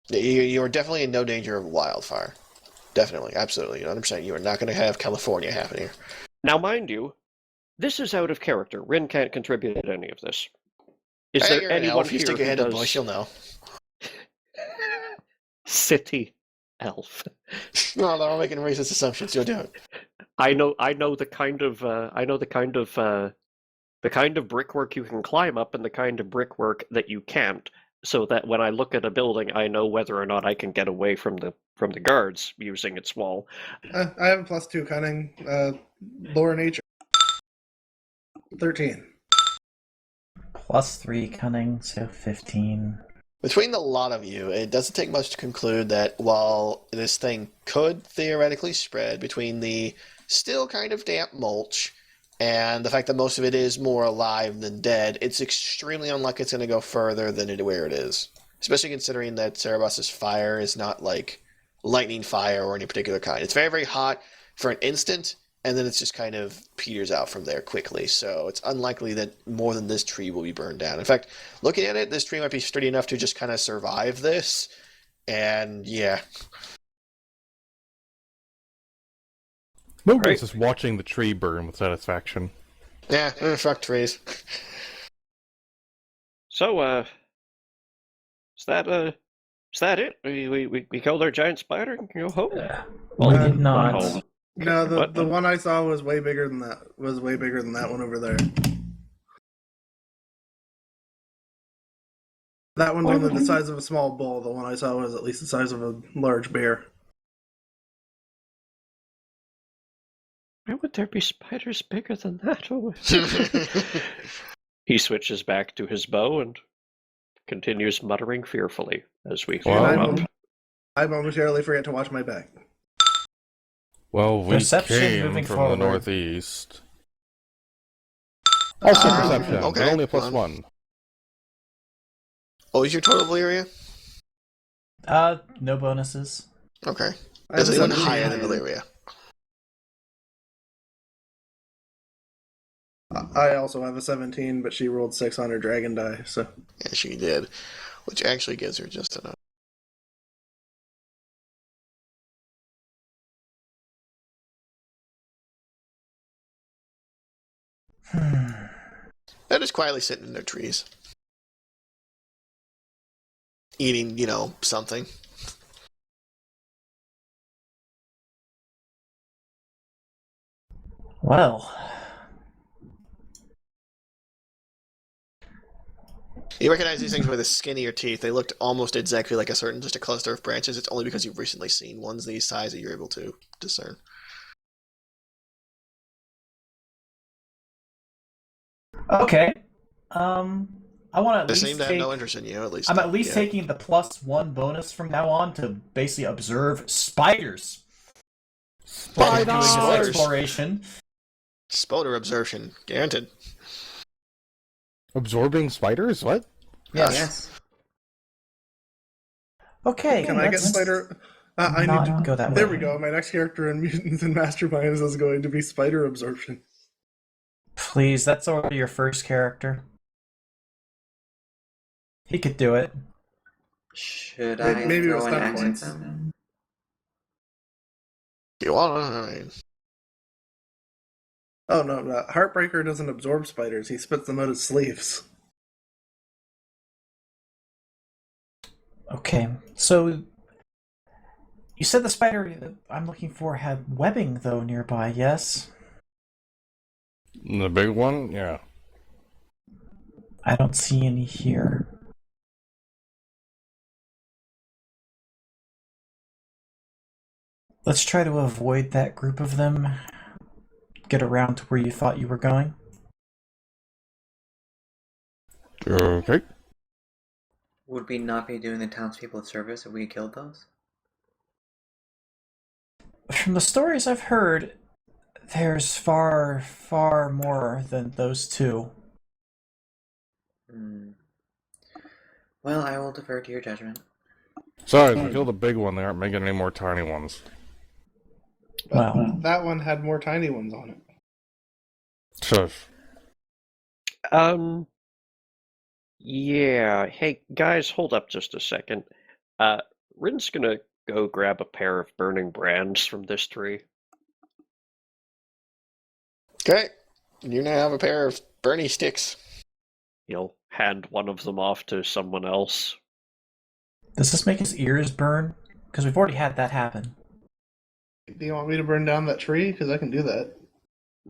You're definitely in no danger of wildfire. Definitely, absolutely. 100%. You are not going to have California happen here. Now, mind you, this is out of character. Rin can't contribute to any of this. Is Hey, there you're an anyone elf. If you here stick your who head in the does bush, you'll know. city elf? No, they're all making racist assumptions. You'll do it. I know the kind of brickwork you can climb up and the kind of brickwork that you can't, so that when I look at a building, I know whether or not I can get away from the guards using its wall. I have a +2 cunning. Lore nature. 13. +3 cunning, so 15. Between the lot of you, it doesn't take much to conclude that while this thing could theoretically spread between the still kind of damp mulch and the fact that most of it is more alive than dead, it's extremely unlikely it's going to go further than where it is. Especially considering that Cerebus's fire is not like lightning fire or any particular kind. It's very, very hot for an instant, and then it's just kind of peters out from there quickly. So it's unlikely that more than this tree will be burned down. In fact, looking at it, this tree might be sturdy enough to just kind of survive this. And yeah. Moogle's Right. just watching the tree burn with satisfaction. Yeah, fuck trees. So, is that it? We killed our giant spider and can go home? We did not. home. No, What? the one I saw was way bigger than that. Was way bigger than that one over there. That one's only the size of a small bull. The one I saw was at least the size of a large bear. Why would there be spiders bigger than that? Oh. He switches back to his bow and continues muttering fearfully as we Well, climb up. I momentarily forget to watch my back. Well, we Perception came moving from forward. the northeast. Also perception, okay. but only a +1. What was your total area? No bonuses. Okay. I have That's a even 17. higher than Valyria. I also have a 17, but she rolled 6 on her dragon die, so. Yeah, she did. Which actually gives her just enough. They're just quietly sitting in their trees. Eating, something. Well, You recognize these things with the skinnier teeth. They looked almost exactly like just a cluster of branches. It's only because you've recently seen ones these size that you're able to discern. okay. I want to at They least seem to have no interest in you, at least. I'm at least yeah. taking the +1 bonus from now on to basically observe spiders. While doing this Spiders! exploration. Spoder absorption. Guaranteed. Absorbing spiders? What? Yes. Okay. Can I get let's spider? I not need to go that There way. we go. My next character in Mutants and Masterminds is going to be spider absorption. Please, that's already your first character. He could do it. Should Maybe I it throw was an stuff axe at points. them? You wanna? Oh no, Heartbreaker doesn't absorb spiders. He spits them out his sleeves. Okay, so you said the spider that I'm looking for had webbing, though, nearby, yes? The big one, yeah. I don't see any here. Let's try to avoid that group of them. Get around to where you thought you were going. Okay. Would we not be doing the townspeople a service if we killed those? From the stories I've heard, there's far, far more than those two. Hmm. Well, I will defer to your judgment. Sorry, if we kill the big one, they aren't making any more tiny ones. Well, That one had more tiny ones on it. Shush. Yeah. Hey, guys, hold up just a second. Rin's gonna go grab a pair of burning brands from this tree. Okay. You now have a pair of Bernie sticks. He'll hand one of them off to someone else. does this make his ears burn? Because we've already had that happen. Do you want me to burn down that tree? Because I can do that.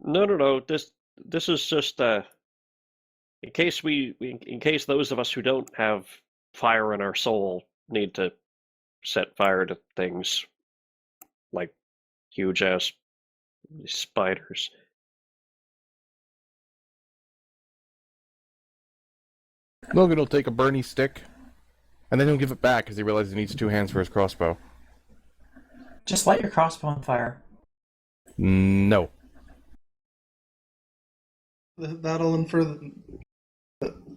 No. This is just in case in case those of us who don't have fire in our soul need to set fire to things like huge ass spiders. Logan will take a Bernie stick, and then he'll give it back because he realizes he needs 2 hands for his crossbow. Just light your crossbow on fire. No. That'll infer.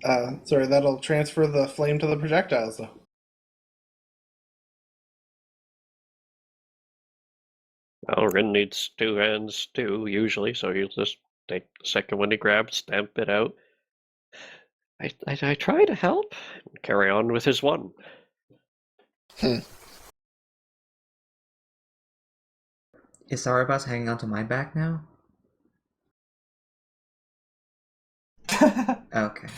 That'll transfer the flame to the projectiles, though. Well, Rin needs 2 hands too, usually, so he'll just take the second one he grabs, stamp it out. I try to help and carry on with his one. Is Sarabas hanging onto my back now? Okay.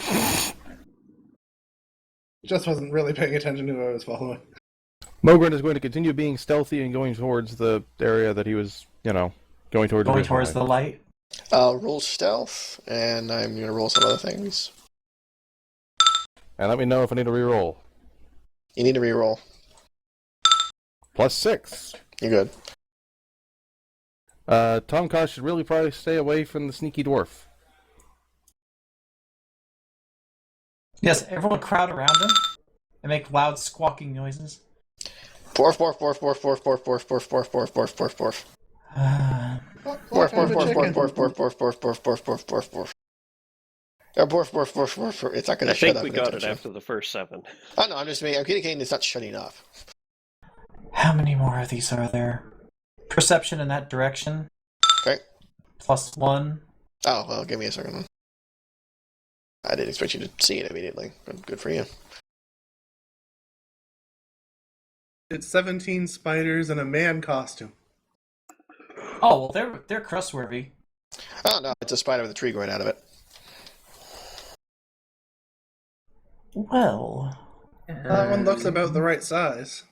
Just wasn't really paying attention to who I was following. Mogren is going to continue being stealthy and going towards the area that he was, going towards. Going towards the light. I'll roll stealth, and I'm going to roll some other things. And let me know if I need to reroll. You need to reroll. +6. You're good. Tomcott should really probably stay away from the sneaky dwarf. Yes, everyone crowd around him and make loud squawking noises. Borf, borf, borf, borf, borf, borf, borf, borf, borf, borf, borf, borf, borf. Borf, borf, borf, borf, borf, borf, borf, borf, borf, borf, borf, borf, borf. Borf, borf, borf, borf, borf. It's not going I to shut think up. we got it after the first 7. Oh no, I'm communicating. It's not shutting up. How many more of these are there? Perception in that direction. Okay. +1. Oh well, give me a second. I didn't expect you to see it immediately. Good for you. It's 17 spiders and a man costume. Oh well, they're trustworthy. Oh no, it's a spider with a tree growing out of it. Well, That one looks about the right size.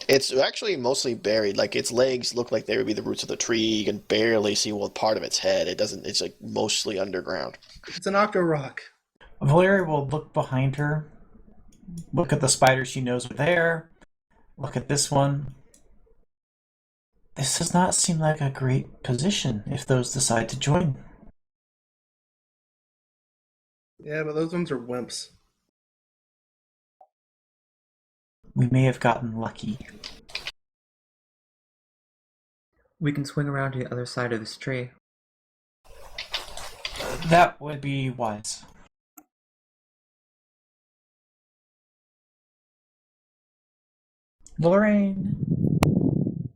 It's actually mostly buried. Like its legs look like they would be the roots of the tree. You can barely see part of its head. It doesn't. It's like mostly underground. It's an octo rock. Valeria will look behind her, look at the spiders she knows are there, look at this one. This does not seem like a great position if those decide to join. Yeah, but those ones are wimps. We may have gotten lucky. We can swing around to the other side of this tree. That would be wise. Lorraine.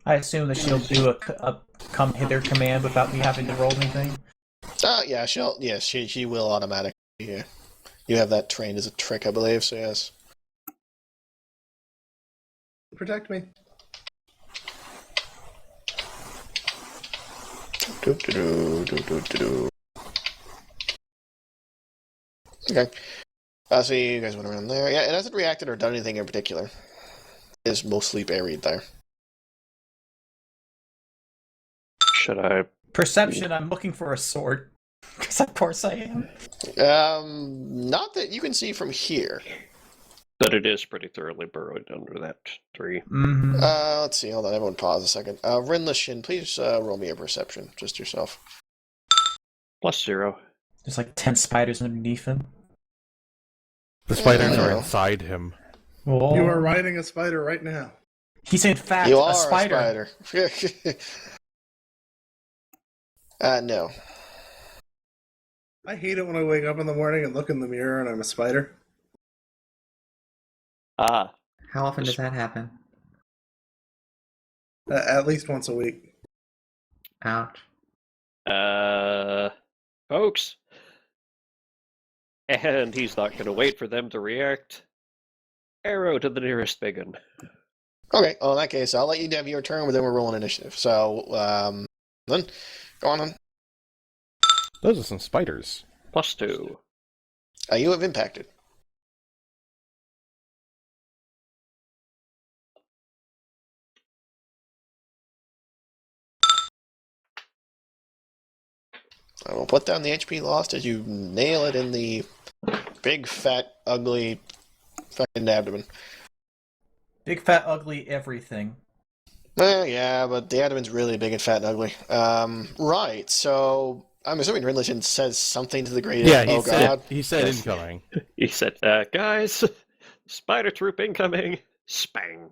I assume that she'll do a come hither command without me having to roll anything. Yeah, she will automatically. Yeah. You have that trained as a trick, I believe. So yes. Protect me. Okay. So you guys went around there. Yeah, it hasn't reacted or done anything in particular. It is mostly buried there. Should I? Perception, I'm looking for a sword. Because of course I am. Not that you can see from here. But it is pretty thoroughly burrowed under that tree. Mm-hmm. Let's see. Hold on. Everyone pause a second. Rinla Shin, please roll me a perception. Just yourself. +0. There's like 10 spiders underneath him. The spiders I are know. inside him. Oh. You are riding a spider right now. He's in fact You are a spider. a spider. No. I hate it when I wake up in the morning and look in the mirror and I'm a spider. Ah, How often does that happen? At least once a week. Ouch. folks. And he's not going to wait for them to react. Arrow to the nearest big one. Okay. Well, in that case, I'll let you have your turn, but then we're rolling initiative. So, then go on. Those are some spiders. +2. You have impacted. I will put down the HP lost as you nail it in the big, fat, ugly fucking abdomen. Big, fat, ugly everything. Well, yeah, but the abdomen's really big and fat and ugly. Right, so I'm assuming Rinlishin says something to the great... He God. said incoming. He said, guys, spider troop incoming. Spang.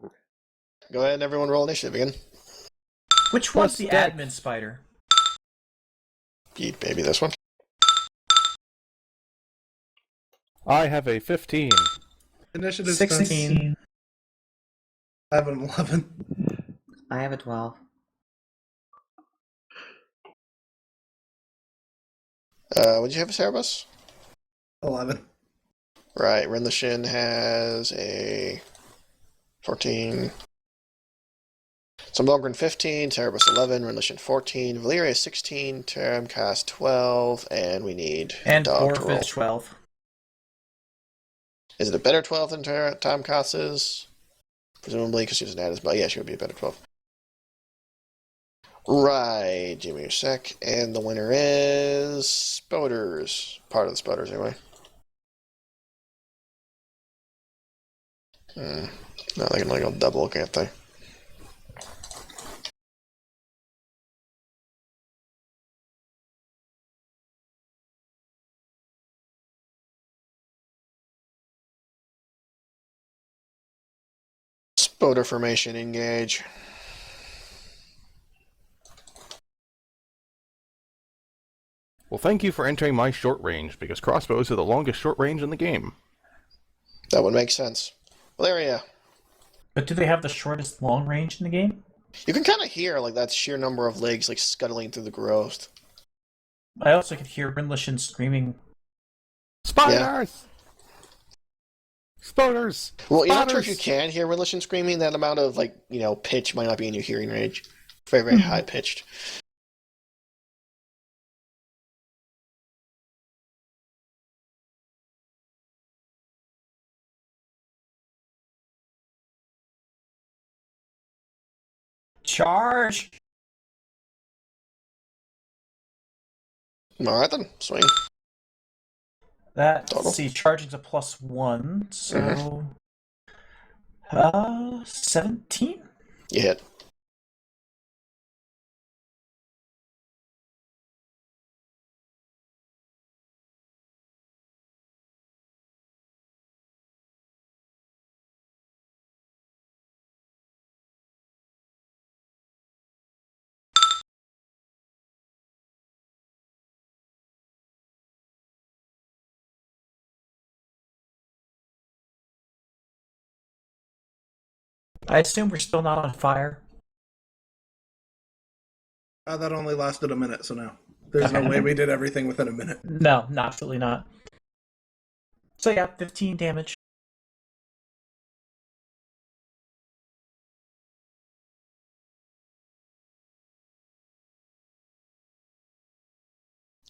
Go ahead and everyone roll initiative again. Which one's the Dex? admin spider? Yeet, baby, this one. I have a 15. Initiative 16. I have an 11. I have a 12. What'd you have, Cerebus? 11. Right, Rinlishin has a 14. So Milgren 15, Cerebus 11, Rinlishin 14, Valeria 16, Terramcast 12, and we need And Dog to roll. Orphish 12. Is it a better 12 than Terramcast is? Presumably, because she doesn't add as much. Yeah, she would be a better 12. Right, give me a sec. And the winner is Spoders. Part of the Spoders, anyway. No, they can only go double, can't they? Spoder formation, engage. Well, thank you for entering my short range, because crossbows are the longest short range in the game. That would make sense. Valeria, But do they have the shortest long range in the game? you can kind of hear like that sheer number of legs like scuttling through the growth. I also could hear Rinlishin screaming. Spiders! Spiders! Well, you're not sure if Spiders! you can hear Rinlishin screaming. That amount of pitch might not be in your hearing range. Very, very high pitched. Charge! All right then, swing. That, Total. let's see, charging's a +1, so... 17? You hit. I assume we're still not on fire. That only lasted a minute, so no. There's no Okay. way we did everything within a minute. No, absolutely not. So yeah, 15 damage.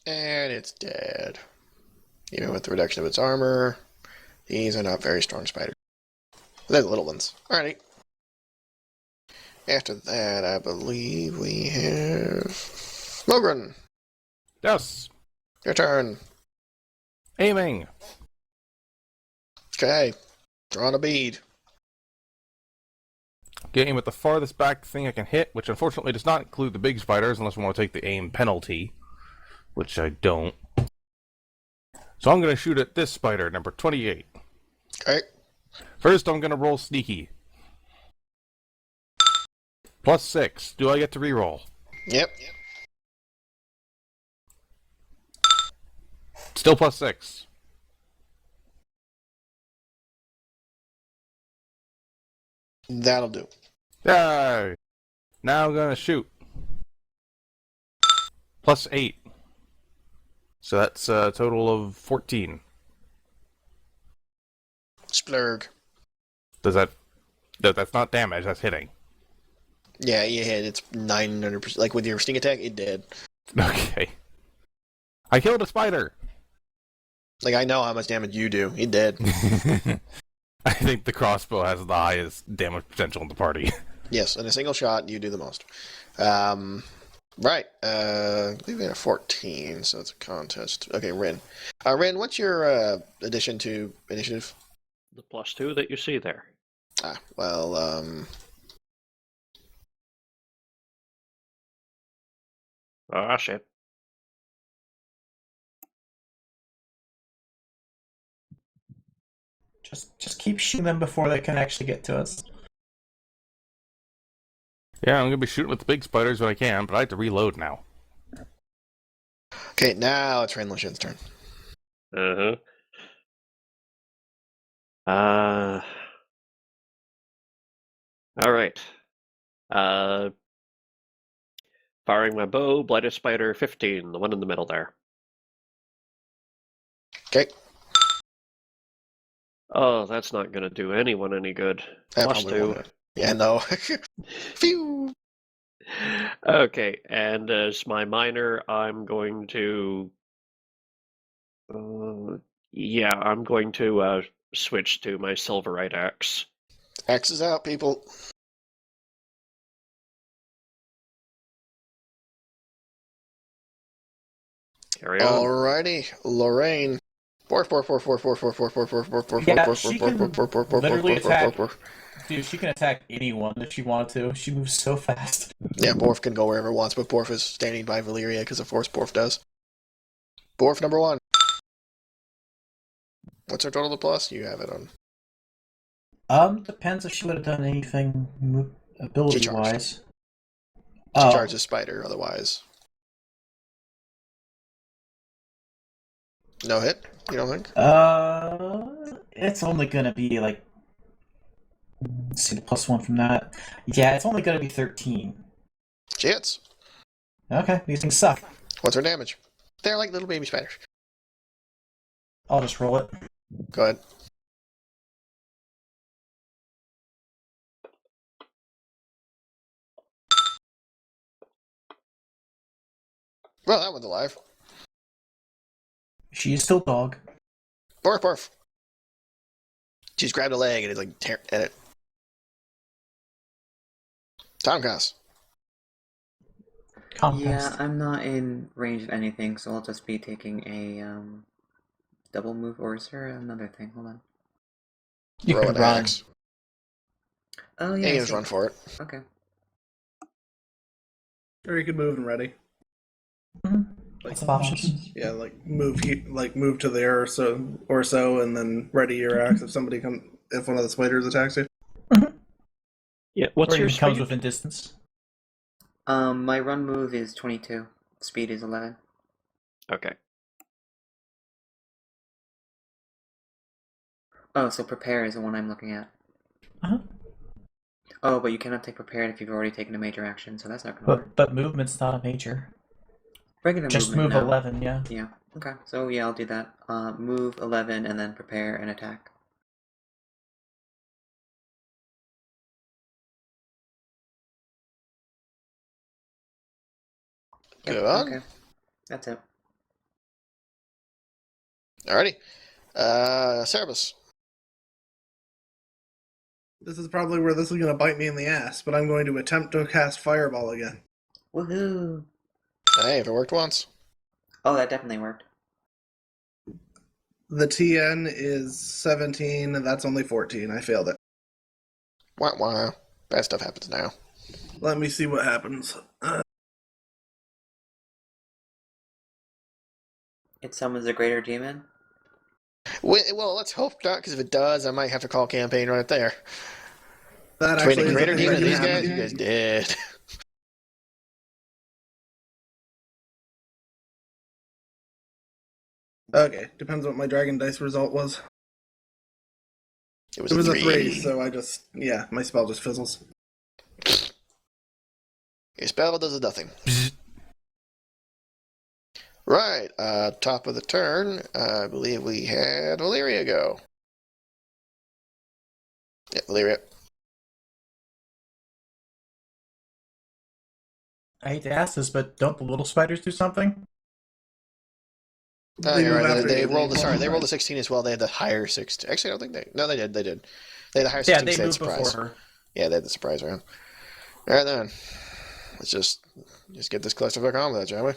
And it's dead. Even with the reduction of its armor, these are not very strong spiders. They're the little ones. Alrighty. After that, I believe we have Mogren. Yes. Your turn. Aiming. Okay. Draw on a bead. Aim at the farthest back thing I can hit, which unfortunately does not include the big spiders unless I want to take the aim penalty, which I don't. So I'm going to shoot at this spider, number 28. Okay. First, I'm going to roll sneaky. +6. Do I get to reroll? Yep. Still +6. That'll do. Yay! Now I'm going to shoot. +8. So that's a total of 14. Splurg. Does that... That's not damage, that's hitting. Yeah, you hit. It's 900%. Like with your sting attack, it did. Okay. I killed a spider! Like, I know how much damage you do. He did. I think the crossbow has the highest damage potential in the party. Yes, in a single shot, you do the most. Right. I believe we had a 14, so it's a contest. Okay, Rin. Rin, what's your addition to initiative? The +2 that you see there. Ah, shit. Just keep shooting them before they can actually get to us. Yeah, I'm gonna be shooting with the big spiders when I can, but I have to reload now. Okay, now it's Rin Lushin's turn. Uh-huh. All right. Firing my bow, blighted spider 15, the one in the middle there. Okay. Oh, that's not going to do anyone any good. That Plus probably 2. won't. Yeah, no. Phew! Okay, and as my minor, I'm going to... I'm going to switch to my Silverite axe. Axe is out, people. Carry on. Alrighty, Lorraine. Yeah, she can literally attack. Dude, she can attack anyone if she wanted to. She moves so fast. Yeah, Borf can go wherever it wants, but Borf is standing by Valyria because of force Borf does. Borf number 1. What's her total to plus? You have it on. Depends if she would have done anything ability-wise. She charges Spider, otherwise. No hit? You don't think? It's only gonna be like... Let's see the +1 from that. Yeah, it's only gonna be 13. She hits. Okay, these things suck. What's her damage? They're like little baby spiders. I'll just roll it. Go ahead. Well, that one's alive. She is still dog. Borf, Borf. She's grabbed a leg and is like tearing at it. Tomcast. Yeah, I'm not in range of anything, so I'll just be taking a double move. Or is there another thing? Hold on. You Throw can an run. axe. Oh Yeah, yeah. you just run for it. Okay. Or you could move and ready. Lots of options. Yeah, like move to there or so, and then ready your axe if one of the spiders attacks you. Yeah, what's Or your even comes speed? within distance. My run move is 22. Speed is 11. Okay. Oh, so prepare is the one I'm looking at. Uh-huh. Oh, but you cannot take prepared if you've already taken a major action, so that's not gonna work. But movement's not a major. Regular Just movement move now. 11, yeah. Yeah. Okay. So yeah, I'll do that. Move 11 and then prepare an attack. Yep. Go on. Okay. That's it. Alrighty. Cerebus. This is probably where this is going to bite me in the ass, but I'm going to attempt to cast Fireball again. Woohoo! Hey, if it worked once. Oh, that definitely worked. The TN is 17, and that's only 14. I failed it. Wah wah. Bad stuff happens now. Let me see what happens. It summons a greater demon. Well, let's hope not, because if it does, I might have to call campaign right there. That Between actually a is greater a thing demon that and can these guys, happen. you guys dead. Okay, depends what my Dragon Dice result was. It was, It was a a 3. 3, so my spell just fizzles. Your spell does nothing. Right, top of the turn, I believe we had Valeria go. Yeah, Valeria. I hate to ask this, but don't the little spiders do something? Oh, They you're move right. after They you. rolled they rolled a 16 as well. They had the higher 16. Actually, I don't think they. No, they did. They did. They had the higher 16 Yeah, they because they had moved before surprise. her. Yeah, they had the surprise round. All right then, let's just get this clusterfuck on with it, shall we?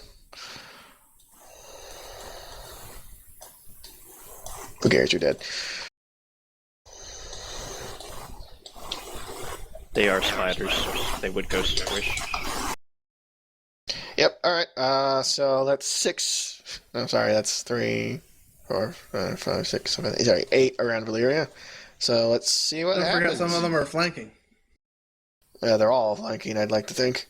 Who cares? You're dead. They are spiders. They would go squish. Yep. All right. So that's 6. I'm sorry. That's 3, 4, 5, 6, 7, 8. Sorry, 8 around Valeria. So let's see what Don't forget happens. some of them are flanking. They're all flanking, I'd like to think.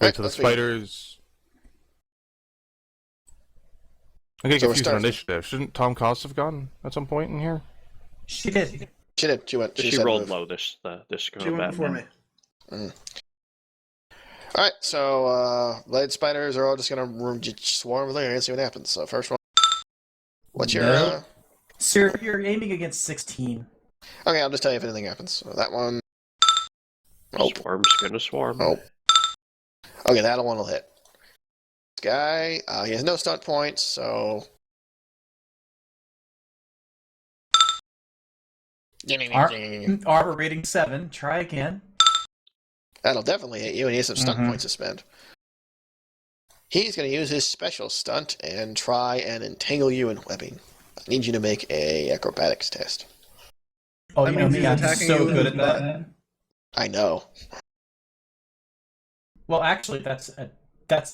Wait, so the let's begin. spiders. I get So we're confused on starting. initiative. Shouldn't Tom Cost have gone at some point in here? She did. She did. She went. She said rolled move. low this She went combat. before me. All right, so blade spiders are all just gonna just swarm over there and see what happens. So first one, what's your? No. Sir, you're aiming against 16. Okay, I'll just tell you if anything happens. So that one. Oh, Swarm's gonna swarm. oh. Okay, that one will hit. This guy, he has no stunt points, so. Arbor rating 7. Try again. That'll definitely hit you, and he has some stunt Mhm. points to spend. He's going to use his special stunt and try and entangle you in webbing. I need you to make a acrobatics test. Oh, That you know means me, he's I'm attacking so you with good his at butt. that. I know. Well, actually, that's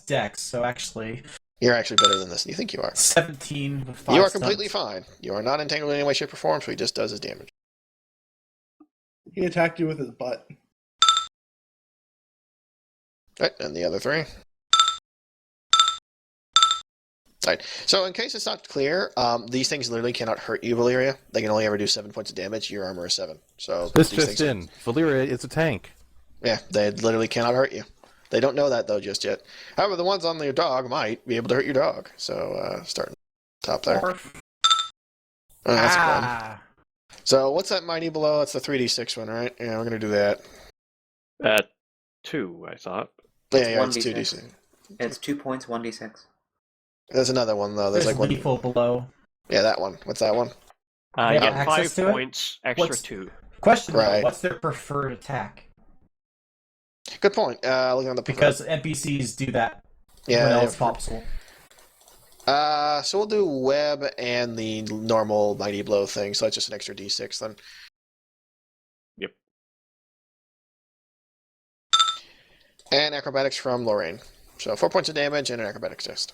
Dex, so actually, You're actually better than this than you think you are. 17 with 5 You are stunts. completely fine. You are not entangled in any way, shape, or form, so he just does his damage. He attacked you with his butt. Right, and the other 3. Right. So in case it's not clear, these things literally cannot hurt you, Valeria. They can only ever do 7 points of damage. Your armor is 7. So This these just things in. Valeria is a tank. Yeah, they literally cannot hurt you. They don't know that though just yet. However, the ones on your dog might be able to hurt your dog. So starting top there. That's fun. Ah! So what's that mighty below? It's the 3d6 one, right? Yeah, we're gonna do that. 2, I thought. Yeah, it's 1d6. 2d6. It's 2 points, 1d6. There's another one though. There's There's like one. lethal below. Yeah, that one. What's that one? You have get access 5 to it? points, extra What's- 2. Question, though, Right. what's their preferred attack? Good point. Looking on the Because NPCs do that yeah, when yeah. else possible. So we'll do web and the normal mighty blow thing. So that's just an extra d6 then. Yep. And acrobatics from Lorraine. So 4 points of damage and an acrobatics test.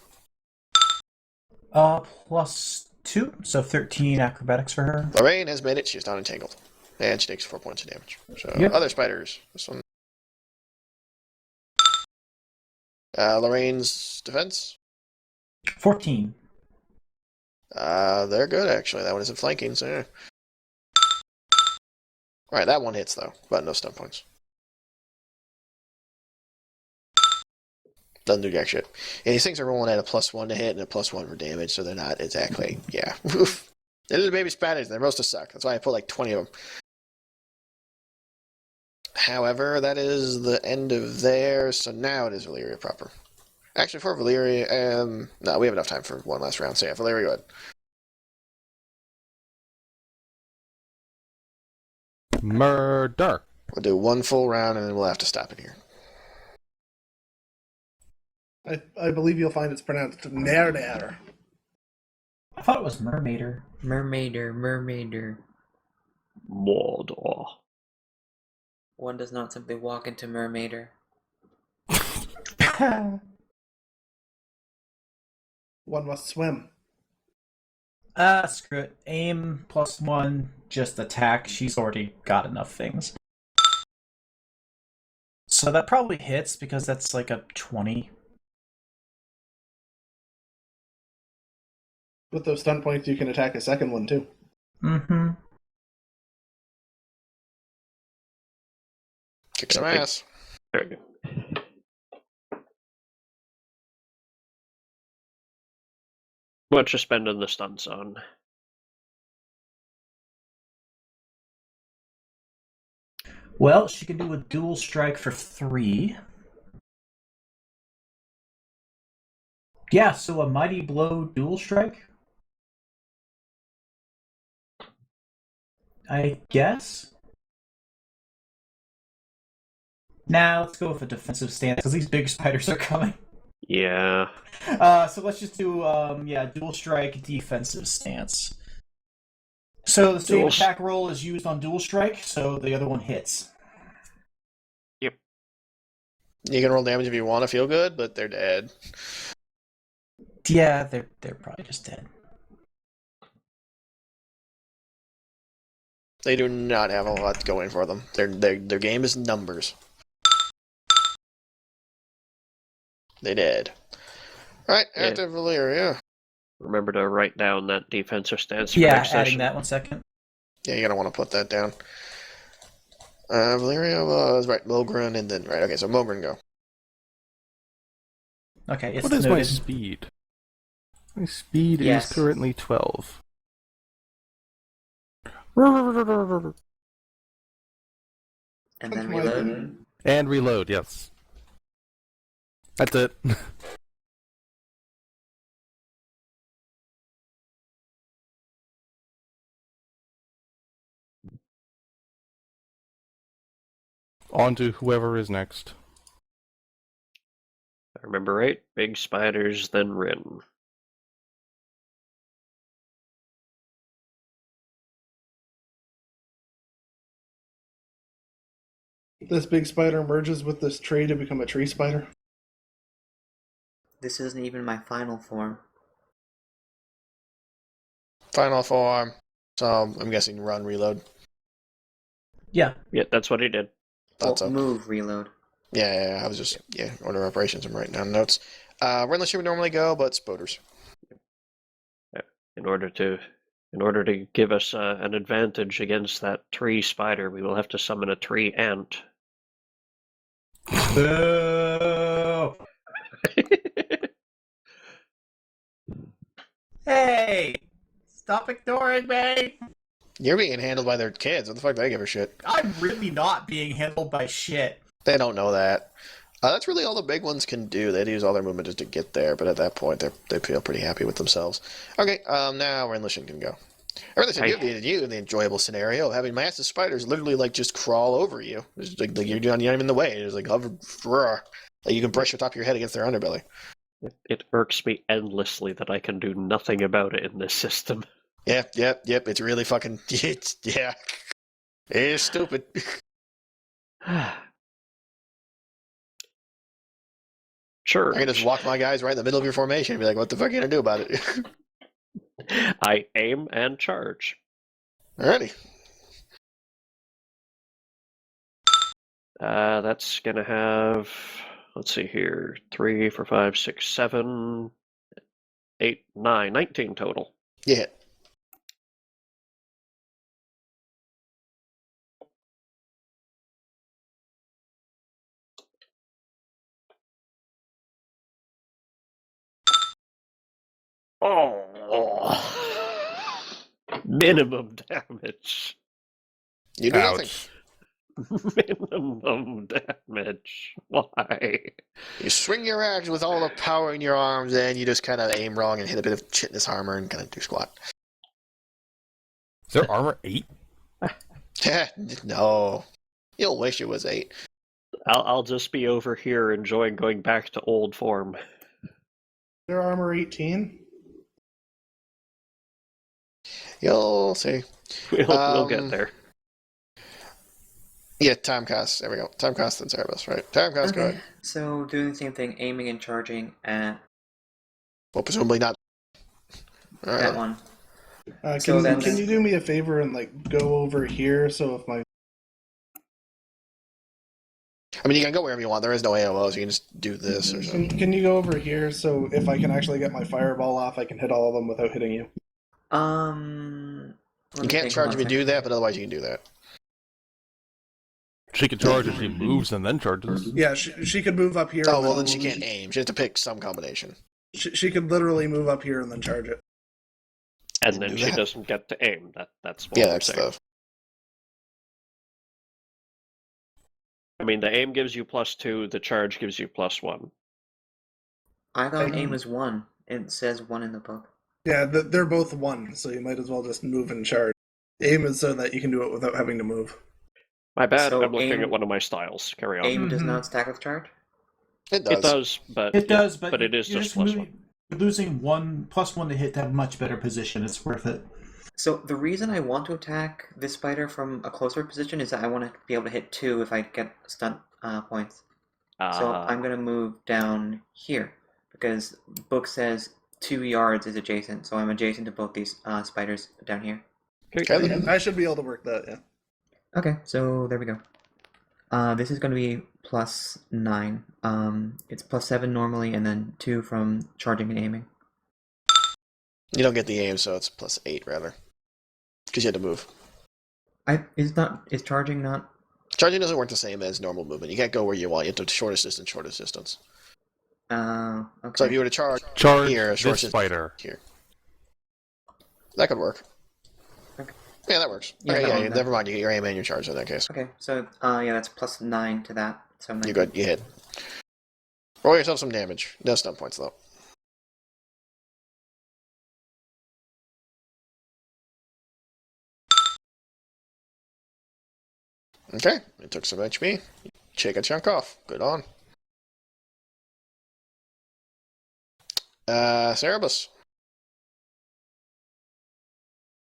Plus 2, so 13 acrobatics for her. Lorraine has made it. She's not entangled. And she takes 4 points of damage. So Yep. other spiders. This one. Lorraine's defense. 14. They're good actually. That one isn't flanking, so yeah. Alright, that one hits though, but no stun points. Doesn't do jack shit. Yeah, these things are rolling at a +1 to hit and a +1 for damage, so they're not exactly. Yeah. They're little baby spiders. They're supposed to suck. That's why I put like 20 of them. However, that is the end of there, so now it is Valyria proper. Actually, for Valyria, no, we have enough time for one last round, so yeah, Valyria, go ahead. Murder. We'll do one full round, and then we'll have to stop it here. I believe you'll find it's pronounced Nerder. I thought it was Mermaider. Mermaider. Mordor. One does not simply walk into Mermaider. One must swim. Screw it. Aim +1, just attack. She's already got enough things. So that probably hits because that's like a 20. With those stun points, you can attack a second one, too. Mm-hmm. Kick some ass. There we go. What you spending the stunts on? Well, she can do a dual strike for 3. Yeah, so a mighty blow dual strike? I guess? Now let's go with a defensive stance, because these big spiders are coming. Yeah. So let's just do, dual strike, defensive stance. So the same Dual attack roll is used on dual strike, so the other one hits. Yep. You can roll damage if you want to feel good, but they're dead. Yeah, they're probably just dead. They do not have a lot going for them. Their game is numbers. They dead. Alright, Yeah. after Valyria. Remember to write down that defensive stance for Yeah, next adding session. that 1 second. Yeah, you're gonna want to put that down. Valyria was right, Mogren, and then right. Okay, so Mogren, go. Okay, it's What is my noted. speed? My speed Yes. is currently 12. And That's then my reload. opinion. And reload, yes. That's it. On to whoever is next. I remember right? Big spiders, then Rin. This big spider merges with this tree to become a tree spider. This isn't even my final form. Final form. So I'm guessing run, reload. Yeah. Yeah, that's what he did. Thought so. Move, reload. Yeah, I was just order of operations. I'm writing down notes. We're in the ship we normally go, but spoders. In order to give us an advantage against that tree spider, we will have to summon a tree ant. Boo! Hey! Stop ignoring me! You're being handled by their kids. What the fuck do they give a shit? I'm really not being handled by shit. They don't know that. That's really all the big ones can do. They'd use all their movement just to get there, but at that point, they feel pretty happy with themselves. Okay, now Renlishin can go. Renlishin, you have the enjoyable scenario of having massive spiders literally like just crawl over you. It's like you're not even in the way. It's like hover, like you can brush your top of your head against their underbelly. It irks me endlessly that I can do nothing about it in this system. Yep. It's really fucking. It's stupid. Sure. I can just walk my guys right in the middle of your formation and be like, "What the fuck are you gonna do about it?" I aim and charge. Alrighty. That's gonna have, let's see here, 3, 4, 5, 6, 7, 8, 9, 19 total. You hit. Oh, minimum damage. You do nothing. Ouch. Minimum damage. Why? You swing your axe with all the power in your arms, and you just kind of aim wrong and hit a bit of shit in his armor and kind of do squat. Is their armor 8? No. You'll wish it was 8. I'll just be over here enjoying going back to old form. Their armor 18. You'll see. We'll get there. Yeah, time cost. There we go. Time cost and Cerebus, right? Time cost, go Okay, ahead. so doing the same thing, aiming and charging at Well, presumably not. All that right. one. Can that's- you do me a favor and like go over here? So if my I mean, you can go wherever you want. There is no AOs. You can just do this or something. can you go over here? So if I can actually get my fireball off, I can hit all of them without hitting you. Let You me can't think, charge hold if on you a do that, but otherwise you can do that. She can charge if she moves and then charges. Yeah, she could move up here. Oh, and well, then she can't aim. She has to pick some combination. She could literally move up here and then charge it. And then do she that. doesn't get to aim. That's what Yeah, I'm that's saying. the... I mean, the aim gives you +2, the charge gives you +1. I thought I- aim was 1. It says 1 in the book. Yeah, they're both 1, so you might as well just move and charge. Aim is so that you can do it without having to move. My bad, So I'm looking aim- at one of my styles. Carry on. Aim does Mhm. not stack with charge? It does. It does, but It does, but it is you're just just +1. losing +1 to hit to have a much better position. It's worth it. So the reason I want to attack this spider from a closer position is that I want to be able to hit 2 if I get stunt points. So I'm going to move down here because book says 2 yards is adjacent, so I'm adjacent to both these spiders down here. Okay, then. I should be able to work that, yeah. Okay, so there we go. This is going to be +9. It's +7 normally, and then 2 from charging and aiming. You don't get the aim, so it's +8, rather. Because you had to move. Is charging not? Charging doesn't work the same as normal movement. You can't go where you want. You have to shortest distance. Okay. So if you were to charge here, a This short distance spider. here. That could work. Okay. Yeah, that works. Yeah, Okay, that yeah, one, never mind. You get your aim and your charge in that case. Okay, so yeah, that's +9 to that. So You're good. You hit. Roll yourself some damage. No stun points, though. Okay, it took some HP. Shake a chunk off. Good on. Cerebus.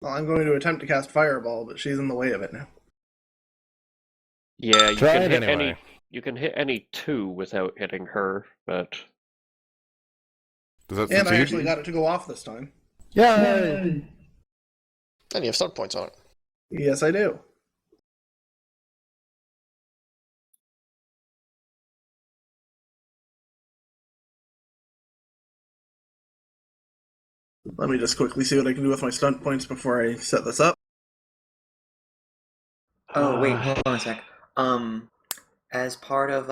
Well, I'm going to attempt to cast fireball, but she's in the way of it now. Yeah, you Try can it hit anyway. you can hit any 2 without hitting her, but Does that And I succeed? actually got it to go off this time. Yay! And you have stun points on it. Yes, I do. Let me just quickly see what I can do with my stunt points before I set this up. Oh wait, hold on a sec. As part of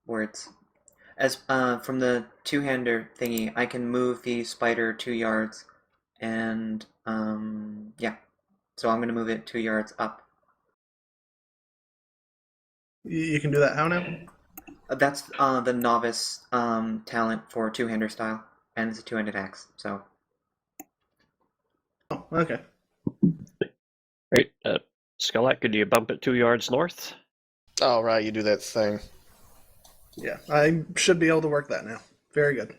words, as from the two-hander thingy, I can move the spider 2 yards, and yeah. So I'm gonna move it 2 yards up. You can do that how now? That's the novice talent for two-hander style, and it's a two-handed axe. So Oh, okay. Right, Skelett, could you bump it 2 yards north? Oh, right, you do that thing. Yeah, I should be able to work that now. Very good.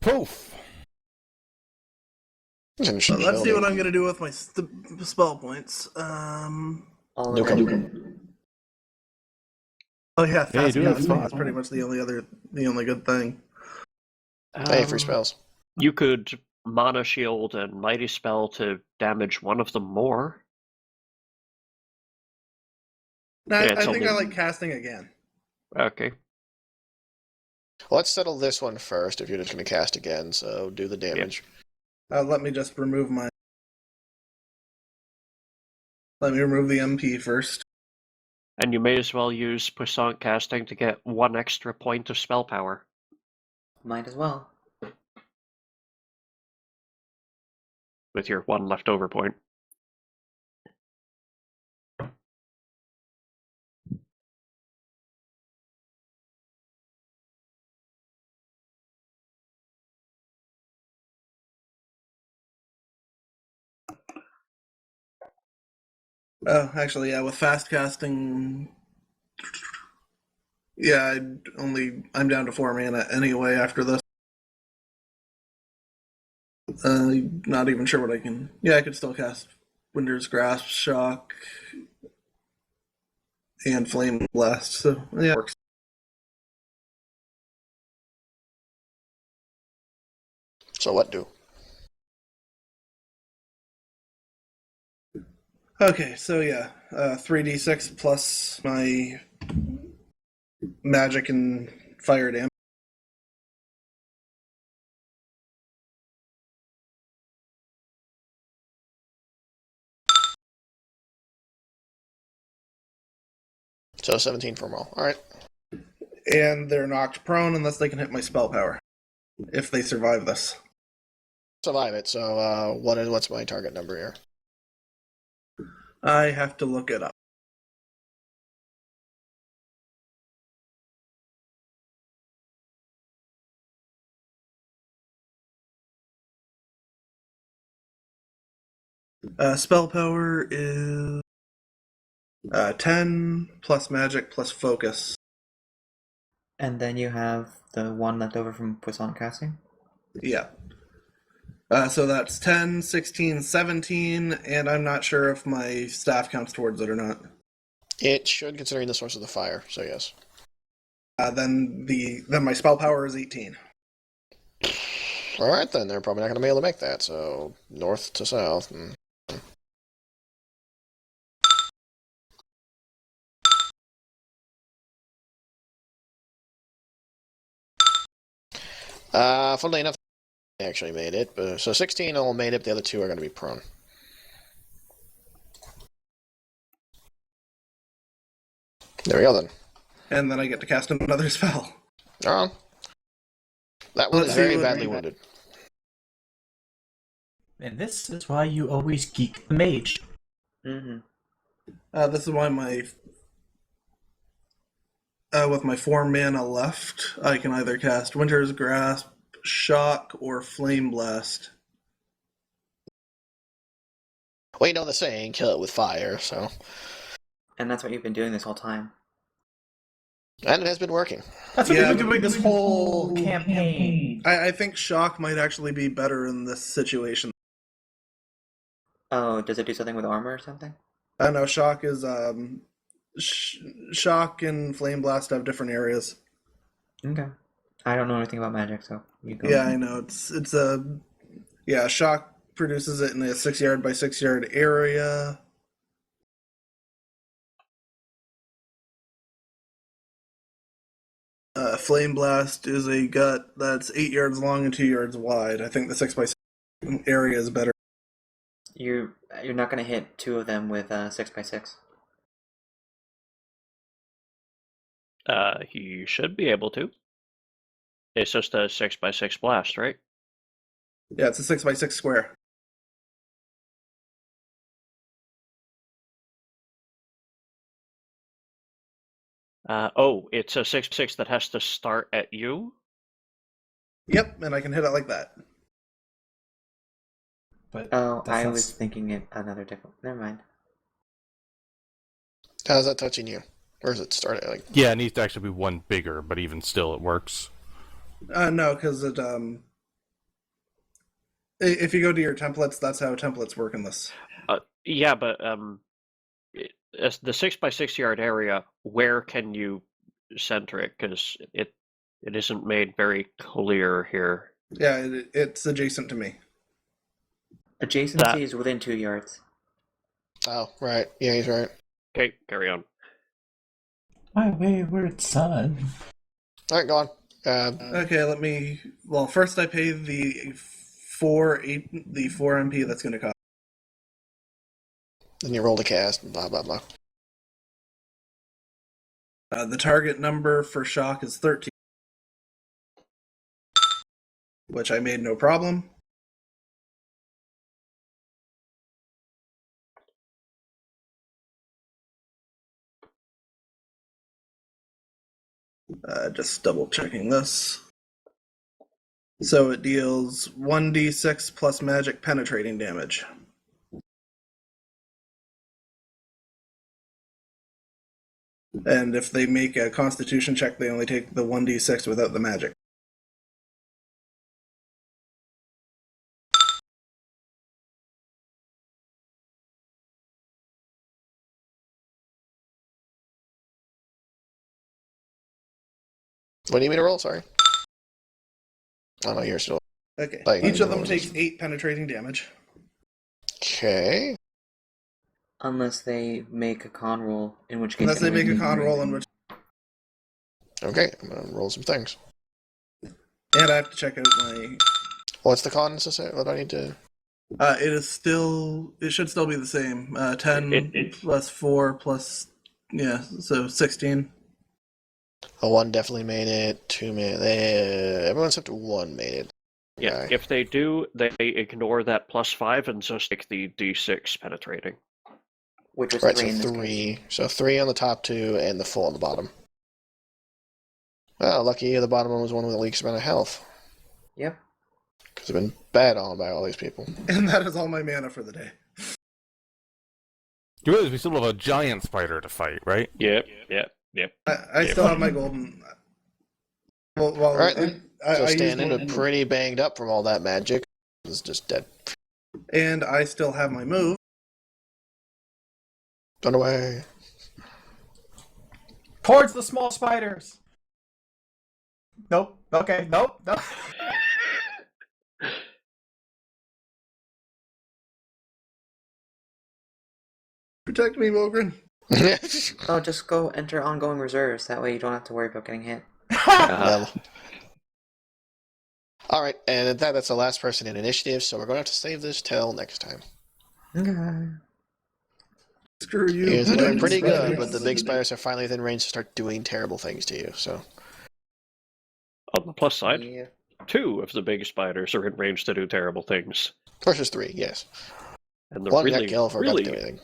Poof! So let's see what I'm going to do with my spell points. all Nuke of 'em. them. Oh yeah, Yeah, you fast do have casting spell. is pretty much the only good thing. Hey, free spells. You could Mana Shield and Mighty Spell to damage one of them more. No, Yeah, I it's think I only- like casting again. Okay. Well, let's settle this one first if you're just going to cast again, so do the damage. Let me just remove my. Let me remove the MP first. And you may as well use Puissant Casting to get 1 extra point of spell power. Might as well. with your one leftover point. Oh, actually, yeah, with fast casting, yeah, I'm down to 4 mana anyway after this. Not even sure what I can. Yeah, I could still cast Winter's Grasp, Shock, and Flame Blast. So yeah, it works. So what do? Okay, so yeah, 3d6 plus my magic and fire damage. So 17 for them all. All right. And they're knocked prone unless they can hit my spell power. If they survive this. Survive it. So what's my target number here? I have to look it up. Spell power is 10 plus magic plus focus. And then you have the one left over from Puissant casting? Yeah. So that's 10, 16, 17, and I'm not sure if my staff counts towards it or not. It should, considering the source of the fire. So yes. Then my spell power is 18. All right, then they're probably not going to be able to make that. So north to south. Funnily enough, they actually made it. But, so 16 all made it. The other two are going to be prone. There we go then. And then I get to cast another spell. Oh, that one Let's is see very what badly we- wounded. And this is why you always geek the mage. Mm-hmm. This is why with my 4 mana left, I can either cast Winter's Grasp, Shock, or Flame Blast. Well, you know the saying, kill it with fire, so. And that's what you've been doing this whole time. And it has been working. That's what Yeah, we've been but- doing this whole campaign. I think Shock might actually be better in this situation. Oh, does it do something with armor or something? I know Shock is Shock and Flame Blast have different areas. Okay. I don't know anything about magic, so you go. Yeah, I know. It's a Shock produces it in a 6 yard by 6 yard area. Flame Blast is a gut that's 8 yards long and 2 yards wide. I think the 6 by 6 area is better. You're not going to hit two of them with 6x6. You should be able to. It's just a 6x6 blast, right? Yeah, it's a 6 by 6 square. It's a 6x6 that has to start at you? Yep, and I can hit it like that. But Oh, that's I not was thinking it another different. Never mind. How's that touching you? Or is it starting? Like, Yeah, it needs to actually be one bigger, but even still, it works. No, because it if you go to your templates, that's how templates work in this. Yeah, but as the 6x6 yard area, where can you center it? Because it isn't made very clear here. Yeah, it's adjacent to me. Adjacency is within 2 yards. oh, right. Yeah, he's right. Okay, carry on. my wayward son. All right, go on. Okay, well, first I pay the 4 MP that's going to cost. Then you roll the cast, and blah, blah, blah. The target number for Shock is 13. which I made no problem. Just double checking this. So it deals 1d6 plus magic penetrating damage. And if they make a constitution check, they only take the 1d6 without the magic. What do you mean to roll? Sorry. Oh no, you're still. Okay. Like, Each of them rolls. takes 8 penetrating damage. Okay. Unless they make a con roll, in which case. Unless they make a con roll, in which. Okay, I'm gonna roll some things. And I have to check out my. What's the con necessary? What do I need to? It is still. It should still be the same. 10 plus 4 plus. Yeah, so 16. A 1 definitely made it. 2 made it. Everyone except 1 made it. Yeah, Okay. if they do, they ignore that +5 and just take the d6 penetrating. Which was Right, 3 so in this 3. case. So 3 on the top 2 and the 4 on the bottom. Well, lucky the bottom one was one with the least amount of health. Yep. Because I've been bad on by all these people. And that is all my mana for the day. You realize we still have a giant spider to fight, right? Yep. I still have my golden. Well, Alright then. So I standing used one, pretty banged up from all that magic. Is just dead. and I still have my move. Run away. Towards the small spiders. Nope. Okay. Nope. Nope. Protect me, Mogren. Oh, just go enter ongoing reserves. That way you don't have to worry about getting hit. Well. Alright, and at that's the last person in initiative, so we're going to have to save this till next time. Okay. Screw you. You're doing Blind pretty good, spiders. but the big spiders are finally within range to start doing terrible things to you, so. On the plus side, Yeah. 2 of the big spiders are in range to do terrible things. Versus 3, yes. And the One really, got killed for about to do really, anything.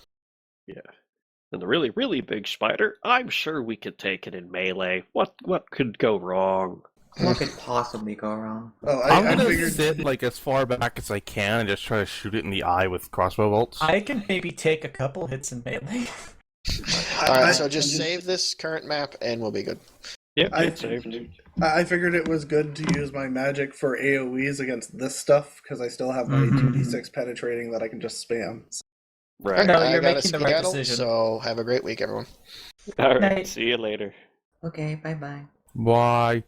and the really, really big spider, I'm sure we could take it in melee. What could go wrong? What could possibly go wrong? Oh, I'm I gonna figured. sit like as far back as I can and just try to shoot it in the eye with crossbow bolts. I can maybe take a couple hits in melee. Alright, so just save this current map and we'll be good. Yep, I- it's saved. I figured it was good to use my magic for AoEs against this stuff because I still have my Mhm. 2d6 penetrating that I can just spam. Right. No, I you're gotta making the right skedaddle, decision. So have a great week, everyone. All right. Night. See you later. Okay, bye bye. Why?